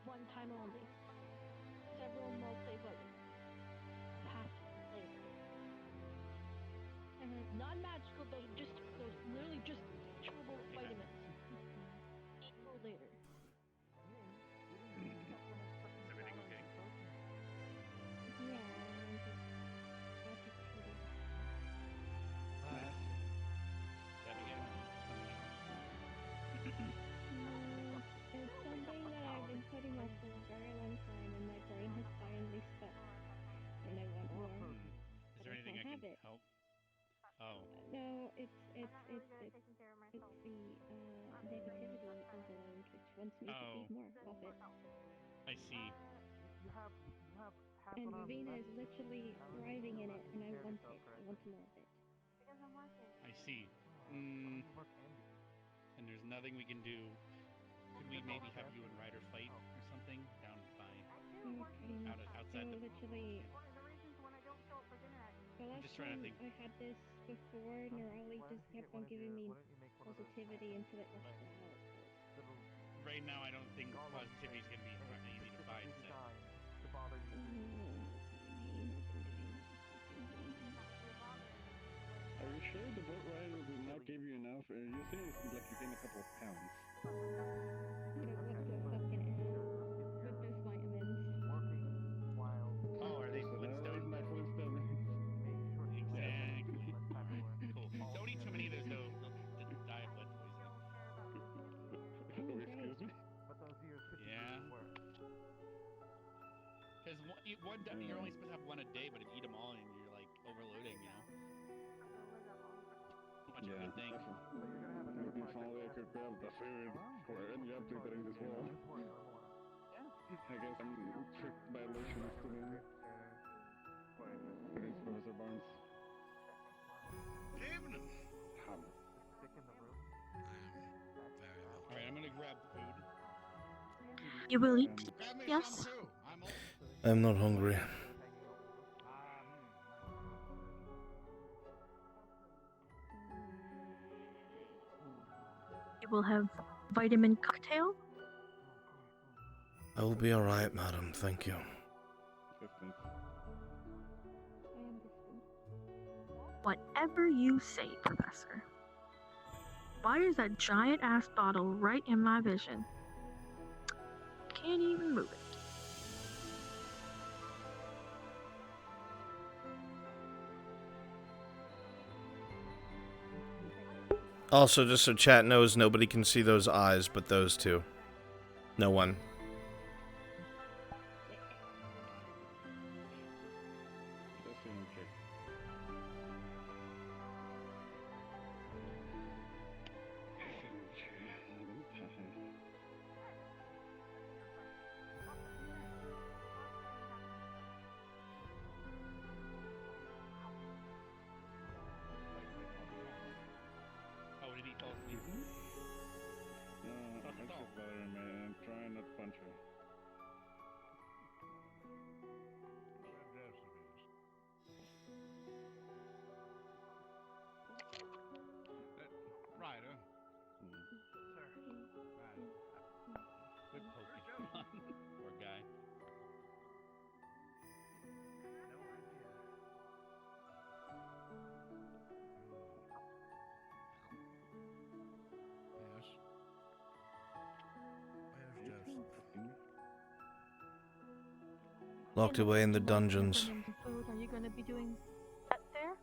One time only. Several multivitamins. Have to later. Non-magical, just those literally just chewable vitamins. Eat food later. Is everything okay? Yeah. It's something that I've been putting off for a very long time, and my brain has finally stuck. And I want to help? Oh. No, it's the negativity overload, which wants me to feed more of it. I see. And Ravina is literally thriving in it, and I want it. I want more of it. I see. And there's nothing we can do. Could we maybe have you and Ryder fight or something down by outside the? Literally. The I'm last just trying to time think. I had this before, Nerali just kept on giving me positivity until it rushed out. Right now, I don't think positivity is going to be easy to find. So. Are you sure the boat ride will not give you enough? You say it's like you gain a couple of pounds. With those vitamins. Oh, are they Flintstones? My Flintstone. Exactly. Cool. Don't eat too many of those, though. They'll die of lead poisoning. Excuse me? Yeah. Because you're only supposed to have one a day, but if you eat them all, and you're like overloading, you know. Much of a good thing. Maybe if only I could grab the food for any update that I just want. I guess I'm tricked by illusions today. Thanks, Professor Barnes. Evening. Alright, I'm gonna grab food. You will eat? Grab me Yes? some too. I'm old. I'm not hungry. You will have vitamin cocktail? I will be alright, madam. Thank you. Whatever you say, Professor. Why is that giant ass bottle right in my vision? Can't even move it. Also, just so chat knows, nobody can see those eyes but those two. No one. Oh, did he fall asleep? I just let her in, man. I'm trying not to punch her. Ryder. Sir. Good Pokemon. Poor guy. Yes. Where's Joseph? Locked away in the dungeons. Food. Are you going to be doing that there?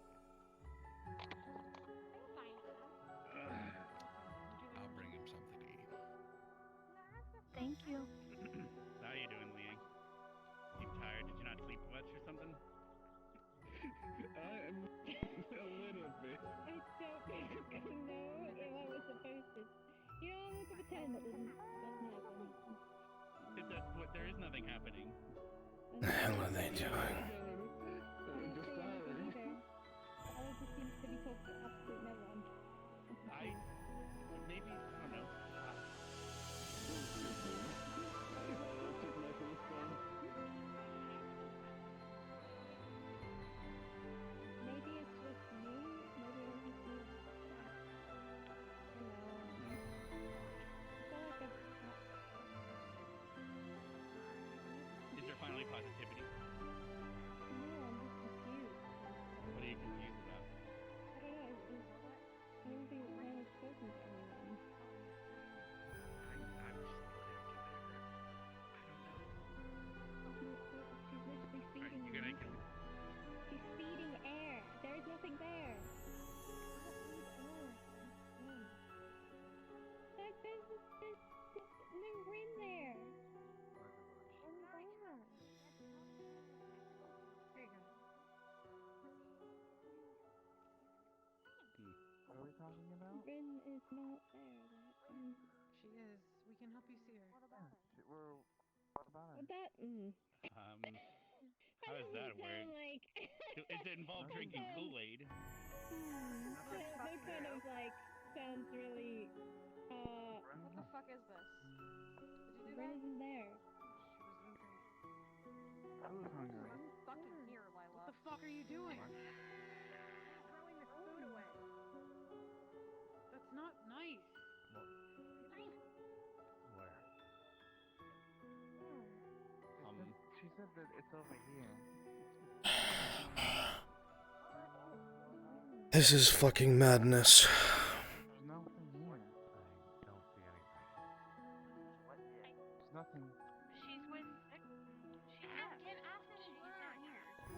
I'll bring him something to eat. Thank you. How you doing, Liang? You tired? Did you not sleep much or something? I am a little bit. I don't know if I was supposed to. You know, I'm going to pretend that doesn't happen. There is nothing happening. The hell are they doing? Just tired. All it just seems to be talking to absolute no one. Maybe, I don't know. Maybe it's just me. Maybe it's just me. Is there finally positivity? we're talking about? Rin is not there. She is. We can help you see her. What about her? What that? How does that work? Like... Does it involve drinking Kool-Aid? That kind of like sounds really. What the fuck is this? Did you do Rin that? isn't there. Who's hungry? I'm fucking here, Lila. What the fuck are you doing? Throwing the food away. That's not nice. Where? She said that it's over here. This is fucking madness. There's nothing here. I don't see anything. There's nothing. She's with. She's not in Aspen. She's not here. I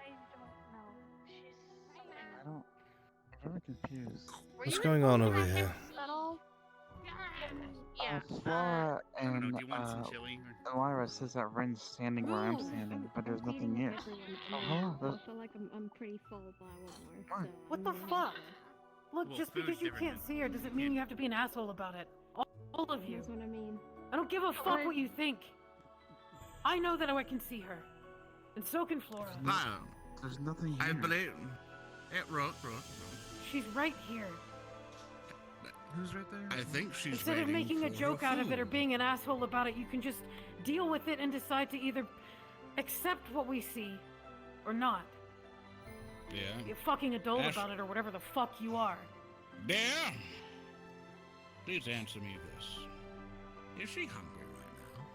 don't know. She's. I'm very confused. What's going on over here? At all? Yeah. Flora I don't know, and do you want some chili? Elvira says that Ren's standing where I'm standing, but there's nothing here. Oh, hello. I feel like I'm pretty full, but I want more. So What the fuck? Look, Well, just food's because you different can't than- see her doesn't mean you have to be an asshole about it. All of you. That's what I mean. I don't give a fuck what you think. I know that I can see her. And so can Flora. There's nothing here. I believe. Yeah, right. She's right here. Who's right there? I think she's Instead of waiting making a for joke her out of it or food. being an asshole about it, you can just deal with it and decide to either accept what we see or not. Yeah. Be a fucking adult Ash- about it or whatever the fuck you are. Yeah. Please answer me this. Is she hungry right now?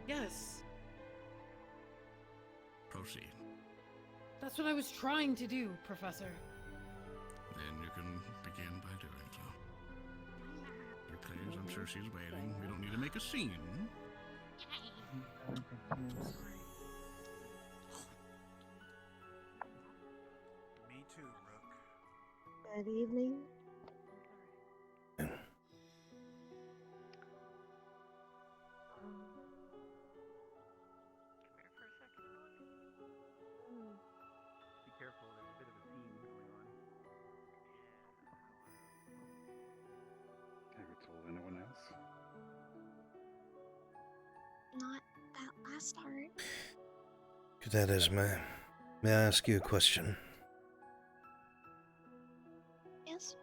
Yes. Proceed. That's what I was trying to do, Professor. Then you can begin by doing so. Please, I'm sure she's waiting. We don't need to make a scene. I'm confused. Me too, Rook. Good evening. Be careful, there's a bit of a scene going on. Have you told anyone else? Not that last part. Cadet Esme, may I ask you a question? Yes.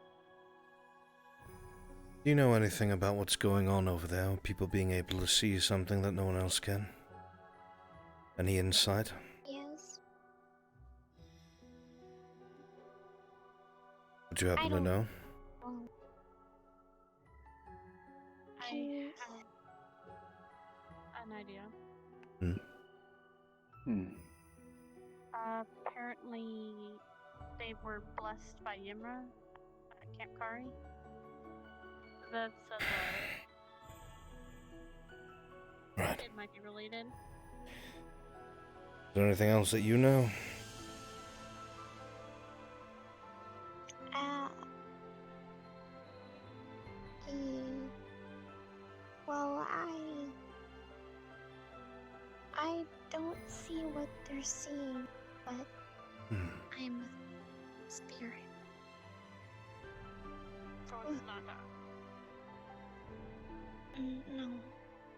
Do you know anything about what's going on over there? People being able to see something that no one else can? Any insight? Yes. Would you happen to know? I have an idea. Apparently, they were blessed by Yimra at Camp Kari. That's Right. It might be related. Is there anything else that you know? Well, I don't see what they're seeing, but I'm a spirit. So it's not no.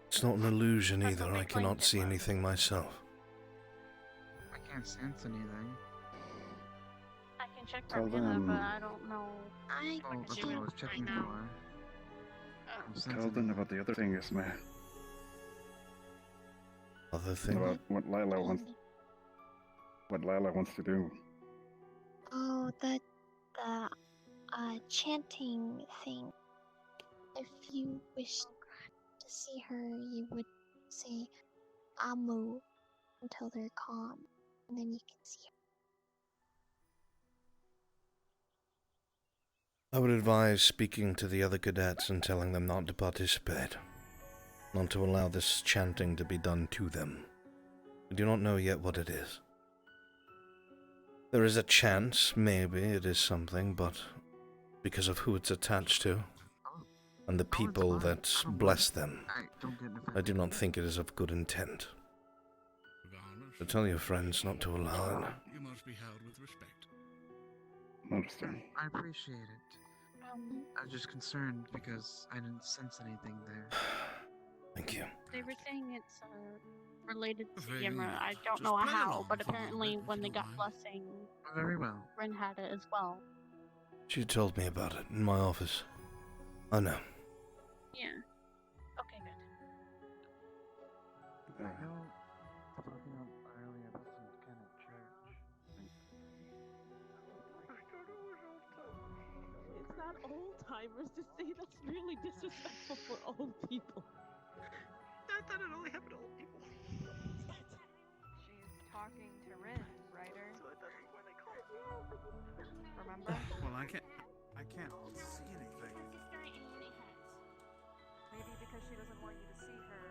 It's not an illusion either. I cannot see anything myself. I can't sense anything. I can check Tell for Mina, them- but I don't know. I Oh, that's what I was checking right now. for. I'm Tell sensing them about the other thing, Esme. Other thing? About what Lila wants to do. Oh, the chanting thing. If you wish to see her, you would say Amu until they're calm, and then you can see her. I would advise speaking to the other cadets and telling them not to participate. Not to allow this chanting to be done to them. I do not know yet what it is. There is a chance, maybe it is something, but because of who it's attached to, and the people that bless them, I do not think it is of good intent. Regardless, So tell your friends not to allow it. You must be held with respect. Understand. I appreciate it. I was just concerned because I didn't sense anything there. Thank you. They were saying it's related to Very Yimra. I well. don't Just know play how, along but for a little apparently bit, if when you they don't got mind. blessing, Very well. Rin had it as well. She told me about it in my office. I know. Yeah. Okay, good. I know talking up earlier about some kind of church. It's not old timers to say that's really disrespectful for old people. I thought it only happened to old people. She's talking to Rin, writer. So I thought that's why they called me. Remember? Well, I can't see anything. Maybe because she doesn't want you to see her.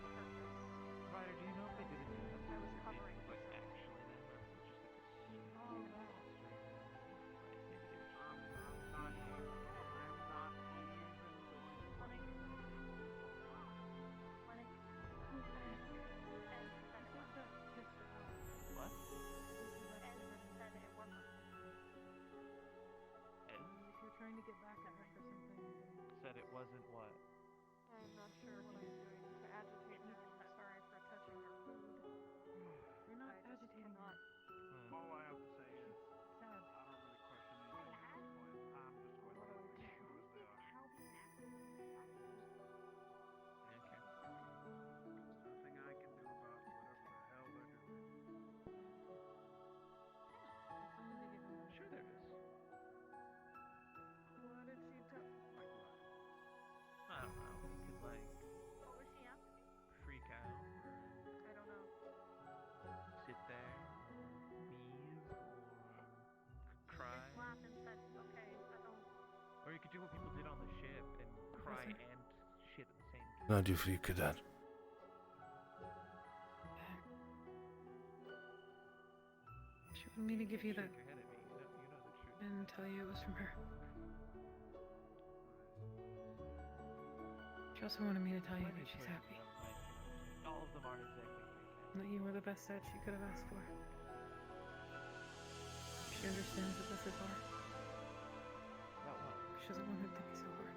Ryder, do you know if they did it in I was covering like actually then, or was it just like what? If you're trying to get back at her for something, Said it wasn't what? I'm not sure what I'm doing to agitate her. I'm sorry for touching her food. you're not I just agitating cannot. All I have to say is, Sad. I don't really question anything at this point. I'm just going to let things go as they are. Okay. Nothing I can do about whatever the hell they're doing. Sure there is. What did she tell? Like what? I don't know. You could like What was she asking? freak out or I don't know. sit there or leave or cry. Just laughed and said, okay, I don't. Or you could do what people did on the ship and cry and shit at the same time. What can I do for you, Cadet? She wanted me to give you that Shake your head at me. You know the truth. and tell you it was from her. She also wanted me to tell you Plenty that of she's choices happy. of life. All of them aren't exactly great. And that you were the best dad she could have asked for. She understands that this is hard. About what? She doesn't want it to be so hard.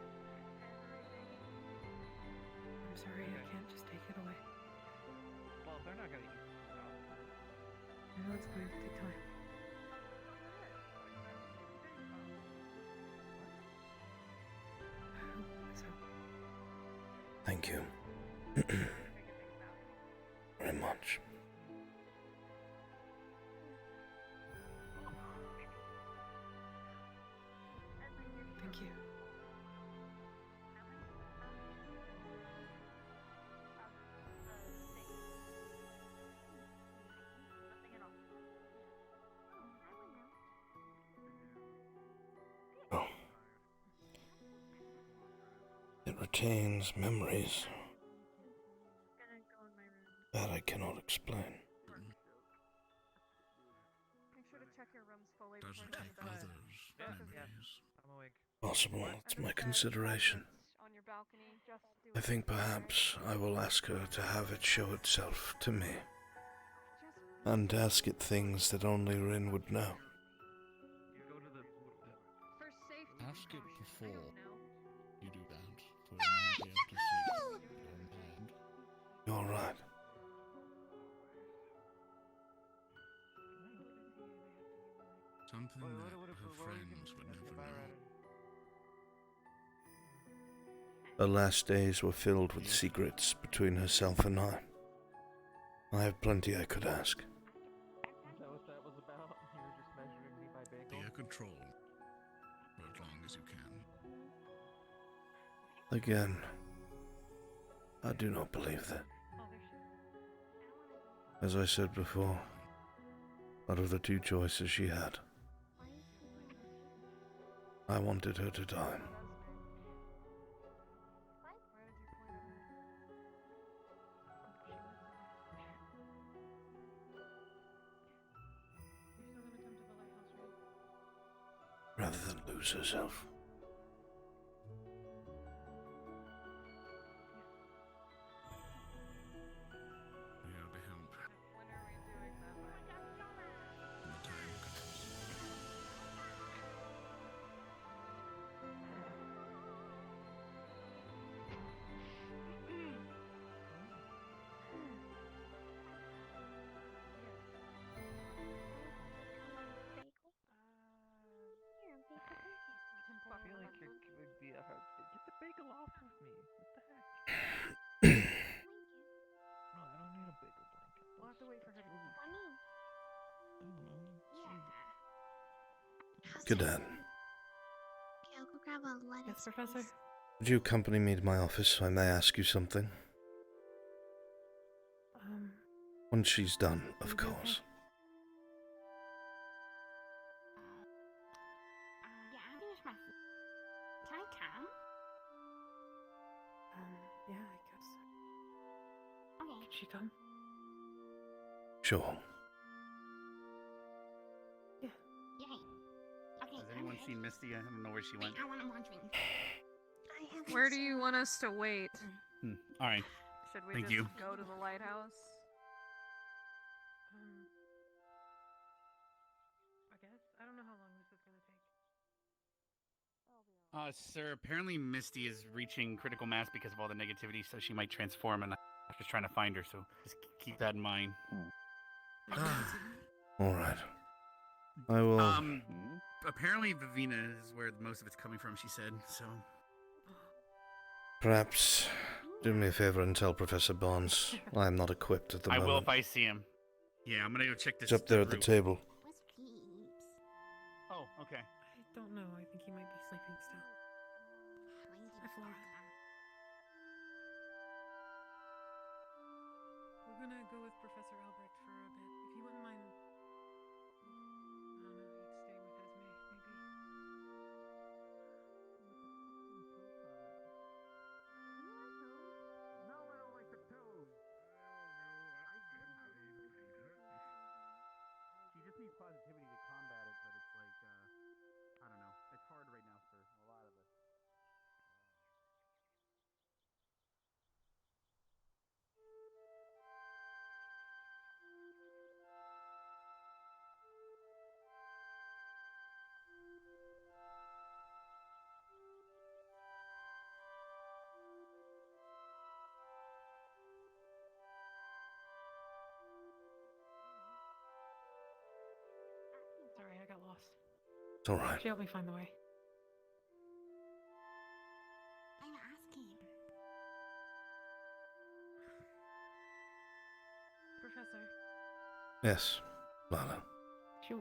I'm sorry, I can't just take it away. Well, they're not gonna eat it out. I know it's going to take time. So, Thank you. Very much. thank you. Oh. It retains memories that I cannot explain. Make sure to check your rooms fully Doesn't before you take go to bed. others' memories. I'm awake. Possible, it's my consideration. On your balcony, just do I it. think perhaps I will ask her to have it show itself to me. And ask it things that only Rin would know. You go to the For safety Ask it precautions, I before don't know. you do that, for it might be able to see your mind. You're right. Something What- that what- her what were you friends would gonna ask never about, know. Her last days were filled with secrets between herself and I. I have plenty I could ask. Is that what that was about? You were just measuring me by bagel? Be a control for as long as you can. Again, I do not believe that. As I said before, out of the two choices she had, I wanted her to die. Rather than lose herself. Yeah, to help. When are we doing that? The time comes. I feel like it would be a hard. Get the bagel off of me. What the heck? No, I don't need a bagel blanket. We'll have to wait for her to come back. Good dad. Okay, I'll go grab a lettuce. Yes, Professor. Would you accompany me to my office so I may ask you something? When she's done, of course. Yeah, I finished my food. Can I come? Yeah, I guess. Okay. Can she come? Sure. Yay. Okay. Has anyone seen Misty? I don't know where she went. I want more drinks. Where do you want us to wait? All right. Should we Thank just you. go to the lighthouse? I guess. I don't know how long this is gonna take. Sir, apparently Misty is reaching critical mass because of all the negativity, so she might transform, and I'm just trying to find her, so just keep that in mind. Alright. I will... Apparently Vivina is where most of it's coming from, she said, so... Perhaps do me a favor and tell Professor Barnes I am not equipped at the I moment. will if I see him. Yeah, I'm gonna go check this. He's up there at the group. table. Oh, okay. I don't know. I think he might be sleeping still. Hi, Flora. We're gonna go with Professor Albrecht for a bit. If you wouldn't mind. I don't know. You'd stay with Esme, maybe. No, I don't like the toad. She just needs positivity to combat it, but it's like, I don't know. It's hard right now for a lot of us. Sorry, I got lost. It's alright. She helped me find the way. I'm asking. Professor, Yes, Lana. she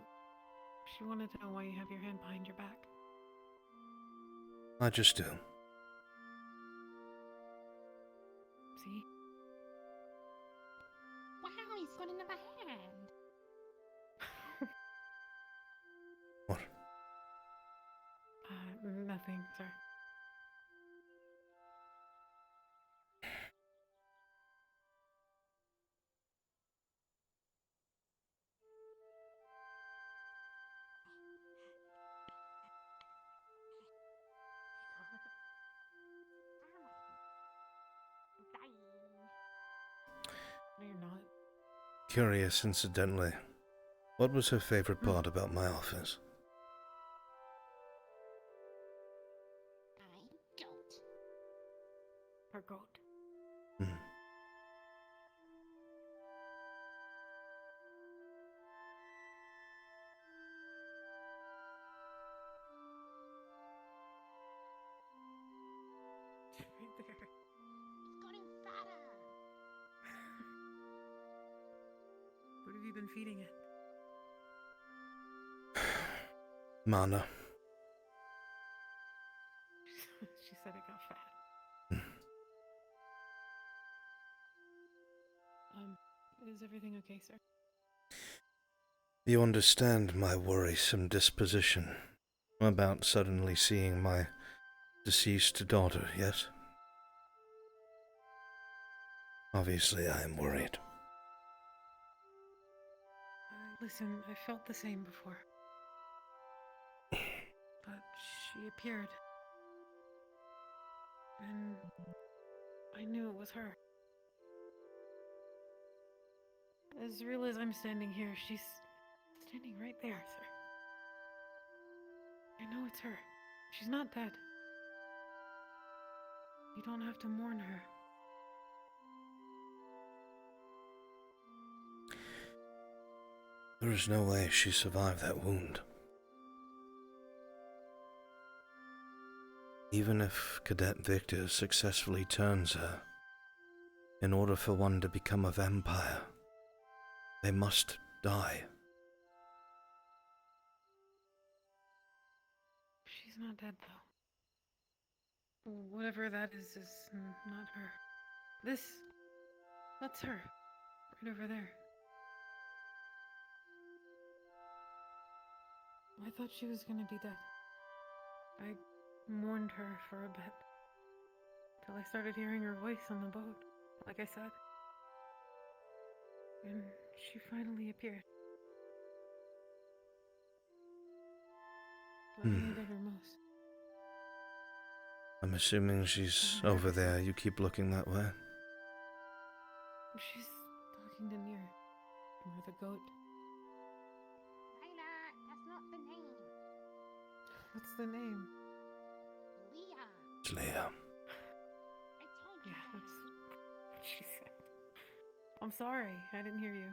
wanted to know why you have your hand behind your back. I just do. See? Wow, he's got another hand. What? Nothing, sir. No, you're not. Curious, incidentally. What was her favorite part about my office? Goat. Her goat. Hmm. Right there. It's gotten fatter. What have you been feeding it? Mana. She said it got fat. Is everything okay, sir? You understand my worrisome disposition. About suddenly seeing my deceased daughter, yes? Obviously, I am worried. Listen, I felt the same before. But she appeared. And I knew it was her. As real as I'm standing here, she's standing right there, sir. I know it's her. She's not dead. You don't have to mourn her. There is no way she survived that wound. Even if Cadet Victor successfully turns her, in order for one to become a vampire, they must die. She's not dead, though. Whatever that is not her. That's her. Right over there. I thought she was gonna be dead. I mourned her for a bit. Till I started hearing her voice on the boat, like I said. And she finally appeared. But I needed her most. I'm assuming she's over there. You keep looking that way. She's talking to Mir. Or the goat. Layla, that's not the name. What's the name? Leah. It's Leah. I told you. Yeah, that's what she said. I'm sorry, I didn't hear you.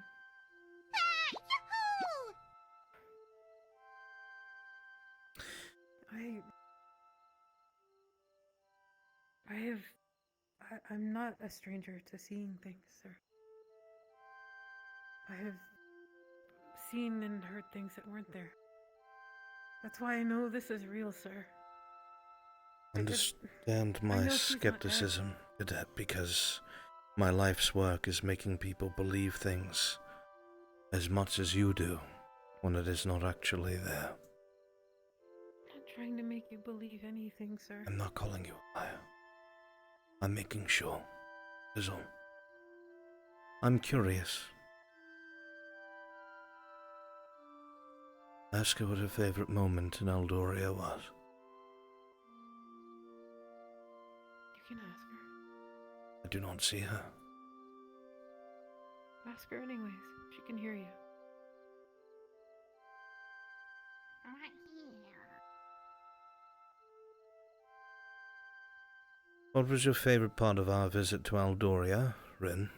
I'm not a stranger to seeing things, sir. I have seen and heard things that weren't there. That's why I know this is real, sir. Understand my know she's not skepticism, Cadet, because my life's work is making people believe things as much as you do when it is not actually there. I'm not trying to make you believe anything, sir. I'm not calling you a liar. I'm making sure, is all. I'm curious. Ask her what her favorite moment in Eldoria was. You can ask her. I do not see her. Ask her anyways. She can hear you. Right here. What was your favorite part of our visit to Eldoria, Rin?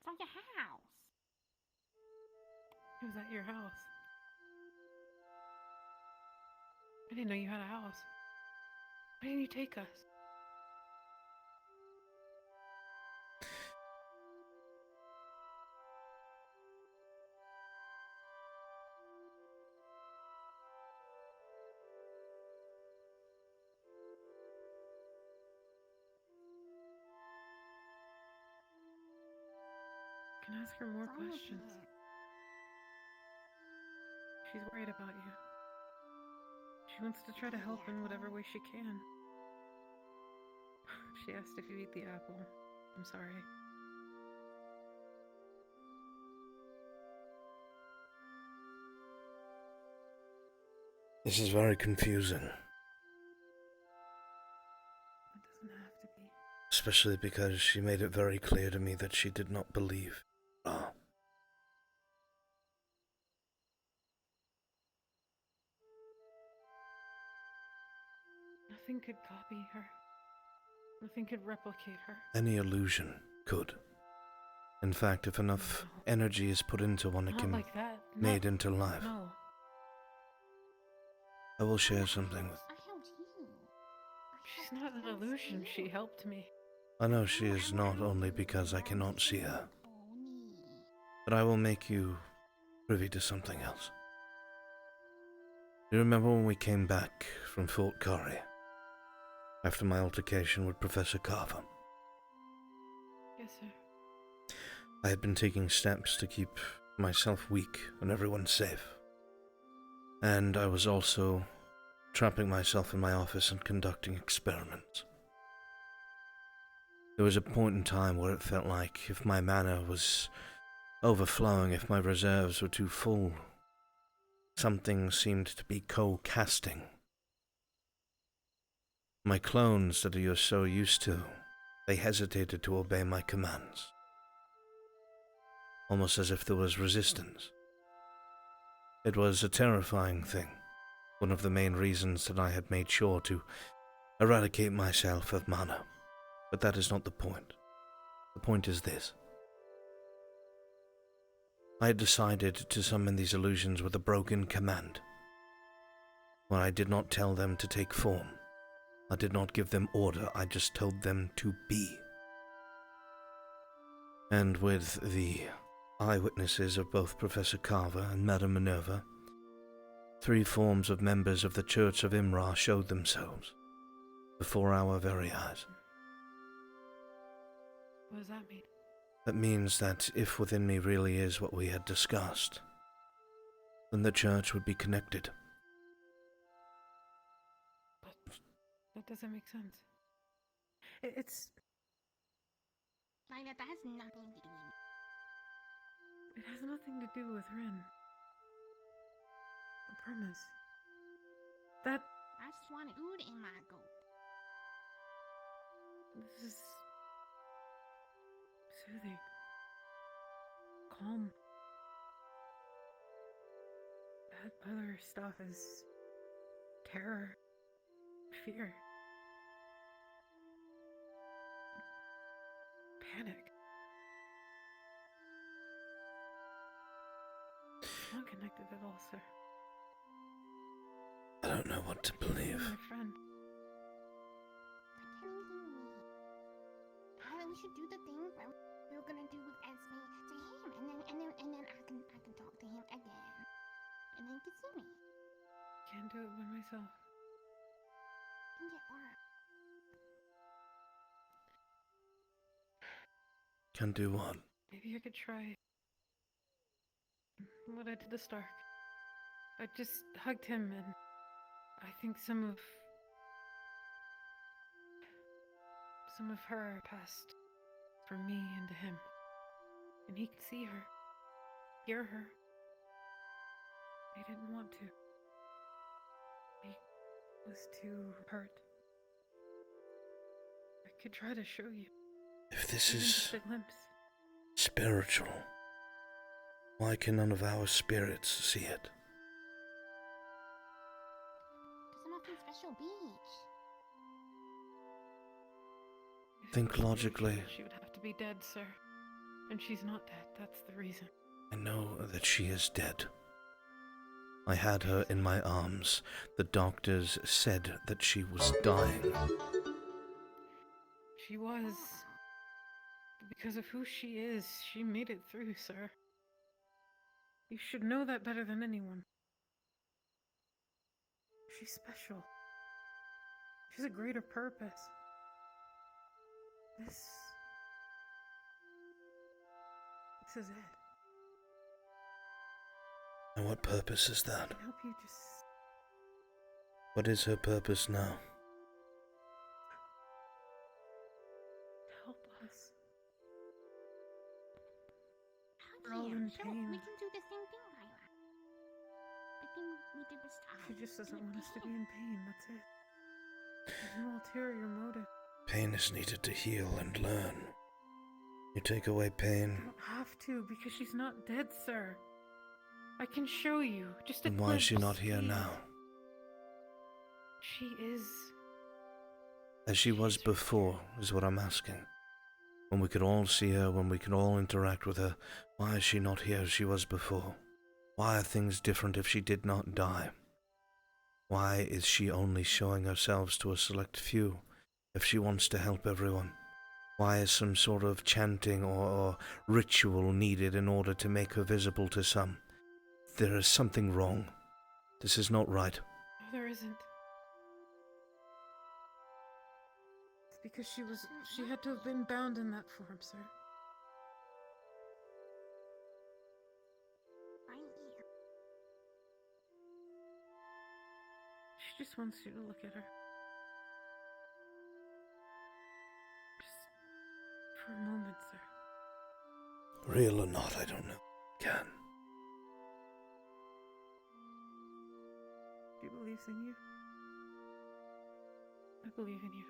It's on your house. It was at your house. I didn't know you had a house. Why didn't you take us? You can ask her more questions. She's worried about you. She wants to try to help in whatever way she can. She asked if you eat the apple. I'm sorry. This is very confusing. It doesn't have to be. Especially because she made it very clear to me that she did not believe. Nothing could copy her. Nothing could replicate her. Any illusion could. In fact, if enough energy is put into one, it Not can like that. made into life. No. I will share something with. I helped you. She's not an illusion. She helped me. I know she is not only because I cannot see her, but I will make you privy to something else. Do you remember when we came back from Fort Kari? After my altercation with Professor Carver? Yes, sir. I had been taking steps to keep myself weak and everyone safe. And I was also trapping myself in my office and conducting experiments. There was a point in time where it felt like if my mana was overflowing, if my reserves were too full, something seemed to be co-casting. My clones that you're so used to, they hesitated to obey my commands. Almost as if there was resistance. It was a terrifying thing. One of the main reasons that I had made sure to eradicate myself of mana. But that is not the point. The point is this. I had decided to summon these illusions with a broken command. When I did not tell them to take form. I did not give them order, I just told them to be. And with the eyewitnesses of both Professor Carver and Madame Minerva, 3 forms of members of the Church of Imra showed themselves before our very eyes. What does that mean? That means that if within me really is what we had discussed, then the Church would be connected. That doesn't make sense. It's... Like that has nothing to do with me. It has nothing to do with Rin. I promise. That... I just want ood in my goat. This is... soothing. Calm. That other stuff is... terror. Fear. Panic. I'm not connected at all, sir. I don't know what to believe. My friend. We should do the thing where we were gonna do with Esme to him, and then I can talk to him again, and then he can see me. Can't do it by myself. And get work. Can do what? Maybe I could try what I did to Stark. I just hugged him, and I think some of her passed from me into him. And he could see her, hear her. He didn't want to. He was too hurt. I could try to show you. If this Even is just a glimpse. spiritual, why can none of our spirits see it? There's nothing special beach. Think logically. She would have to be dead, sir. And she's not dead, that's the reason. I know that she is dead. I had her in my arms. The doctors said that she was dying. She was. But because of who she is, she made it through, sir. You should know that better than anyone. She's special. She's a greater purpose. This is it. And what purpose is that? I can help you just... What is her purpose now? help us. We're all in Sure, pain. we can do the same thing, Lila. The thing we did this time. She just doesn't want us to be in pain, that's it. There's no ulterior motive. Pain is needed to heal and learn. You take away pain. You don't have to, because she's not dead, sir. I can show you, just a Then why is she glimpse. not here now? She is... As she was before, is what I'm asking. When we could all see her, when we could all interact with her, why is she not here as she was before? Why are things different if she did not die? Why is she only showing herself to a select few if she wants to help everyone? Why is some sort of chanting or ritual needed in order to make her visible to some? There is something wrong. This is not right. No, there isn't. It's because she had to have been bound in that form, sir. Right here. She just wants you to look at her. Just for a moment, sir. Real or not, I don't know. Can. She believes in you. I believe in you.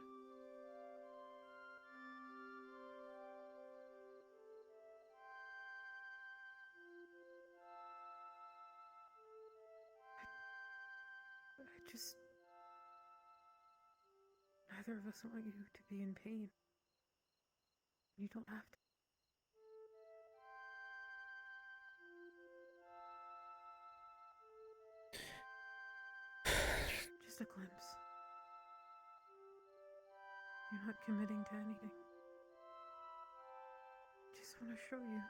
I just... Neither of us want you to be in pain. You don't have to. Just a glimpse. You're not committing to anything. Just want to show you.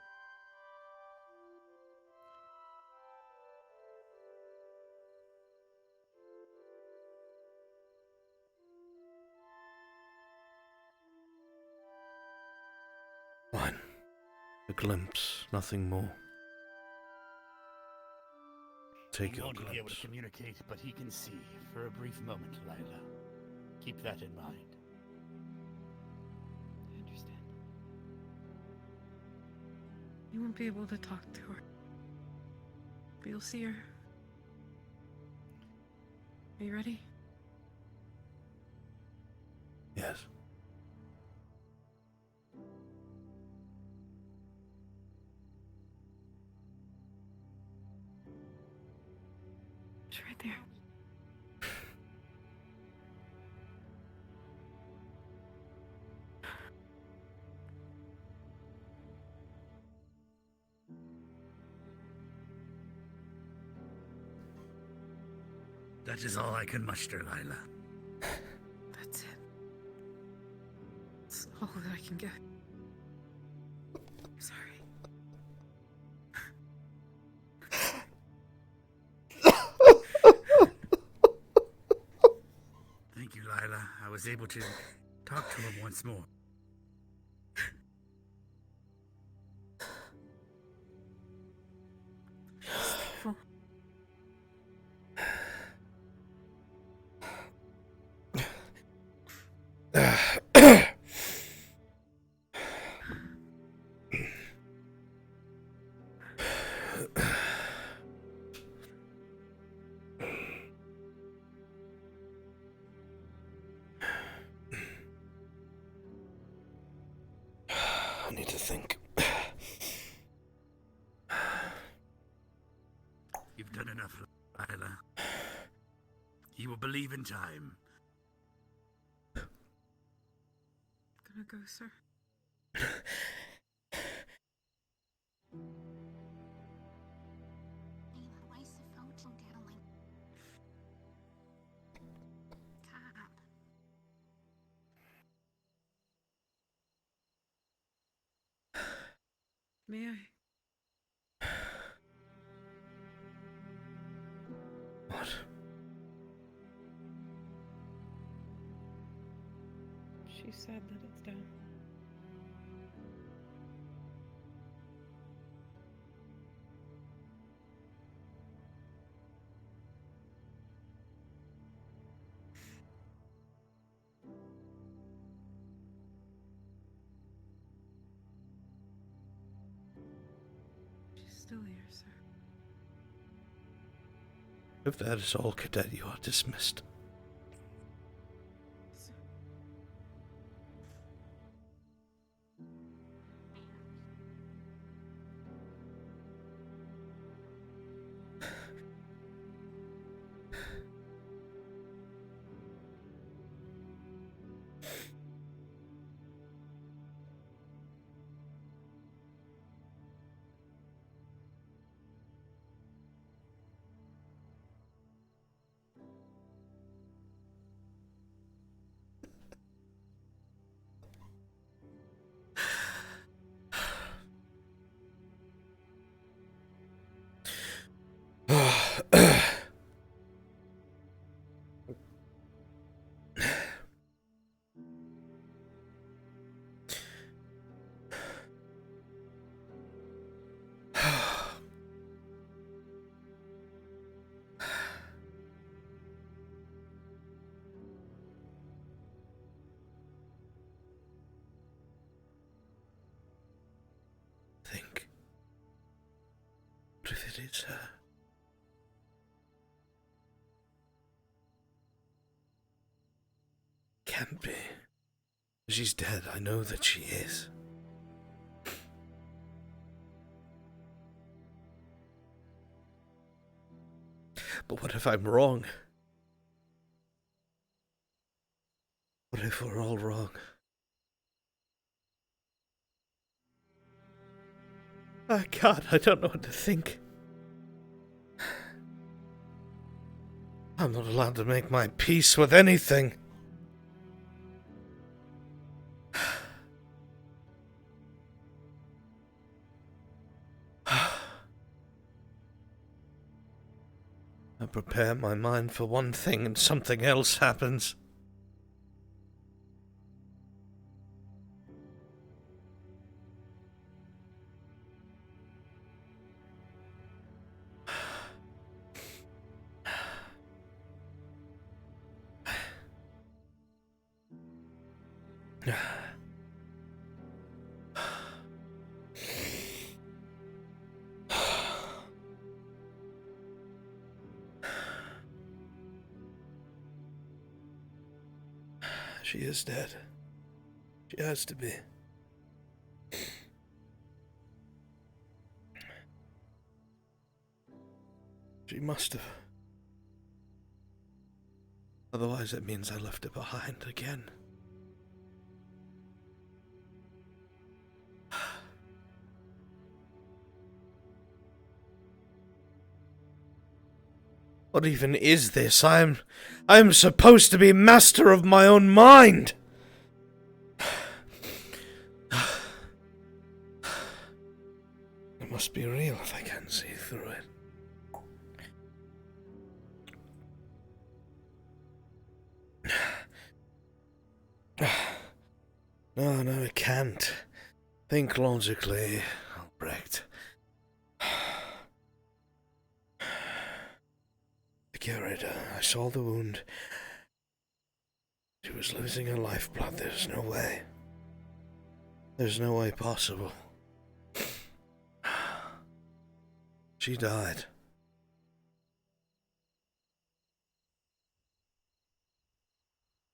Fine. A glimpse, nothing more. Take He your won't be able glimpse. to communicate, but he can see for a brief moment, Lila. Keep that in mind. I understand. You won't be able to talk to her. But you'll see her. Are you ready? Yes. It's right there. That is all I can muster, Lila. That's it. It's all that I can get. I'm sorry. Thank you, Lila. I was able to talk to him once more. Thankful. I need to think. You've done enough, Lila. You will believe in time. Gonna go, sir. Layla, why is the phone down like... Cap. May I? What? She said that it's done. She's still here, sir. If that is all, Cadet, you are dismissed. that it's her. Can't be. She's dead. I know that she is. But what if I'm wrong? What if we're all wrong? Oh God, I don't know what to think. I'm not allowed to make my peace with anything. I prepare my mind for one thing and something else happens. She is dead. She has to be. She must have. Otherwise, it means I left her behind again. What even is this? I am supposed to be master of my own mind! It must be real if I can't see through it. No, it can't. Think logically, Albrecht. The curator, I saw the wound. She was losing her lifeblood. There's no way. There's no way possible. She died.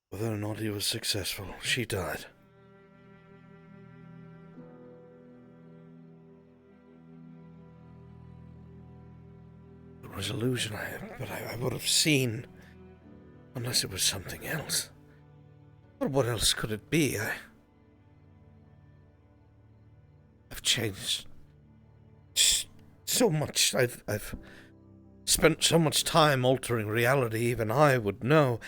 Whether or not he was successful, she died. It was illusion, but I would have seen, unless it was something else. But what else could it be? I've changed so much. I've spent so much time altering reality. Even I would know.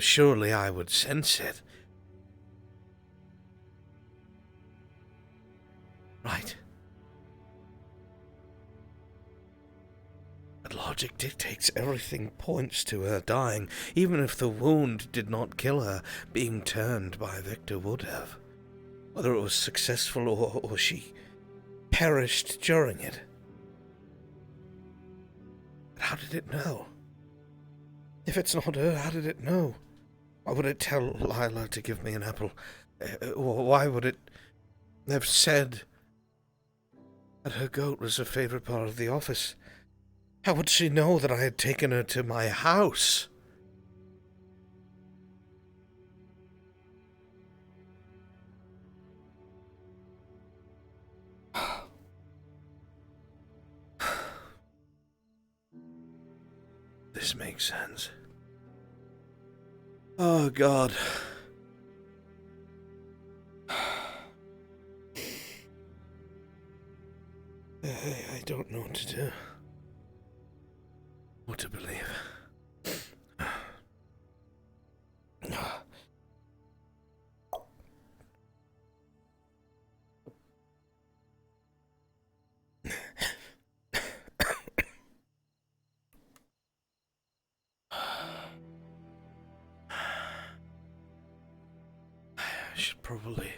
Surely I would sense it. Right. But logic dictates everything points to her dying, even if the wound did not kill her. Being turned by Victor would have. Whether it was successful or she perished during it. But how did it know? If it's not her, how did it know? Why would it tell Lila to give me an apple? Why would it have said that her goat was a favorite part of the office? How would she know that I had taken her to my house? This makes sense. Oh, God. I don't know what to do. What to believe. I should probably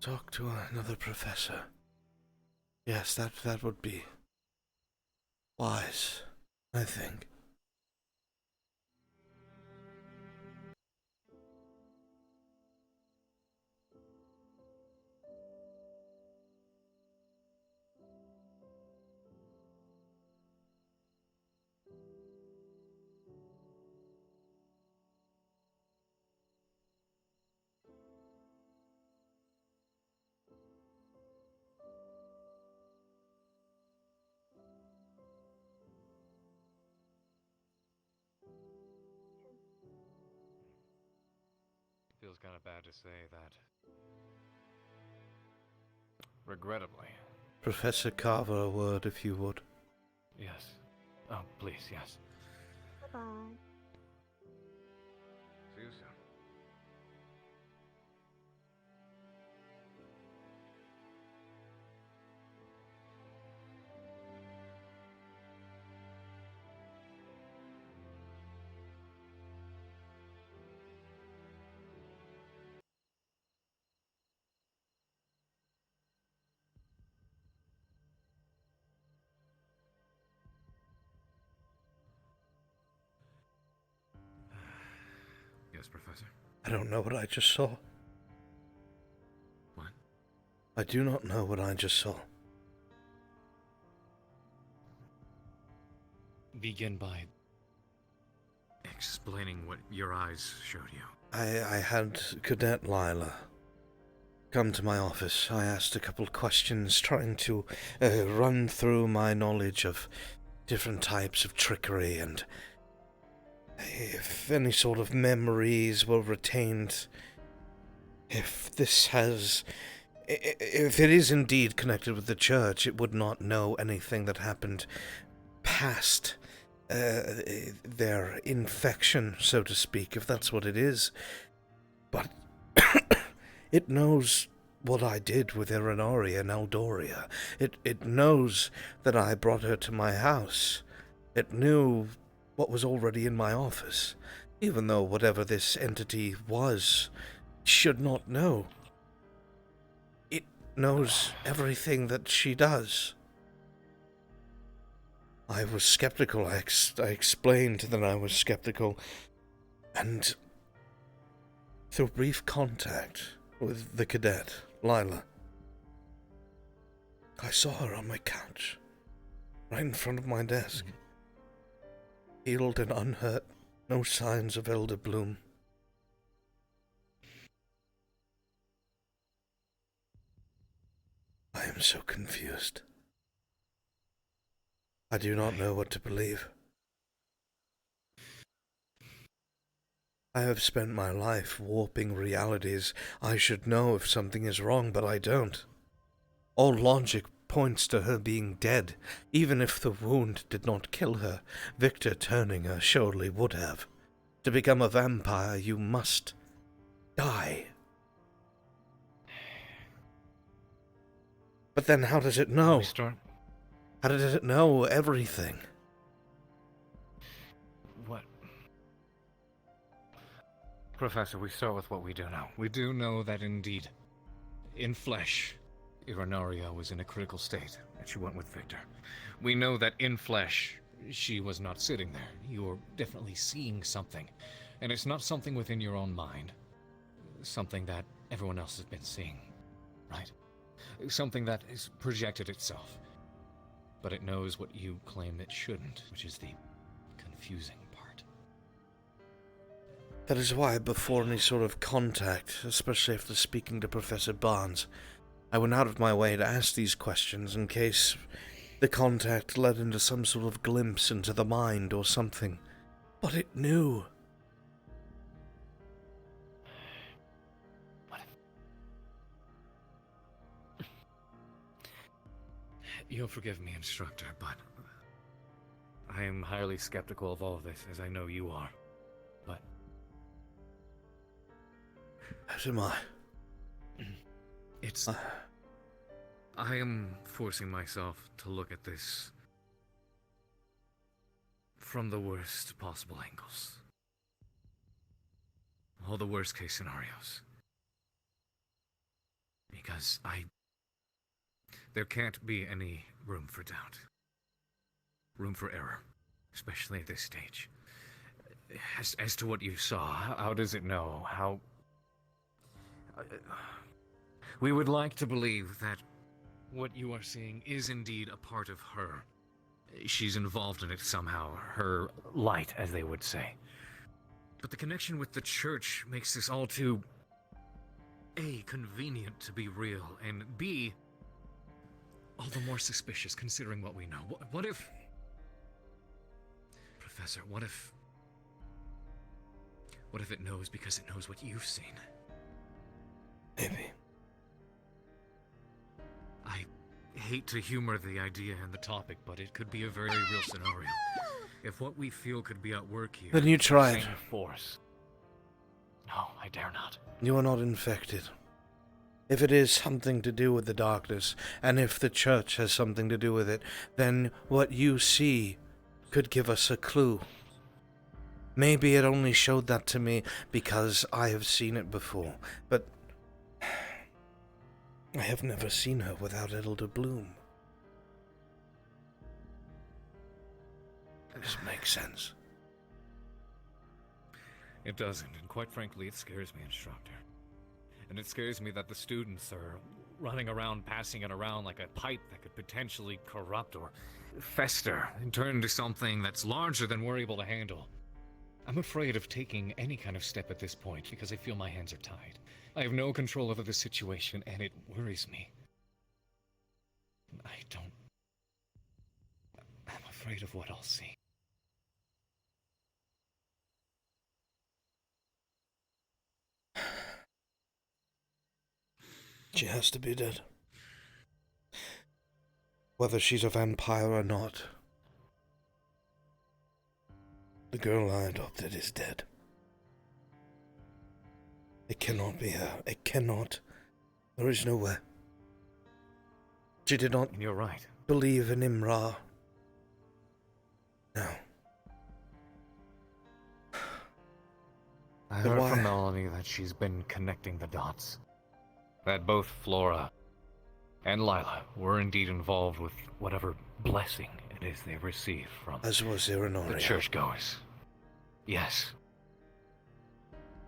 talk to another professor. Yes, that would be wise, I think. Feels kind of bad to say that. Regrettably. Professor Carver, a word if you would. Yes. Oh, please, yes. Bye-bye. See you soon. Yes, Professor. I don't know what I just saw. What? I do not know what I just saw. Begin by explaining what your eyes showed you. I had Cadet Lila come to my office. I asked a couple of questions, trying to run through my knowledge of different types of trickery and if any sort of memories were retained, if it is indeed connected with the church, it would not know anything that happened past their infection, so to speak, if that's what it is. But it knows what I did with Irenaria and Eldoria. It knows that I brought her to my house. It knew what was already in my office, even though whatever this entity was should not know. It knows everything that she does. I was skeptical. I explained that I was skeptical, and through brief contact with the cadet, Lila, I saw her on my couch, right in front of my desk. Healed and unhurt, no signs of elder bloom. I am so confused. I do not know what to believe. I have spent my life warping realities. I should know if something is wrong, but I don't. All logic points to her being dead. Even if the wound did not kill her, Victor turning her surely would have. To become a vampire, you must die. But then how does it know? How did it know everything? What? Professor, we start with what we do know. We do know that indeed, in flesh, Irenaria was in a critical state, and she went with Victor. We know that in flesh, she was not sitting there. You're definitely seeing something. And it's not something within your own mind. Something that everyone else has been seeing, right? Something that has projected itself. But it knows what you claim it shouldn't, which is the confusing part. That is why, before any sort of contact, especially after speaking to Professor Barnes, I went out of my way to ask these questions in case the contact led into some sort of glimpse into the mind or something. But it knew. You'll forgive me, Instructor, but I am highly skeptical of all of this, as I know you are. But as am I. It's... I am forcing myself to look at this from the worst possible angles. All the worst case scenarios. Because there can't be any room for doubt. Room for error. Especially at this stage. As to what you saw, how does it know? How... We would like to believe that what you are seeing is indeed a part of her. She's involved in it somehow. Her light, as they would say. But the connection with the church makes this all too... A, convenient to be real, and B, all the more suspicious considering what we know. What if... Professor, what if What if it knows because it knows what you've seen? Maybe. I hate to humor the idea and the topic, but it could be a very real scenario. If what we feel could be at work here... Then you try it. Same force. No, I dare not. You are not infected. If it is something to do with the darkness, and if the church has something to do with it, then what you see could give us a clue. Maybe it only showed that to me because I have seen it before, but I have never seen her without Elder Bloom. This makes sense. It doesn't, and quite frankly, it scares me, Instructor. And it scares me that the students are running around, passing it around like a pipe that could potentially corrupt or fester and turn into something that's larger than we're able to handle. I'm afraid of taking any kind of step at this point because I feel my hands are tied. I have no control over the situation, and it worries me. I'm afraid of what I'll see. She has to be dead. Whether she's a vampire or not, the girl I adopted is dead. It cannot be her. It cannot. There is no way. She did not You're right. believe in Imra. No. I But heard why? from Melanie that she's been connecting the dots. That both Flora and Lila were indeed involved with whatever blessing it is they received from As was Irinoria. the churchgoers. Yes.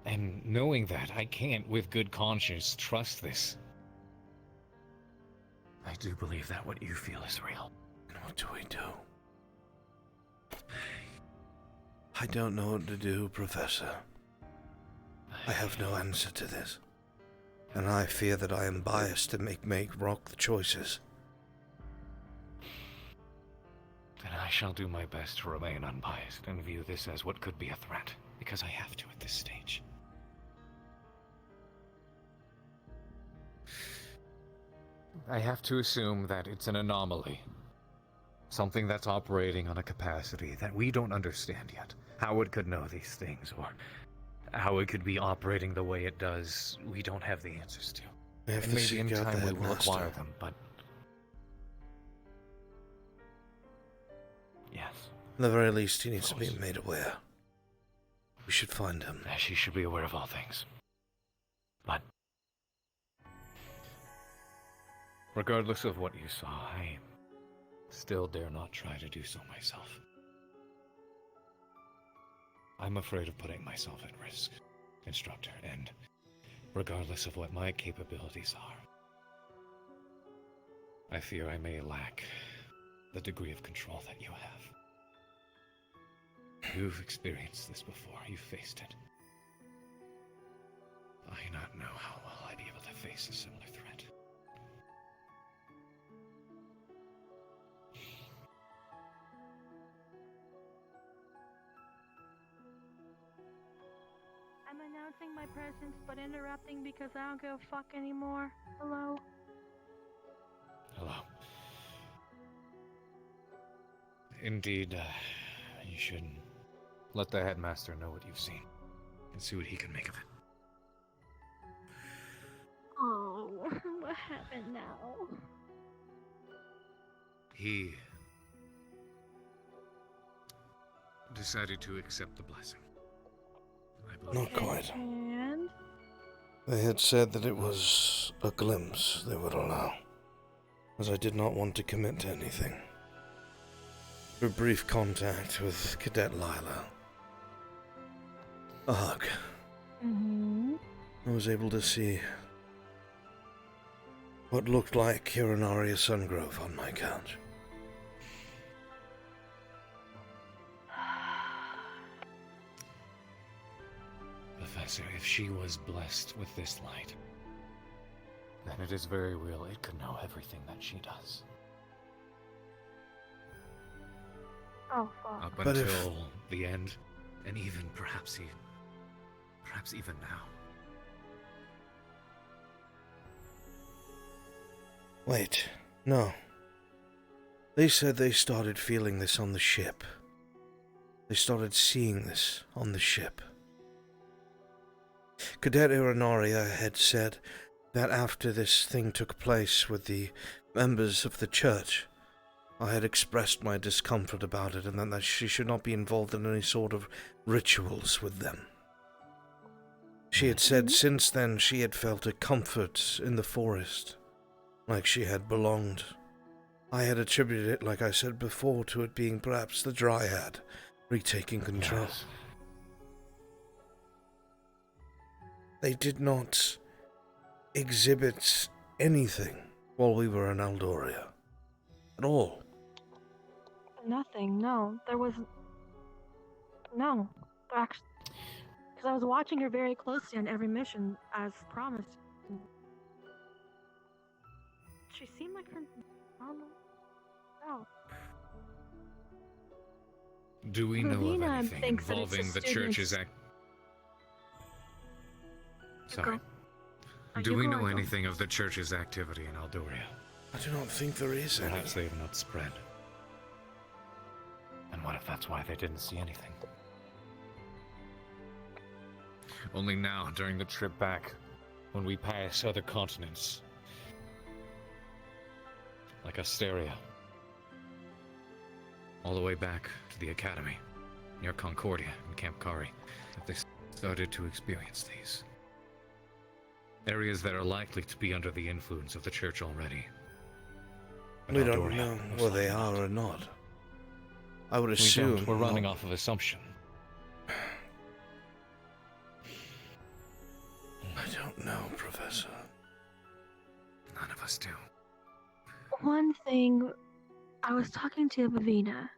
And knowing that, I can't, with good conscience, trust this. I do believe that what you feel is real. And what do we do? I don't know what to do, Professor. I have no answer to this. And I fear that I am biased to make rock the choices. Then I shall do my best to remain unbiased and view this as what could be a threat, because I have to at this stage. I have to assume that it's an anomaly. Something that's operating on a capacity that we don't understand yet. How it could know these things, or how it could be operating the way it does, we don't have the answers to. We have And to maybe in seek out time the we will headmaster. acquire them, but... Yes. At the very least, he needs to be made aware. We should find him. She should be aware of all things. But... regardless of what you saw, I still dare not try to do so myself. I'm afraid of putting myself at risk, Instructor, and regardless of what my capabilities are, I fear I may lack the degree of control that you have. You've experienced this before. You've faced it. I not know how well I'd be able to face a similar threat. I'm announcing my presence, but interrupting because I don't give a fuck anymore. Hello? Hello. Indeed, you should let the headmaster know what you've seen and see what he can make of it. Oh, what happened now? He decided to accept the blessing. Not quite. And? They had said that it was a glimpse they would allow, as I did not want to commit to anything. Through brief contact with Cadet Lila, a hug, I was able to see what looked like Urinaria Sungrove on my couch. Professor, if she was blessed with this light, then it is very real it could know everything that she does. Oh, fuck. Up But until the end, and even perhaps perhaps even now. Wait, no. They said they started feeling this on the ship. They started seeing this on the ship. Cadet Irinaria had said that after this thing took place with the members of the church, I had expressed my discomfort about it and that she should not be involved in any sort of rituals with them. She had said since then she had felt a comfort in the forest, like she had belonged. I had attributed it, like I said before, to it being perhaps the Dryad retaking control. Yes. They did not exhibit anything while we were in Aldoria. At all. Nothing, no. There was... No. Actually... Because I was watching her very closely on every mission, as promised. She seemed like her normal self. Do we know of Ravina anything thinks that it's involving a the church's student's- Sorry. Do we know anything of the church's activity in Aldoria? I do not think there is any. Perhaps they have not spread. And what if that's why they didn't see anything? Only now, during the trip back, when we pass other continents, like Asteria, all the way back to the Academy, near Concordia and Camp Kari, that they started to experience these. Areas that are likely to be under the influence of the church already. But We don't Aldoria, know most where they likely are not. or not. I would We assume... don't. We're running off of assumption. I don't know, Professor. None of us do. One thing, I was talking to Ravina,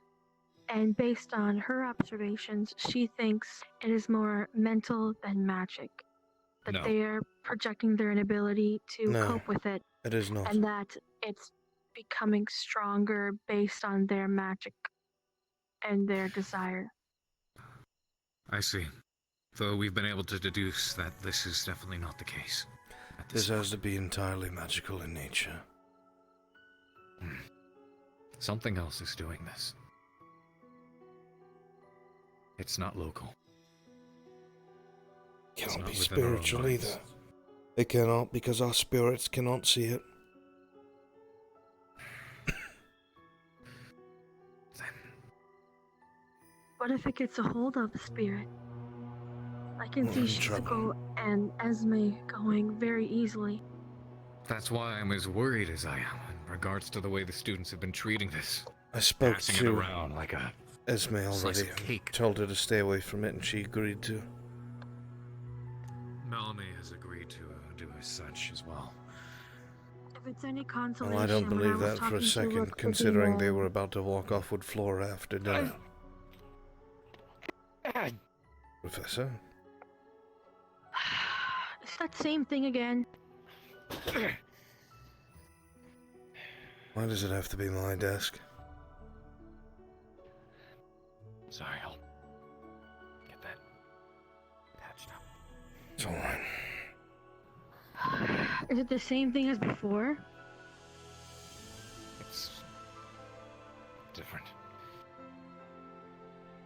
and based on her observations, she thinks it is more mental than magic. That No. they are projecting their inability to No, cope with it. it is not. And that it's becoming stronger based on their magic and their desire. I see. Though we've been able to deduce that this is definitely not the case. This has to be entirely magical in nature. Something else is doing this. It's not local. Cannot not be within our own spiritual minds. either. It cannot, because our spirits cannot see it. What if it gets a hold of the spirit? I can We're see in Shizuko and Esme going very easily. That's why I'm as worried as I am in regards to the way the students have been treating this. I spoke Passing it to around like a Esme slice already of and cake. told her to stay away from it, and she agreed to. Melanie has agreed to do as such as well. If it's any consolation, Well, I don't when believe was that for talking a to second, Rook considering they Ravina- were about to walk off with Flora after dinner. Professor? It's that same thing again. Why does it have to be my desk? Sorry, I'll get that patched up. It's alright. Is it the same thing as before? It's different.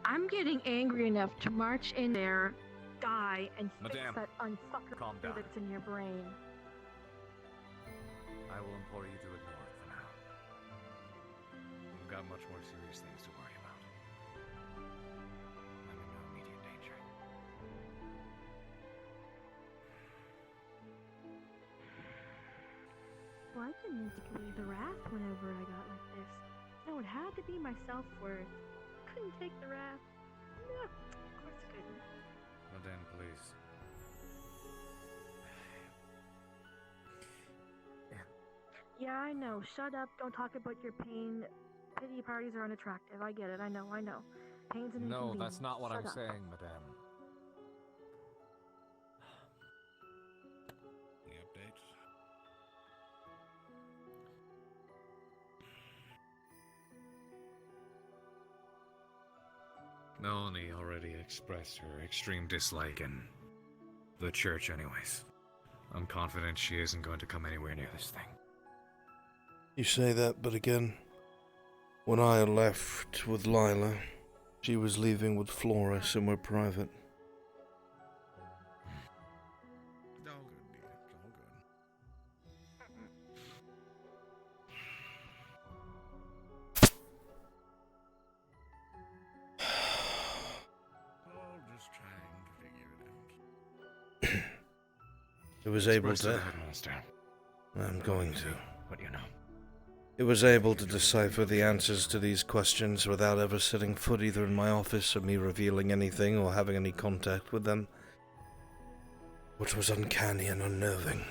I'm getting angry enough to march in there, die, and fix Madame, that unfucker calm down. that's in your brain. I will implore you to ignore it for now. We've got much more serious things to worry about. I'm in no immediate danger. Well, I couldn't manipulate the wrath whenever I got like this. No, it had to be my self-worth. Couldn't take the wrath. No, of course I couldn't. Madame, please. Yeah, I know. Shut up. Don't talk about your pain. Pity parties are unattractive. I get it. I know. Pain's an No, inconvenience. that's not what Shut I'm up. saying, madame. Any updates? Melanie already expressed her extreme dislike and The church, anyways. I'm confident she isn't going to come anywhere near this thing. You say that, but again, when I left with Lila, she was leaving with Flora somewhere private. It's all good, dear. It's all good. Oh, just trying to figure it out. It was able Express to to... the headmaster. I'm going to. What do you know? It was able to decipher the answers to these questions without ever setting foot either in my office or me revealing anything or having any contact with them, which was uncanny and unnerving.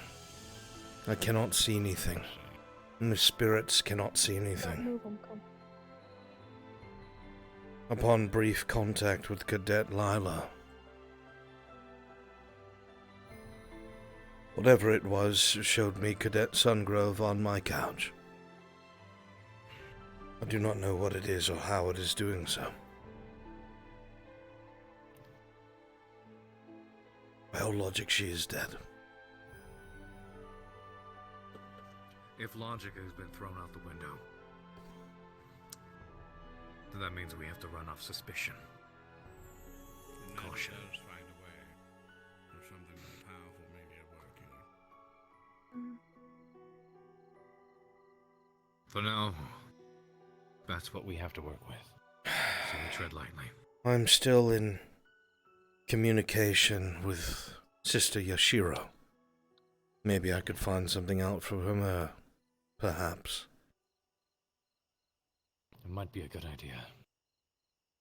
I cannot see anything, and the spirits cannot see anything. Upon brief contact with Cadet Lila, whatever it was showed me Cadet Sungrove on my couch. I do not know what it is or how it is doing so. By all logic, she is dead. If logic has been thrown out the window, then that means we have to run off suspicion. Caution. Does find a way. Or something more powerful maybe at work here. For now, that's what we have to work with. So we tread lightly. I'm still in communication with Sister Yashiro. Maybe I could find something out from her, perhaps. It might be a good idea.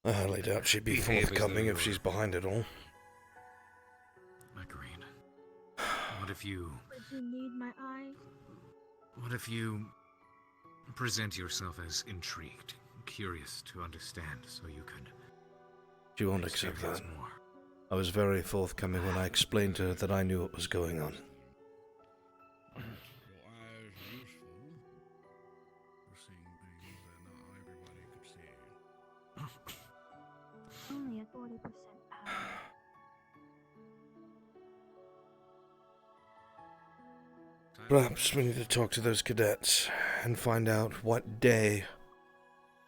I highly doubt she'd be Behave as forthcoming though if she's behind it all. Agreed. What if you... Would you need my eyes? What if you present yourself as intrigued, curious to understand, so you could... She won't accept that. experience more? I was very forthcoming when I explained to her that I knew what was going on. Your eyes are useful for seeing things that not everybody could see. Only at 40% power. Perhaps we need to talk to those cadets and find out what day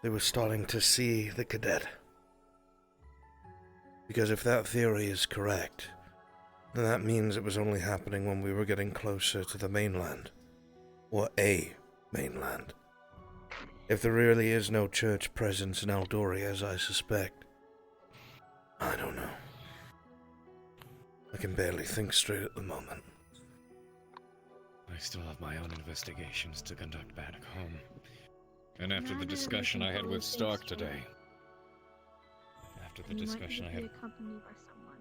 they were starting to see the cadet. Because if that theory is correct, then that means it was only happening when we were getting closer to the mainland. Or a mainland. If there really is no church presence in Aldori, as I suspect, I don't know. I can barely think straight at the moment. I still have my own investigations to conduct back home. And after the discussion I had with Stark today... After the discussion I had... accompanied by someone.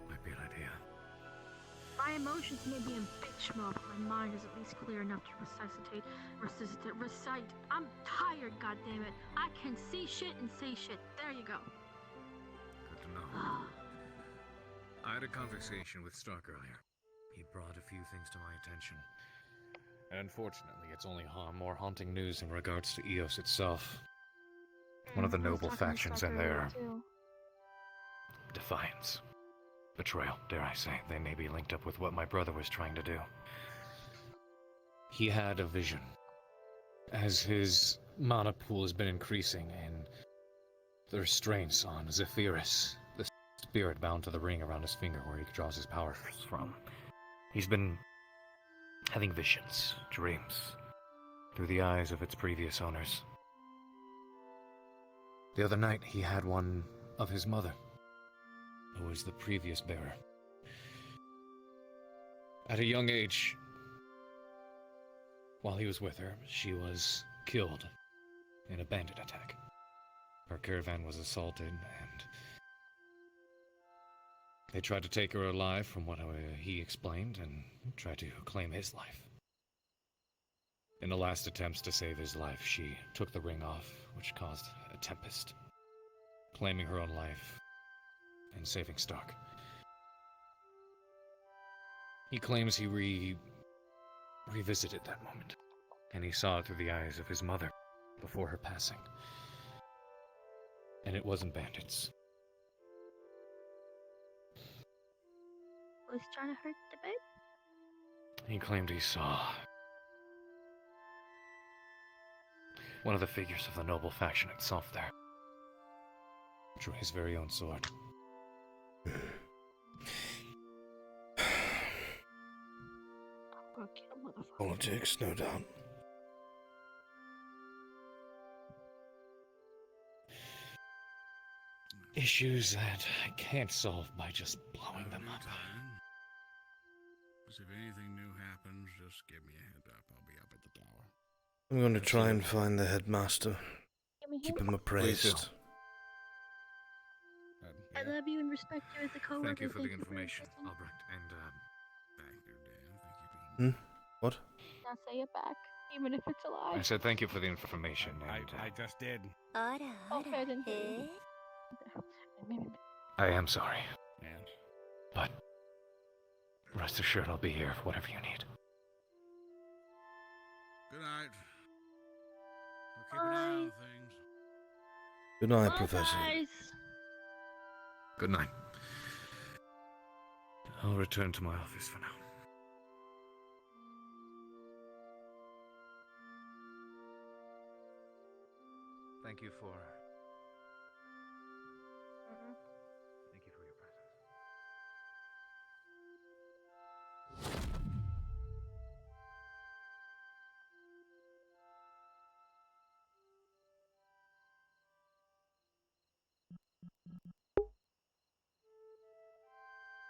Might be an idea. My emotions may be in bitch mode, but my mind is at least clear enough to recite. I'm tired, goddammit. I can see shit and say shit. There you go. Good to know. I had a conversation with Stark earlier. He brought a few things to my attention. And unfortunately, it's only more haunting news in regards to Eos itself. One of the noble factions and their defiance. Betrayal, dare I say. They may be linked up with what my brother was trying to do. He had a vision. As his mana pool has been increasing and the restraints on Zephyrus, the spirit bound to the ring around his finger where he draws his power from. He's been having visions, dreams, through the eyes of its previous owners. The other night, he had one of his mother, who was the previous bearer. At a young age, while he was with her, she was killed in a bandit attack. Her caravan was assaulted, and they tried to take her alive, from what he explained, and tried to claim his life. In the last attempts to save his life, she took the ring off, which caused a tempest, claiming her own life and saving Stark. He claims he revisited that moment, and he saw it through the eyes of his mother before her passing. And it wasn't bandits. was trying to hurt the babe? He claimed he saw one of the figures of the noble faction itself there. Drew his very own sword. Go kill motherfucker. Politics, no doubt. Issues that I can't solve by just blowing them up. If anything new happens, just give me a heads up. I'll be up at the tower. I'm going to try and find the headmaster. Give me Keep him. him appraised. I love you and respect you as a coworker. Thank you for the your information, assistance. Albrecht, and Thank you, Dan. Thank you. What? Now say it back, even if it's a lie. I said thank you for the information, and I just did. Okay, I didn't hear you. I am sorry. And But rest assured I'll be here for whatever you need. good night. We'll keep an eye on things. Good night, Bye, Professor. guys. good night. I'll return to my office for now. Thank you for... Thank you for your presence.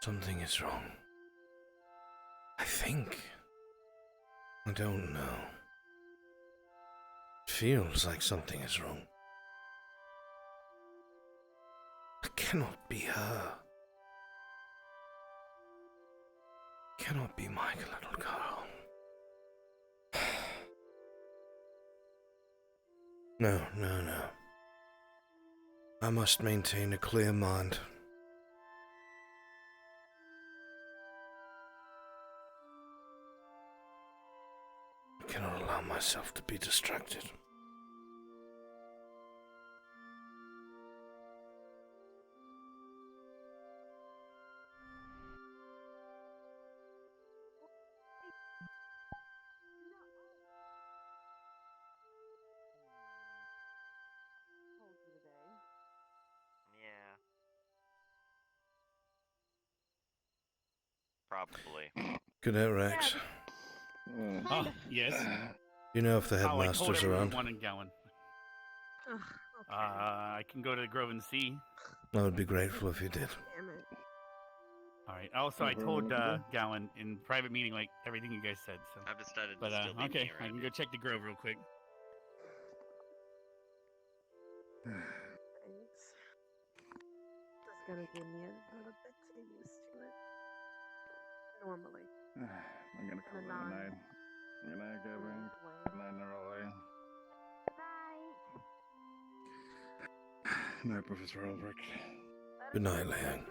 Something is wrong. I think. I don't know. It feels like something is wrong. It cannot be her. It cannot be my little girl. No. I must maintain a clear mind. I cannot allow myself to be distracted. Yeah. Probably. Good night, Rex. Oh, yes. You know if the I told headmaster's everyone around? 1 gallon. Ugh, okay. I can go to the Grove and see. I would be grateful if you did. Damn it. All right. Also, I told Gallon in private meeting like everything you guys said. So. I've decided But to still be okay, me I around can go check the Grove real quick. Thanks. Just gotta give me a little bit to get used to it. Normally. I'm gonna call it a night. Good night, Gavin. Good night, Neroli. Good night, Professor Albrecht. Good night, Liang.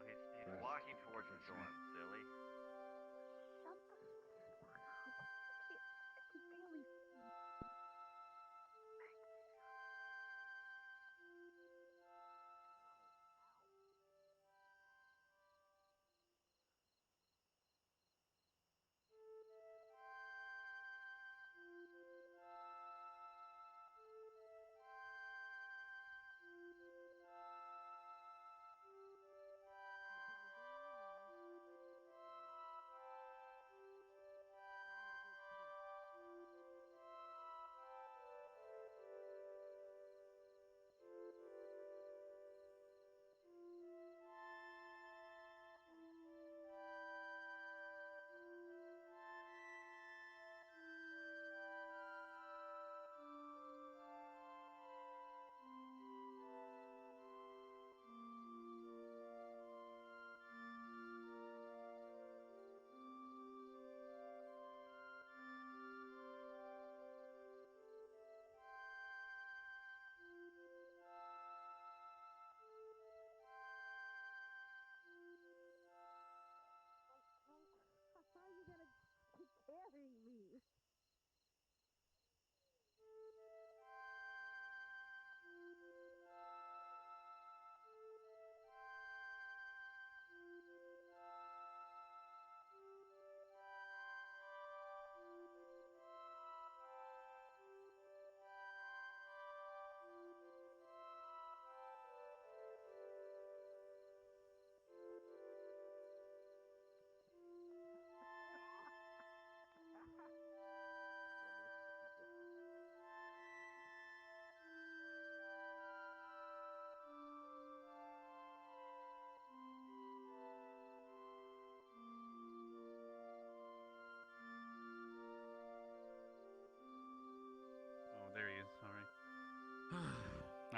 He's walking towards the storm, silly.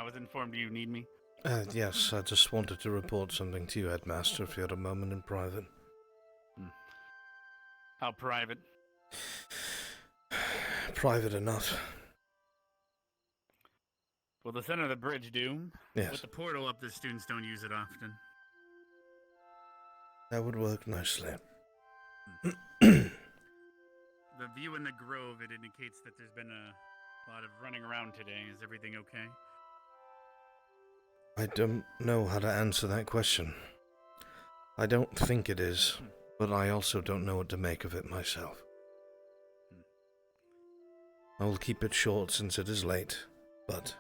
was informed you need me. Yes, I just wanted to report something to you, Headmaster, if you had a moment in private. How private? Private enough. Will the center of the bridge do? Yes. With the portal up, the students don't use it often. That would work nicely. The view in the grove, it indicates that there's been a lot of running around today. Is everything okay? I don't know how to answer that question. I don't think it is, but I also don't know what to make of it myself. I will keep it short since it is late, but...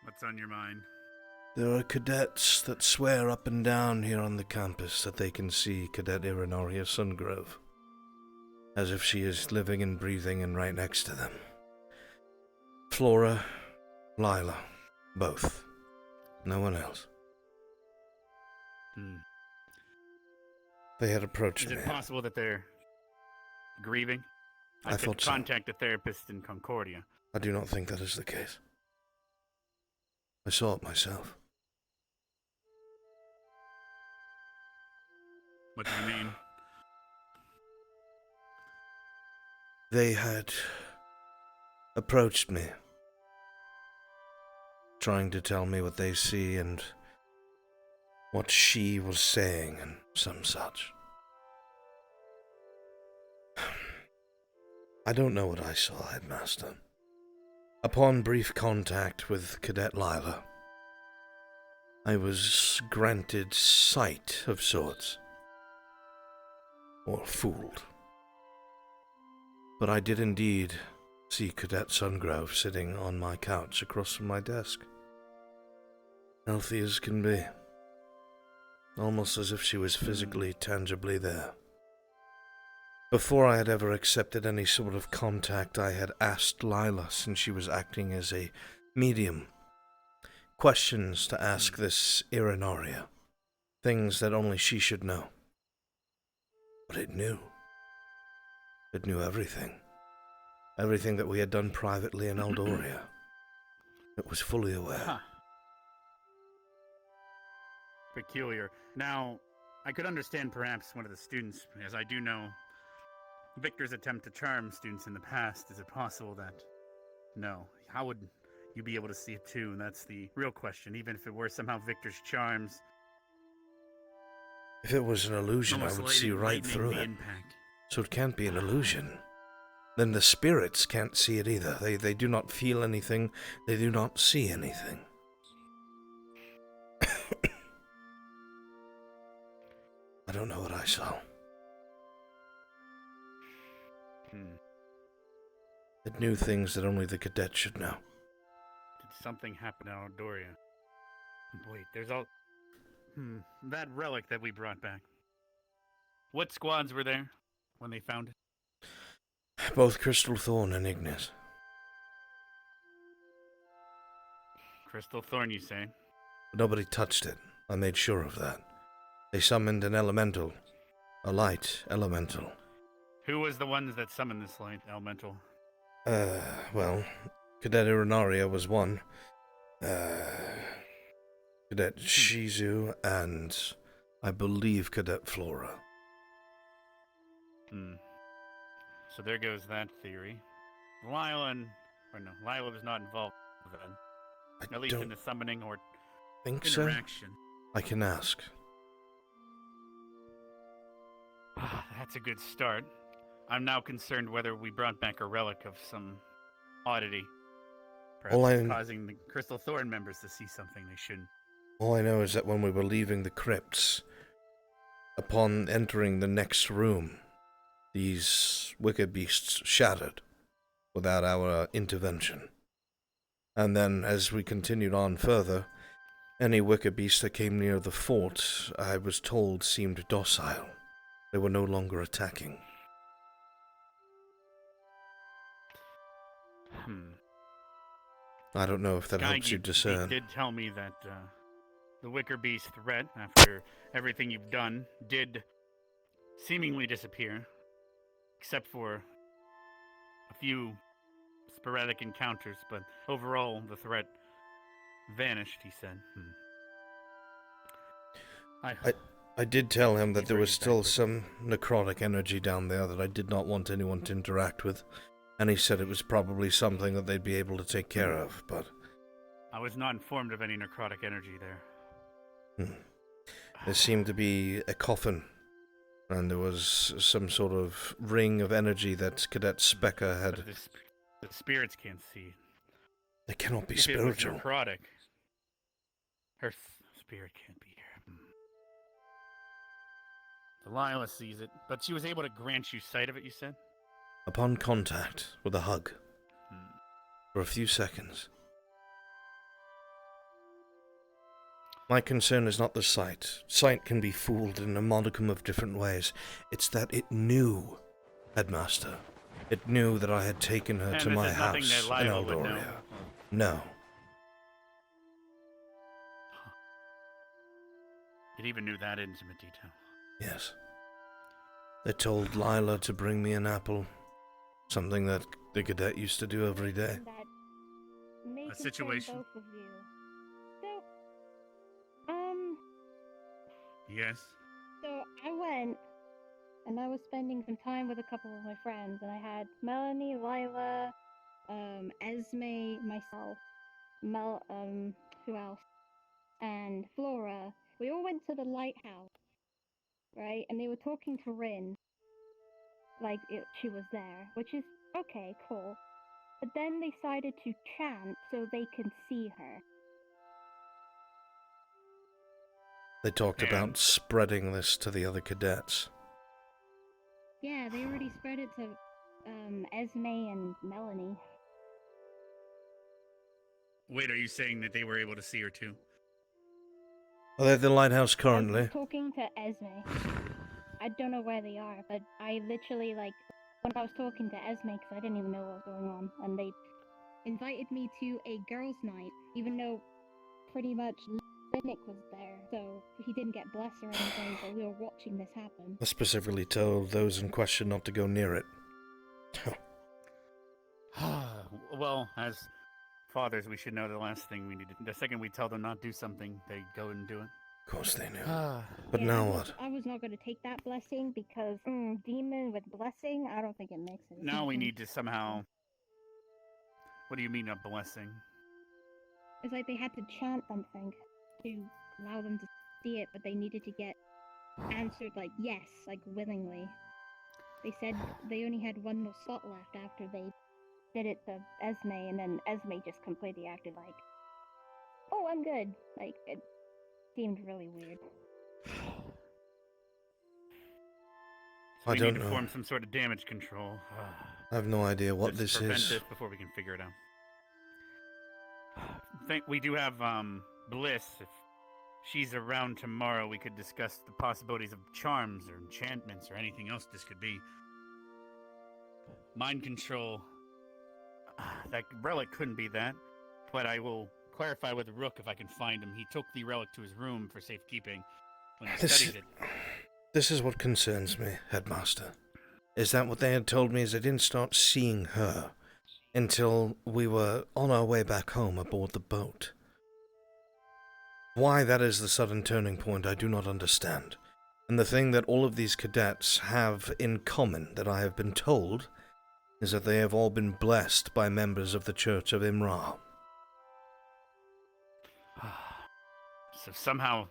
What's on your mind? There are cadets that swear up and down here on the campus that they can see Cadet Irinaria Sungrove, as if she is living and breathing and right next to them. Flora, Lila, both. No one else. They had approached me. Is it possible that they're grieving? I could thought so. contact a therapist in Concordia. I do not think that is the case. I saw it myself. What do you mean? They had approached me, trying to tell me what they see and what she was saying and some such. I don't know what I saw, Headmaster. Upon brief contact with Cadet Lila, I was granted sight of sorts. Or fooled. But I did indeed see Cadet Sungrove sitting on my couch across from my desk. Healthy as can be. Almost as if she was physically, tangibly there. Before I had ever accepted any sort of contact, I had asked Lila, since she was acting as a medium, questions to ask this Irinaria. Things that only she should know. But it knew. It knew everything. Everything that we had done privately in Eldoria. It was fully aware. Huh. Peculiar. Now, I could understand perhaps one of the students, as I do know Victor's attempt to charm students in the past. Is it possible that... No. How would you be able to see it too? And that's the real question. Even if it were somehow Victor's charms... If it was an illusion, I would see right through it. So it can't be an illusion. Then the spirits can't see it either. They do not feel anything. They do not see anything. I don't know what I saw. It knew things that only the cadets should know. Did something happen in Eldoria? Wait, there's all... that relic that we brought back. What squads were there when they found it? Both Crystal Thorn and Ignis. Crystal Thorn, you say? Nobody touched it. I made sure of that. They summoned an elemental. A light elemental. Who was the ones that summoned this light elemental? Well, Cadet Irinaria was one. Cadet Shizu and, I believe, Cadet Flora. So there goes that theory. Lila was not involved then. At least in the summoning or interaction. I can ask. That's a good start. I'm now concerned whether we brought back a relic of some oddity. Perhaps causing the Crystal Thorn members to see something they shouldn't. All I know is that when we were leaving the crypts, upon entering the next room, these wicked beasts shattered without our intervention. And then, as we continued on further, any wicked beast that came near the fort, I was told, seemed docile. They were no longer attacking. I don't know if that helps you discern. You did tell me that the Wicker Beast threat, after everything you've done, did seemingly disappear, except for a few sporadic encounters, but overall the threat vanished, he said. I did tell him that there was still some necrotic energy down there that I did not want anyone to interact with, and he said it was probably something that they'd be able to take care of, but... I was not informed of any necrotic energy there. There seemed to be a coffin, and there was some sort of ring of energy that Cadet Specker had... But the spirits can't see. They cannot be If spiritual. It was necrotic. Her spirit can't be here. Delilah sees it, but she was able to grant you sight of it, you said? Upon contact, with a hug. For a few seconds. My concern is not the sight. Sight can be fooled in a modicum of different ways. It's that it knew, Headmaster. It knew that I had taken her to my house in Eldoria. No. It even knew that intimate detail. Yes. They told Lila to bring me an apple. Something that the cadet used to do every day. May A concern situation. Both of you. Yes. So I went, and I was spending some time with a couple of my friends, and I had Melanie, Lila, Esme, myself, who else? And Flora. We all went to the lighthouse, right? And they were talking to Rin, like she was there, which is okay, cool. But then they decided to chant so they can see her. They talked about spreading this to the other cadets. Yeah, they already spread it to Esme and Melanie. Wait, are you saying that they were able to see her too? Are they at the lighthouse I currently? was talking to Esme. I don't know where they are, but I literally, when I was talking to Esme, because I didn't even know what was going on, and they invited me to a girls' night, even though pretty much Finnick was there, so he didn't get blessed or anything, but we were watching this happen. I specifically told those in question not to go near it. Well, as fathers, we should know the last thing we need to... The second we tell them not to do something, they go and do it. Of course they knew. But Yeah, now what? I was not going to take that blessing, because demon with blessing, I don't think it makes sense. Now we need to somehow... What do you mean, a blessing? It's like they had to chant something to allow them to see it, but they needed to get answered yes, willingly. They said they only had one more slot left after they did it to Esme, and then Esme just completely acted like, oh, I'm good. It seemed really weird. So we I don't need to know. form some sort of damage control. I have no idea what Let's this prevent is. this before we can figure it out. We do have Bliss. If she's around tomorrow, we could discuss the possibilities of charms or enchantments or anything else this could be. Mind control. That relic couldn't be that, but I will clarify with Rook if I can find him. He took the relic to his room for safekeeping when he studied it. This is what concerns me, Headmaster. Is that what they had told me is they didn't start seeing her until we were on our way back home aboard the boat. Why that is the sudden turning point, I do not understand. And the thing that all of these cadets have in common that I have been told is that they have all been blessed by members of the Church of Imra. So somehow,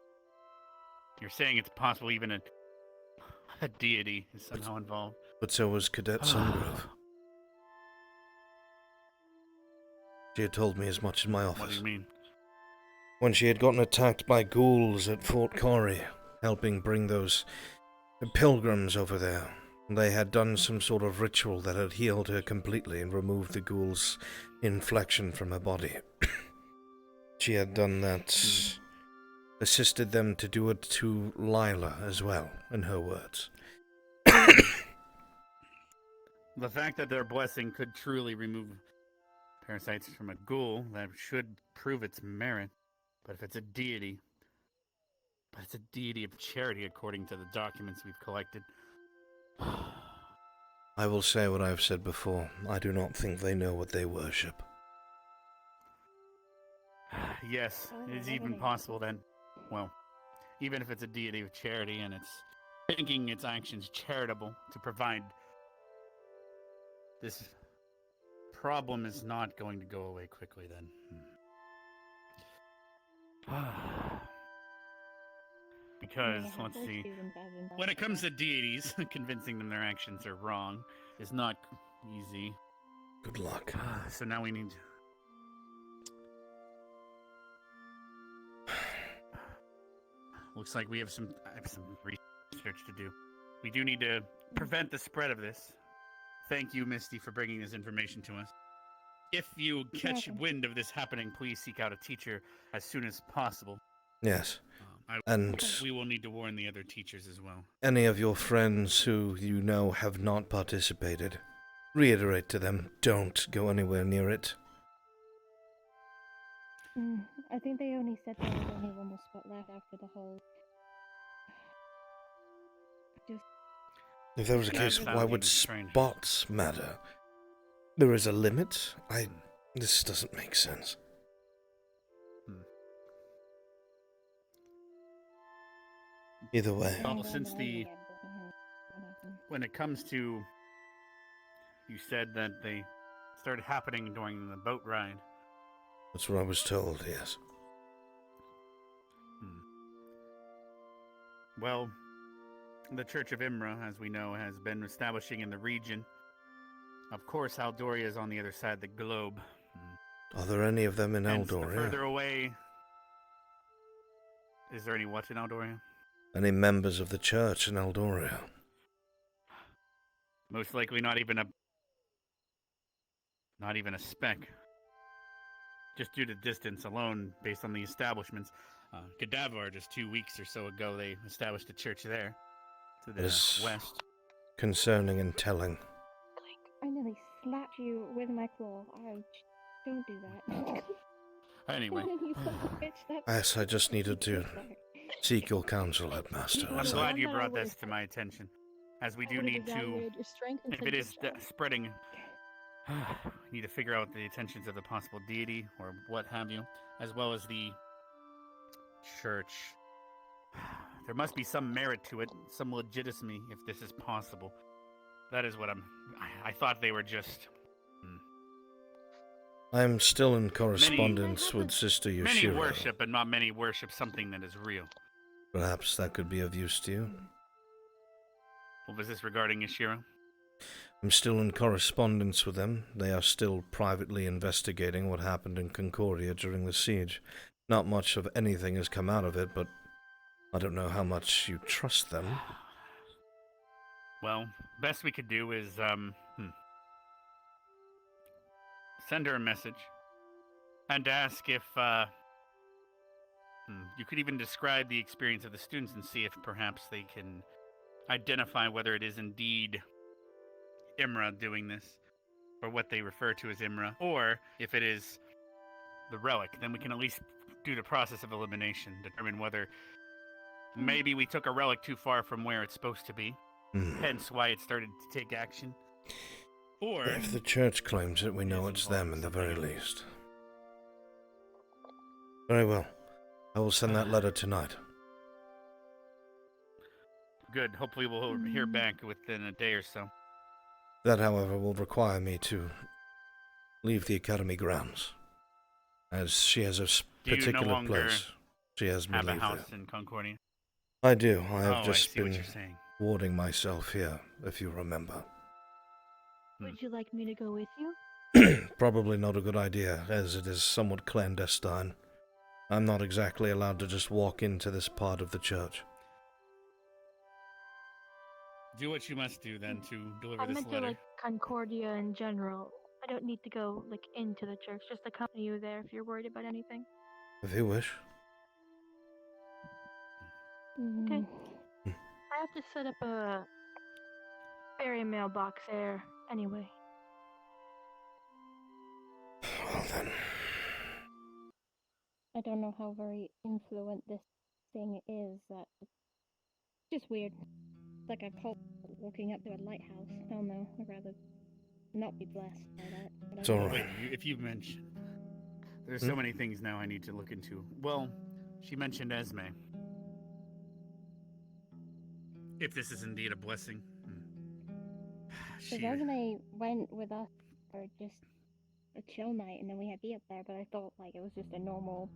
you're saying it's possible even a deity is somehow involved. But so was Cadet Sungrove. She had told me as much in my office. What do you mean? When she had gotten attacked by ghouls at Fort Corey, helping bring those pilgrims over there. They had done some sort of ritual that had healed her completely and removed the ghoul's inflection from her body. She had done that, assisted them to do it to Lila as well, in her words. The fact that their blessing could truly remove parasites from a ghoul, that should prove its merit. But if it's a deity, it's a deity of charity according to the documents we've collected. I will say what I have said before. I do not think they know what they worship. Yes, it's even possible then. Well, even if it's a deity of charity and it's thinking its actions charitable to provide, this problem is not going to go away quickly then. Because, let's see, when it comes to deities, convincing them their actions are wrong is not easy. Good luck. So now we need... Looks like we have some research to do. We do need to prevent the spread of this. Thank you, Misty, for bringing this information to us. If you catch wind of this happening, please seek out a teacher as soon as possible. Yes. And we will need to warn the other teachers as well. any of your friends who you know have not participated, reiterate to them, don't go anywhere near it. I think they only said there was only one more spot left after the whole... If that was the case, why would spots matter? There is a limit? This doesn't make sense. Either way. Well, when it comes to... You said that they started happening during the boat ride. That's what I was told, yes. Well, the Church of Imra, as we know, has been establishing in the region. Of course, Aldoria is on the other side of the globe. Are there any of them in And Aldoria? further away... Is there any what in Aldoria? Any members of the church in Aldoria? Most likely not even a speck. Just due to distance alone, based on the establishments. Cadaver, just 2 weeks or so ago, they established a church there, to the west. Concerning and telling. I nearly slapped you with my claw. Don't do that. Anyway. Yes, I just needed to seek your counsel, Headmaster. I'm glad you brought this to my attention, as we do need to, if it is spreading, we need to figure out the intentions of the possible deity, or what have you, as well as the church. There must be some merit to it, some legitimacy, if this is possible. That is what I thought they were just... I am still in correspondence with Sister Yoshiro. Many worship, but not many worship something that is real. Perhaps that could be of use to you. What was this regarding, Yoshiro? I'm still in correspondence with them. They are still privately investigating what happened in Concordia during the siege. Not much of anything has come out of it, but I don't know how much you trust them. Well, best we could do is, send her a message and ask if, you could even describe the experience of the students and see if perhaps they can identify whether it is indeed Imra doing this, or what they refer to as Imra, or if it is the relic. Then we can at least do the process of elimination, determine whether maybe we took a relic too far from where it's supposed to be, hence why it started to take action. Or if the church claims it, we know it's them in the very least. Very well. I will send that letter tonight. Good. Hopefully we'll hear back within a day or so. That, however, will require me to leave the academy grounds, as she has a particular place. She has me have a leave house there. in Concordia? I do. I have I just see what been you're saying. warding myself here, if you remember. Would you like me to go with you? Probably not a good idea, as it is somewhat clandestine. I'm not exactly allowed to just walk into this part of the church. Do what you must do, then, to deliver I this meant to, letter. like, Concordia in general. I don't need to go, like, into the church. Just accompany you there if you're worried about anything. If you wish. Okay. I have to set up a ferry mailbox there anyway. Well then. I don't know how very influent this thing is. That it's just weird. It's like a cult walking up to a lighthouse. Hell no, I'd rather not be blessed by that. But It's I all don't- right. If you mentioned, there's so many things now I need to look into. Well, she mentioned Esme. If this is indeed a blessing. So Esme went with us for just a chill night, and then we had tea up there, but I thought, like, it was just a normal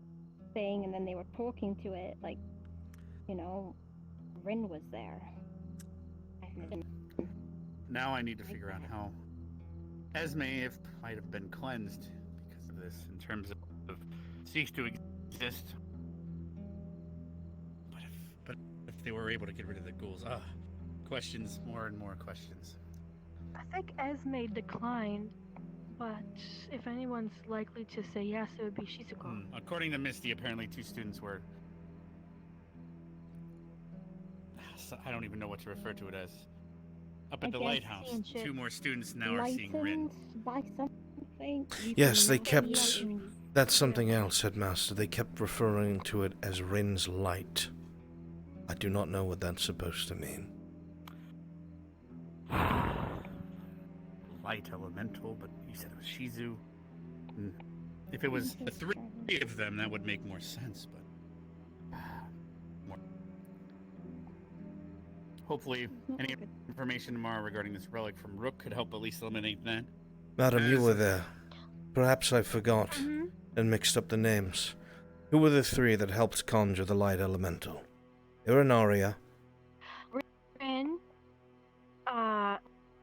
thing, and then they were talking to it, like, you know, Rin was there. Now I need to figure out how Esme might have been cleansed because of this, in terms of cease to exist. But if they were able to get rid of the ghouls, questions, more and more questions. I think Esme declined, but if anyone's likely to say yes, it would be Shizuko. According to Misty, apparently 2 students were. I don't even know what to refer to it as. Up at the lighthouse, 2 more students now are seeing Rin. By something. Yes, they kept... That's something else, Headmaster. They kept referring to it as Rin's light. I do not know what that's supposed to mean. Light elemental, but you said it was Shizu. If it was the 3 of them, that would make more sense, but... Hopefully, any information tomorrow regarding this relic from Rook could help at least eliminate that. Madam, you were there. Perhaps I forgot and mixed up the names. Who were the 3 that helped conjure the light elemental? Irinaria.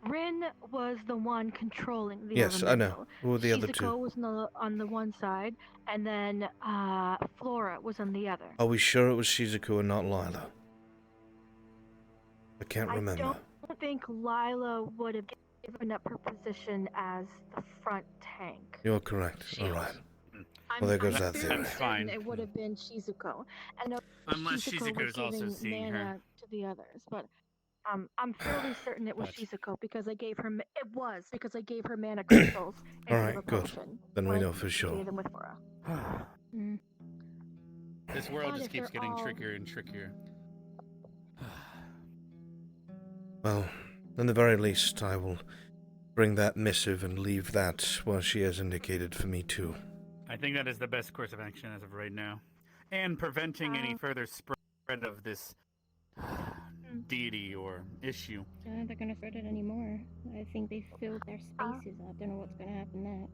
Rin was the one controlling the Yes, elemental. I know. Who were the other 2? Shizuko was on the one side, and then Flora was on the other. Are we sure it was Shizuku and not Lila? I can't remember. I don't think Lila would have given up her position as the front tank. You're correct. All right. I'm, Well, there goes I'm that theory. certain it would have been Shizuko. I know Unless Shizuko was is also giving seeing mana her. to the others, but I'm fairly certain it was Shizuko because I gave her mana crystals. All right, good. Then we know for sure. Gave them with Flora. This world But just if keeps they're getting all- trickier and trickier. Well, in the very least, I will bring that missive and leave that where she has indicated for me to. I think that is the best course of action as of right now. And preventing any further spread of this deity or issue. They're gonna spread it anymore. I think they filled their spaces up. Don't know what's gonna happen next.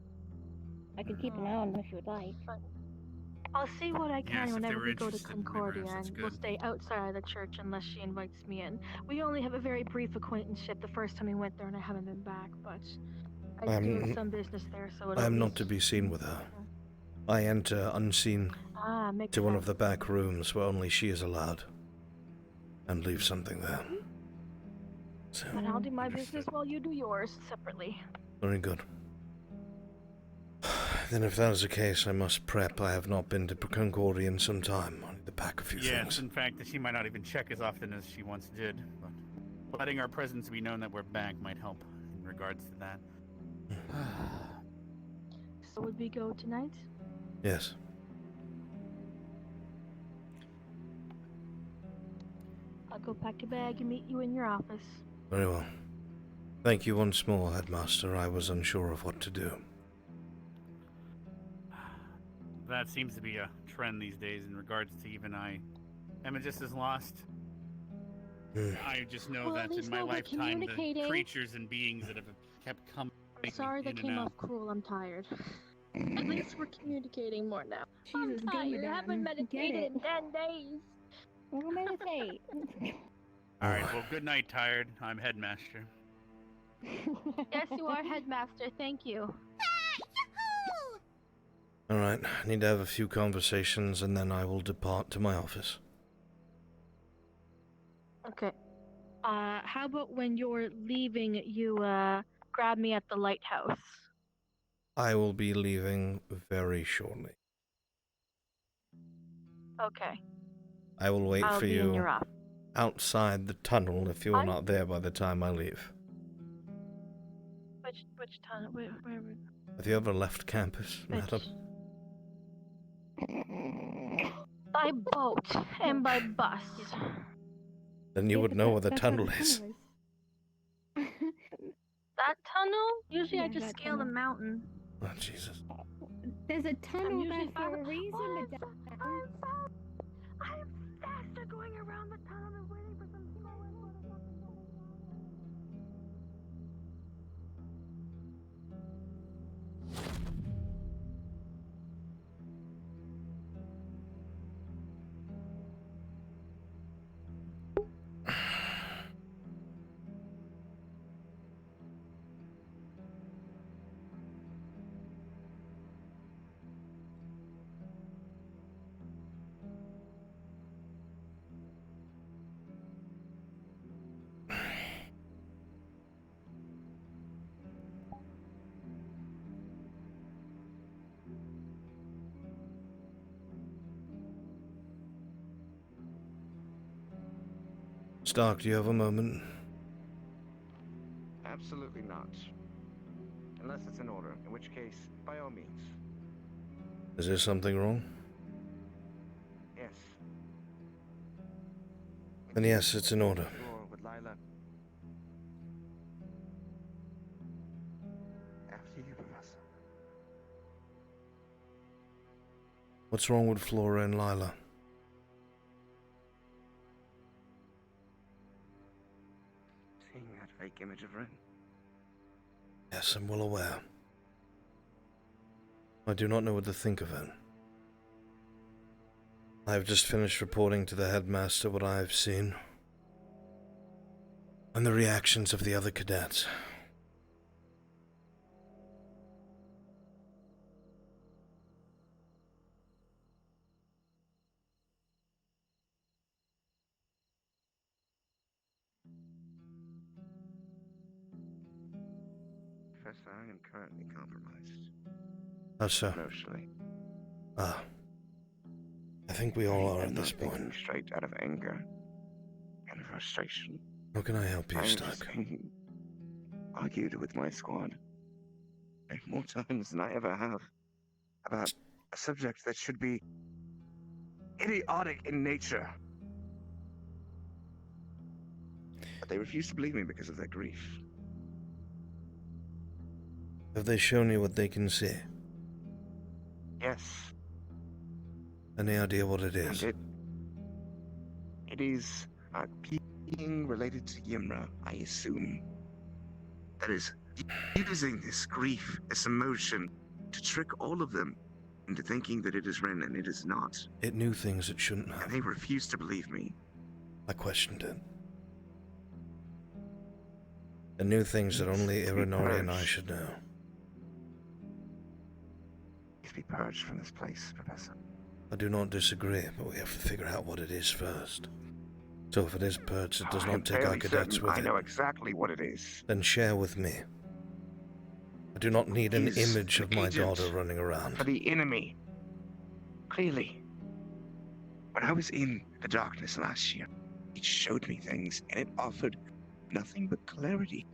I can keep an eye on them if you would like. I'll see what I can Yes, if they whenever were we go to interested in Concordia, Libras, that's and we'll good. stay outside of the church unless she invites me in. We only have a very brief acquaintanceship the first time we went there, and I haven't been back, but I do have some business there, so I am not to be seen with her. I enter unseen makes to one of the back rooms where only she is allowed, and leave something there. So, And I'll do my business while you do yours separately. very good. Then if that is the case, I must prep. I have not been to Concordia in some time. I need to pack a few Yes, things. in fact, that she might not even check as often as she once did. But letting our presence be known that we're back might help in regards to that. So would we go tonight? Yes. I'll go pack your bag and meet you in your office. Very well. Thank you once more, Headmaster. I was unsure of what to do. That seems to be a trend these days in regards to even I. Am just as lost. I just know Well, that at in least my now we're lifetime, the communicating. creatures and beings that have kept coming I'm sorry in that and came out. off cruel. I'm tired. At least we're communicating more now. Jesus, I'm tired. go I haven't down. Get meditated it. in 10 days. We'll meditate. All right. Well, good night, tired. I'm headmaster. Yes, you are headmaster. Thank you. Alright, I need to have a few conversations and then I will depart to my office. Okay. How about when you're leaving, you grab me at the lighthouse? I will be leaving very shortly. Okay. I will wait I'll for be in you your office. outside the tunnel if you are not there by the time I leave. Which tunnel? Where? Have you ever left campus, madam? By boat and by bus. Then you would know where the tunnel is. that tunnel? Usually I Yeah, just that scale the tunnel. mountain. Oh, Jesus. There's a tunnel there usually for a fast. reason, I'm faster going around the tunnel than waiting for some small motherfucker coming down. Stark, do you have a moment? Absolutely not. Unless it's an order, in which case, by all means. Is there something wrong? Yes. Then yes, it's in order. Explore with Lila. After you, Professor. What's wrong with Flora and Lila? Seeing that fake image of Ren. Yes, I'm well aware. I do not know what to think of it. I have just finished reporting to the headmaster what I have seen, and the reactions of the other cadets. Professor, I am currently compromised. How so? Emotionally. Ah. I think we all are at this I'm not point. thinking straight out of anger and frustration. How can I help you, I've Stark? argued with my squad, and more times than I ever have, about a subject that should be idiotic in nature. But they refuse to believe me because of their grief. Have they shown you what they can see? Yes. Any idea what it is? And it is a being related to Ymra, I assume. That is using this grief, this emotion, to trick all of them into thinking that it is Ren, and it is not. It knew things it shouldn't have. And they refuse to believe me. I questioned it. It knew things that only Irinori and I should know. Please be purged from this place, Professor. I do not disagree, but we have to figure out what it is first. So if it is purged, it does not take our cadets with it. I know exactly what it is. Then share with me. I do not need an He's image an of my agent daughter running around. For the enemy. Clearly. When I was in the darkness last year, it showed me things, and it offered nothing but clarity.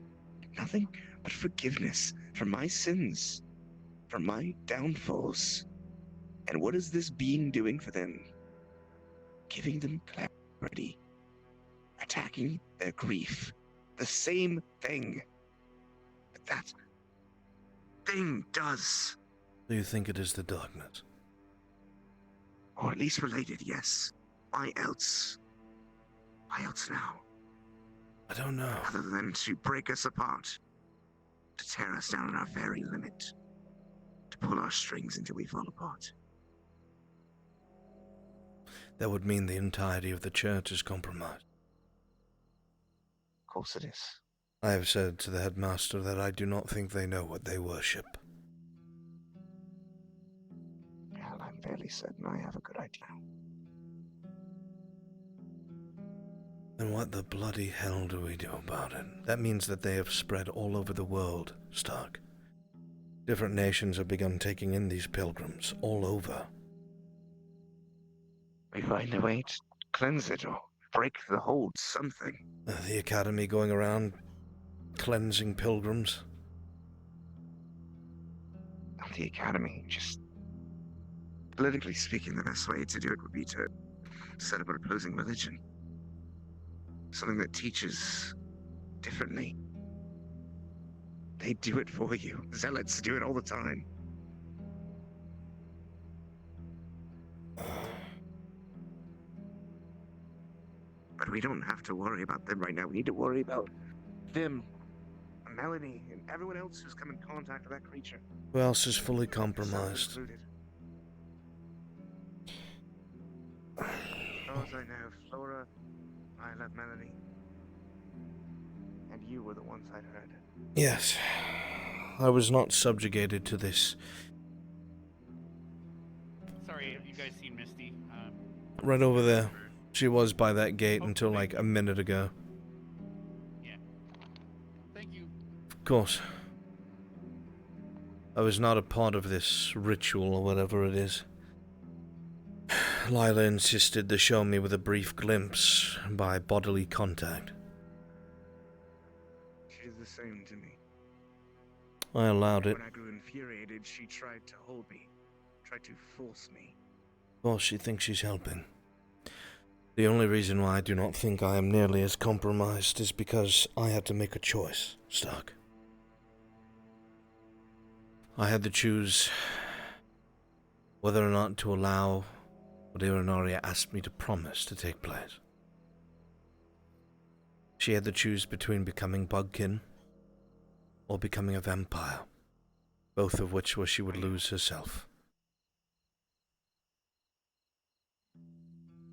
Nothing but forgiveness for my sins. For my downfalls. And what is this being doing for them? Giving them clarity. Attacking their grief. The same thing that thing does. Do you think it is the darkness? Or at least related, yes. Why else? Why else now? I don't know. Other than to break us apart. To tear us down at our very limit. To pull our strings until we fall apart. That would mean the entirety of the church is compromised. Of course it is. I have said to the headmaster that I do not think they know what they worship. Hell, I'm fairly certain I have a good idea. Then what the bloody hell do we do about it? That means that they have spread all over the world, Stark. Different nations have begun taking in these pilgrims, all over. We find a way to cleanse it or break the hold, something. The Academy going around cleansing pilgrims? Not the Academy, just... Politically speaking, the best way to do it would be to set up an opposing religion. Something that teaches differently. They do it for you. Zealots do it all the time. But we don't have to worry about them right now. We need to worry about them, Melanie, and everyone else who's come in contact with that creature. Who else is fully compromised? Included. As far as I know, Flora, Isla, Melanie, and you were the ones I'd heard. Yes. I was not subjugated to this. Sorry, have you guys seen Misty? Right over there. She was by that gate until like a minute ago. Yeah. Thank you. Of course. I was not a part of this ritual or whatever it is. Lila insisted to show me with a brief glimpse by bodily contact. She did the same to me. I allowed it. When I grew infuriated, she tried to hold me, tried to force me. Well, she thinks she's helping. The only reason why I do not think I am nearly as compromised is because I had to make a choice, Stark. I had to choose whether or not to allow what Irinaria asked me to promise to take place. She had to choose between becoming Bugkin or becoming a vampire, both of which were she would lose herself.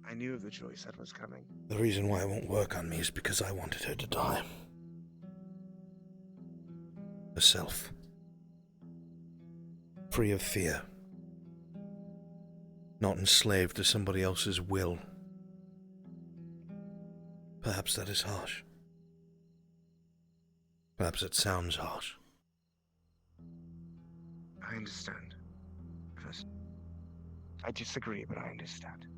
I knew of the choice that was coming. The reason why it won't work on me is because I wanted her to die. Herself. Free of fear. Not enslaved to somebody else's will. Perhaps that is harsh. Perhaps it sounds harsh. I understand. First, I disagree, but I understand.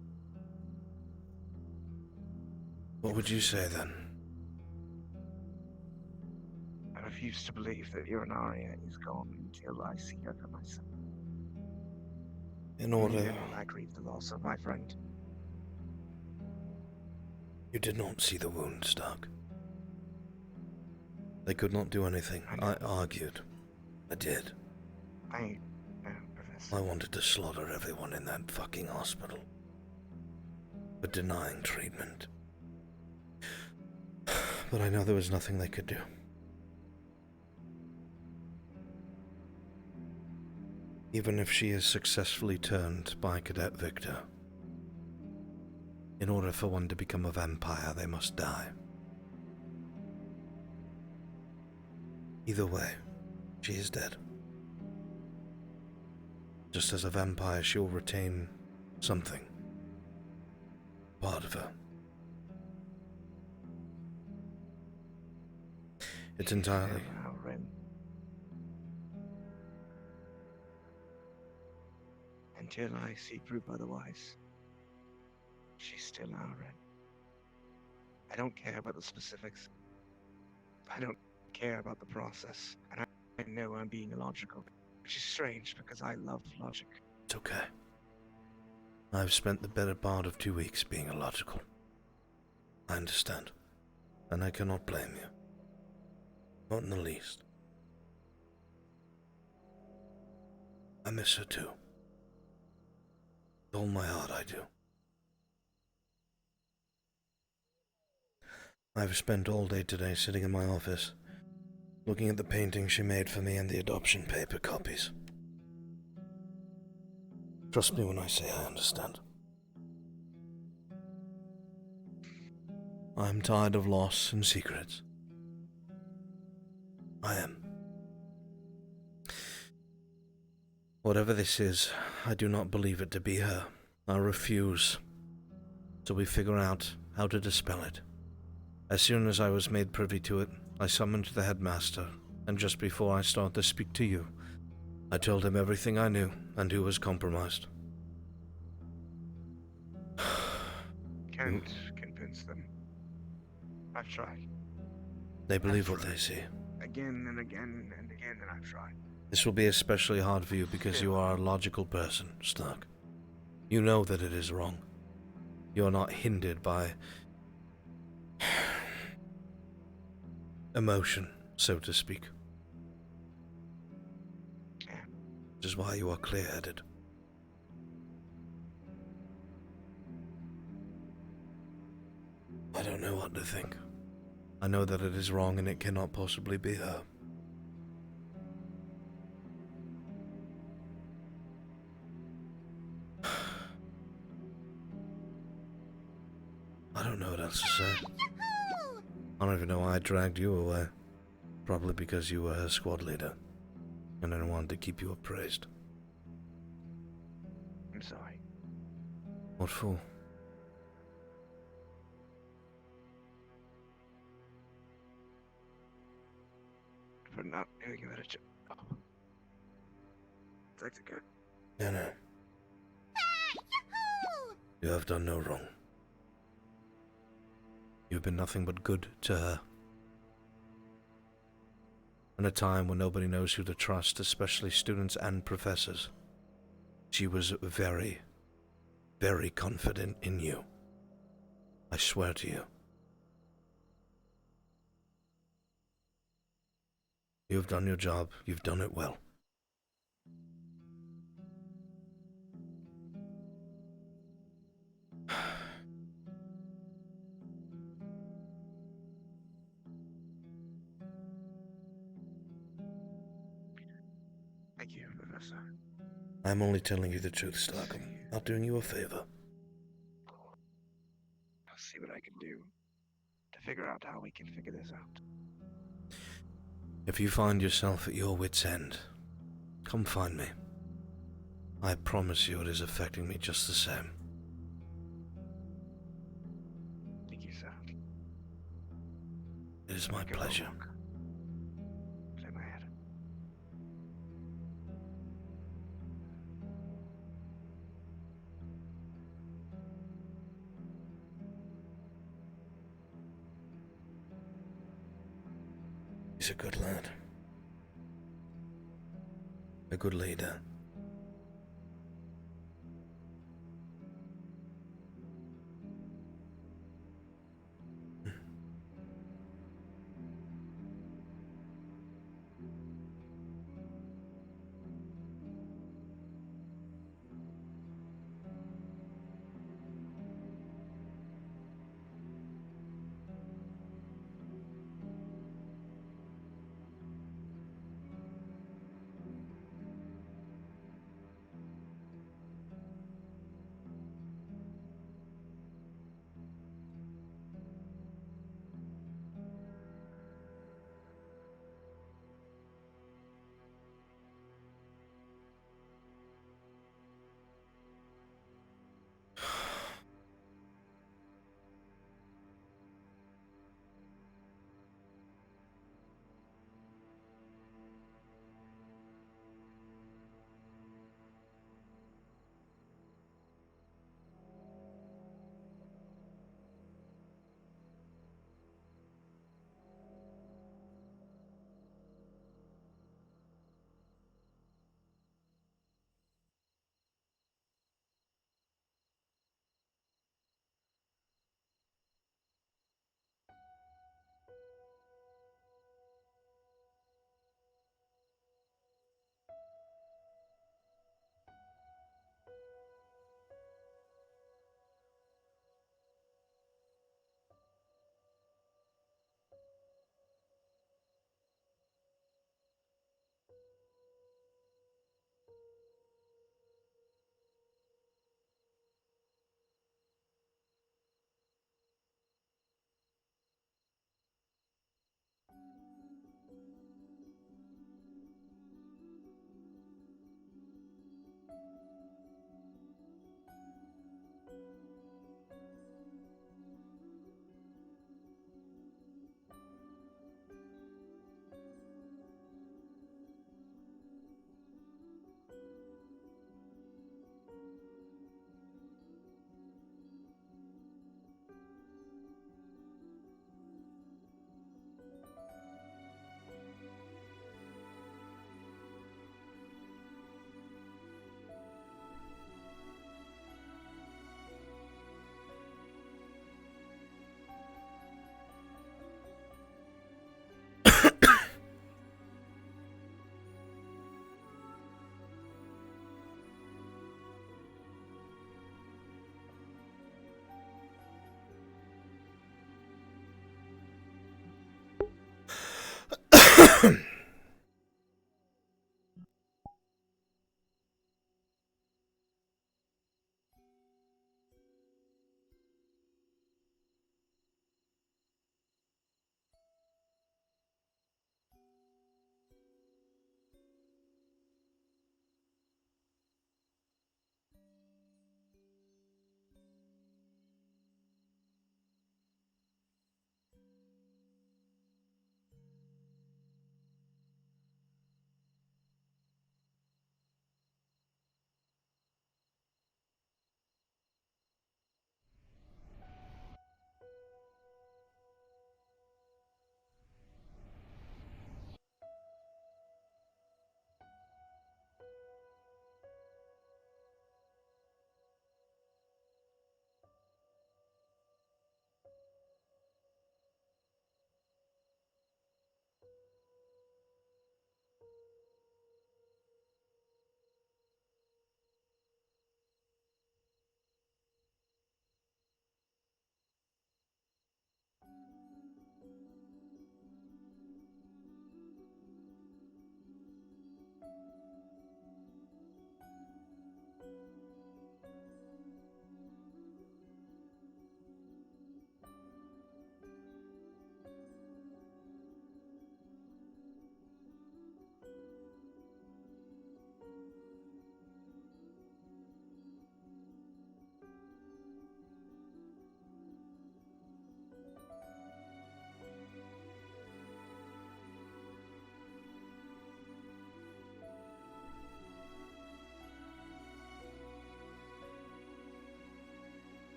What would you say then? I refuse to believe that Urinaria is gone until I see her for myself. In order... Then will I grieve the loss of my friend. You did not see the wound, Stark. They could not do anything. I argued. I did. I know, Professor. I wanted to slaughter everyone in that fucking hospital. But denying treatment. But I know there was nothing they could do. Even if she is successfully turned by Cadet Victor, in order for one to become a vampire, they must die. Either way, she is dead. Just as a vampire, she'll retain something. Part of her. It's entirely... Until I see proof otherwise, she's still our Ren. I don't care about the specifics. I don't care about the process. And I know I'm being illogical, which is strange because I love logic. It's okay. I've spent the better part of 2 weeks being illogical. I understand. And I cannot blame you. Not in the least. I miss her too. With all my heart I do. I've spent all day today sitting in my office, looking at the painting she made for me and the adoption paper copies. Trust me when I say I understand. I'm tired of loss and secrets. I am. Whatever this is, I do not believe it to be her. I refuse. So we figure out how to dispel it. As soon as I was made privy to it, I summoned the headmaster, and just before I start to speak to you, I told him everything I knew and who was compromised. Can't convince them. I've tried. They believe what they see. Again and again and again, and I've tried. This will be especially hard for you because you are a logical person, Stark. You know that it is wrong. You are not hindered by emotion, so to speak. Which is why you are clear-headed. I don't know what to think. I know that it is wrong and it cannot possibly be her. I don't know what else to say. I don't even know why I dragged you away. Probably because you were her squad leader, and I wanted to keep you appraised. I'm sorry. What for? For not doing a better job. That's good. No. You have done no wrong. You have been nothing but good to her. In a time when nobody knows who to trust, especially students and professors, she was very, very confident in you. I swear to you. You have done your job. You've done it well. Thank you, Professor. I'm only telling you the truth, Starkham. Not doing you a favor. I'll see what I can do to figure out how we can figure this out. If you find yourself at your wit's end, come find me. I promise you it is affecting me just the same. Thank you, sir. It is my pleasure. Clear my head. He's a good lad. A good leader.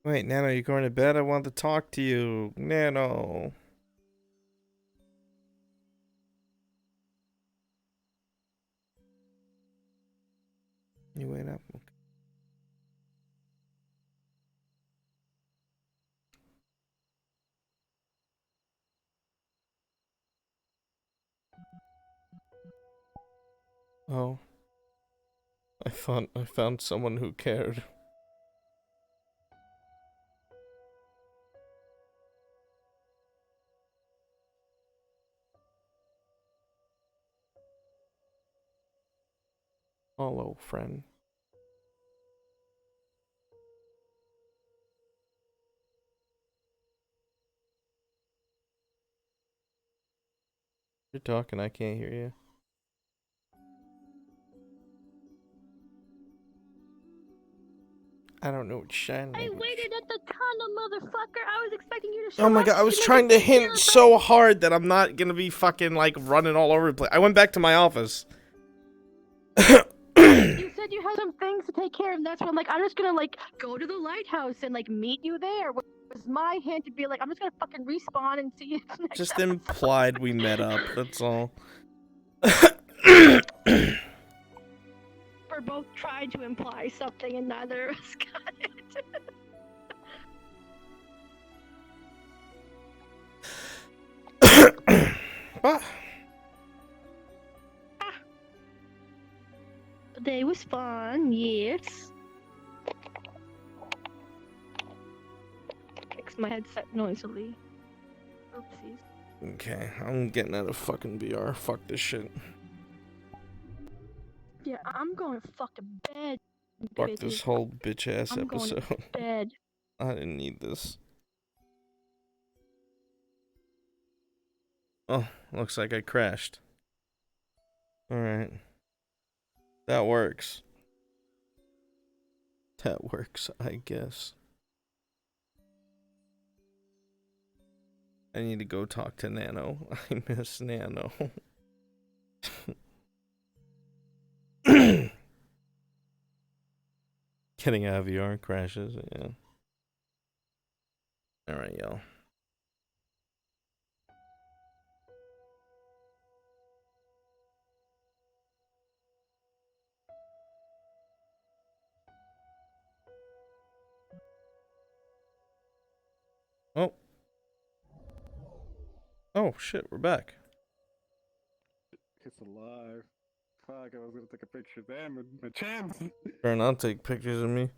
Wait, Nano, you going to bed? I want to talk to you. Nano. You wait up. Okay. Oh. I thought I found someone who cared. Hello, friend. You're talking, I can't hear you. I don't know what shine I language. waited at the tunnel, motherfucker. I was expecting you to show Oh my up. god, I was You trying to made a hint big so hard that I'm not gonna be fucking like running all over the place. I went back to my office. You said you had some things to take care of, and that's when, like, I'm just gonna, like, go to the lighthouse and, like, meet you there. Was my hint to be like, I'm just gonna fucking respawn and see you next Just episode. implied we met up, that's all. We're both trying to imply something, and neither of us got it. What? The day was fun, yes. Fix my headset noisily. Oopsies. Okay, I'm getting out of fucking VR. Fuck this shit. Yeah, I'm going to fucking bed. Fuck bitches. this whole bitch ass I'm going episode. to bed. I didn't need this. Oh, looks like I crashed. Alright. That works. That works, I guess. I need to go talk to Nano. I miss Nano. Getting out of VR crashes, yeah. Alright, y'all. Oh. Oh, shit, we're back. It's alive. Fuck, I was gonna take a picture. Damn, my chance. Better not take pictures of me.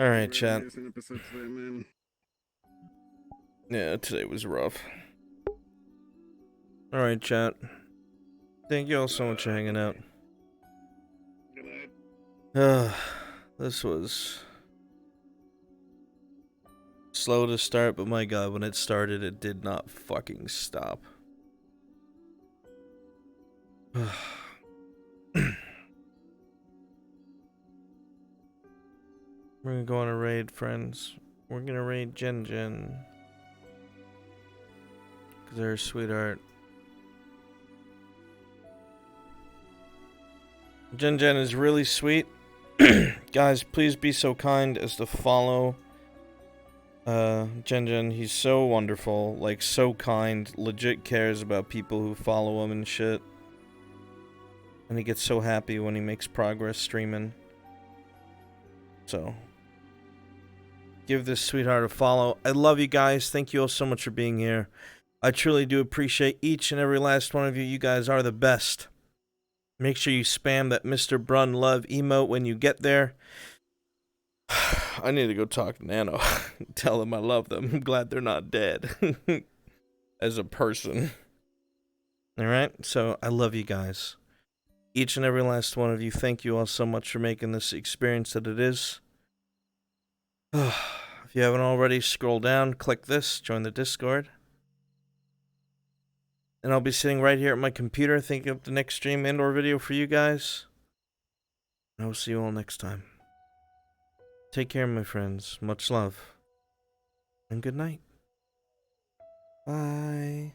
Alright, chat. Amazing episode today, man. Yeah, today was rough. Alright, chat. Thank you all so much for hanging out. Good night. This was slow to start, but my god, when it started, it did not fucking stop. We're gonna go on a raid, friends. We're gonna raid Jen Jen. Cause they're a sweetheart. Jen Jen is really sweet. Guys, please be so kind as to follow Jen Jen. He's so wonderful, like so kind, legit cares about people who follow him and shit. And he gets so happy when he makes progress streaming. So, give this sweetheart a follow. I love you guys. Thank you all so much for being here. I truly do appreciate each and every last one of you. You guys are the best. Make sure you spam that Mr. Brun love emote when you get there. I need to go talk to Nano. Tell them I love them. I'm glad they're not dead. As a person. Alright? So, I love you guys. Each and every last one of you. Thank you all so much for making this experience that it is. If you haven't already, scroll down, click this, join the Discord. And I'll be sitting right here at my computer thinking up the next stream and or video for you guys. I will see you all next time. Take care, my friends. Much love. And good night. Bye.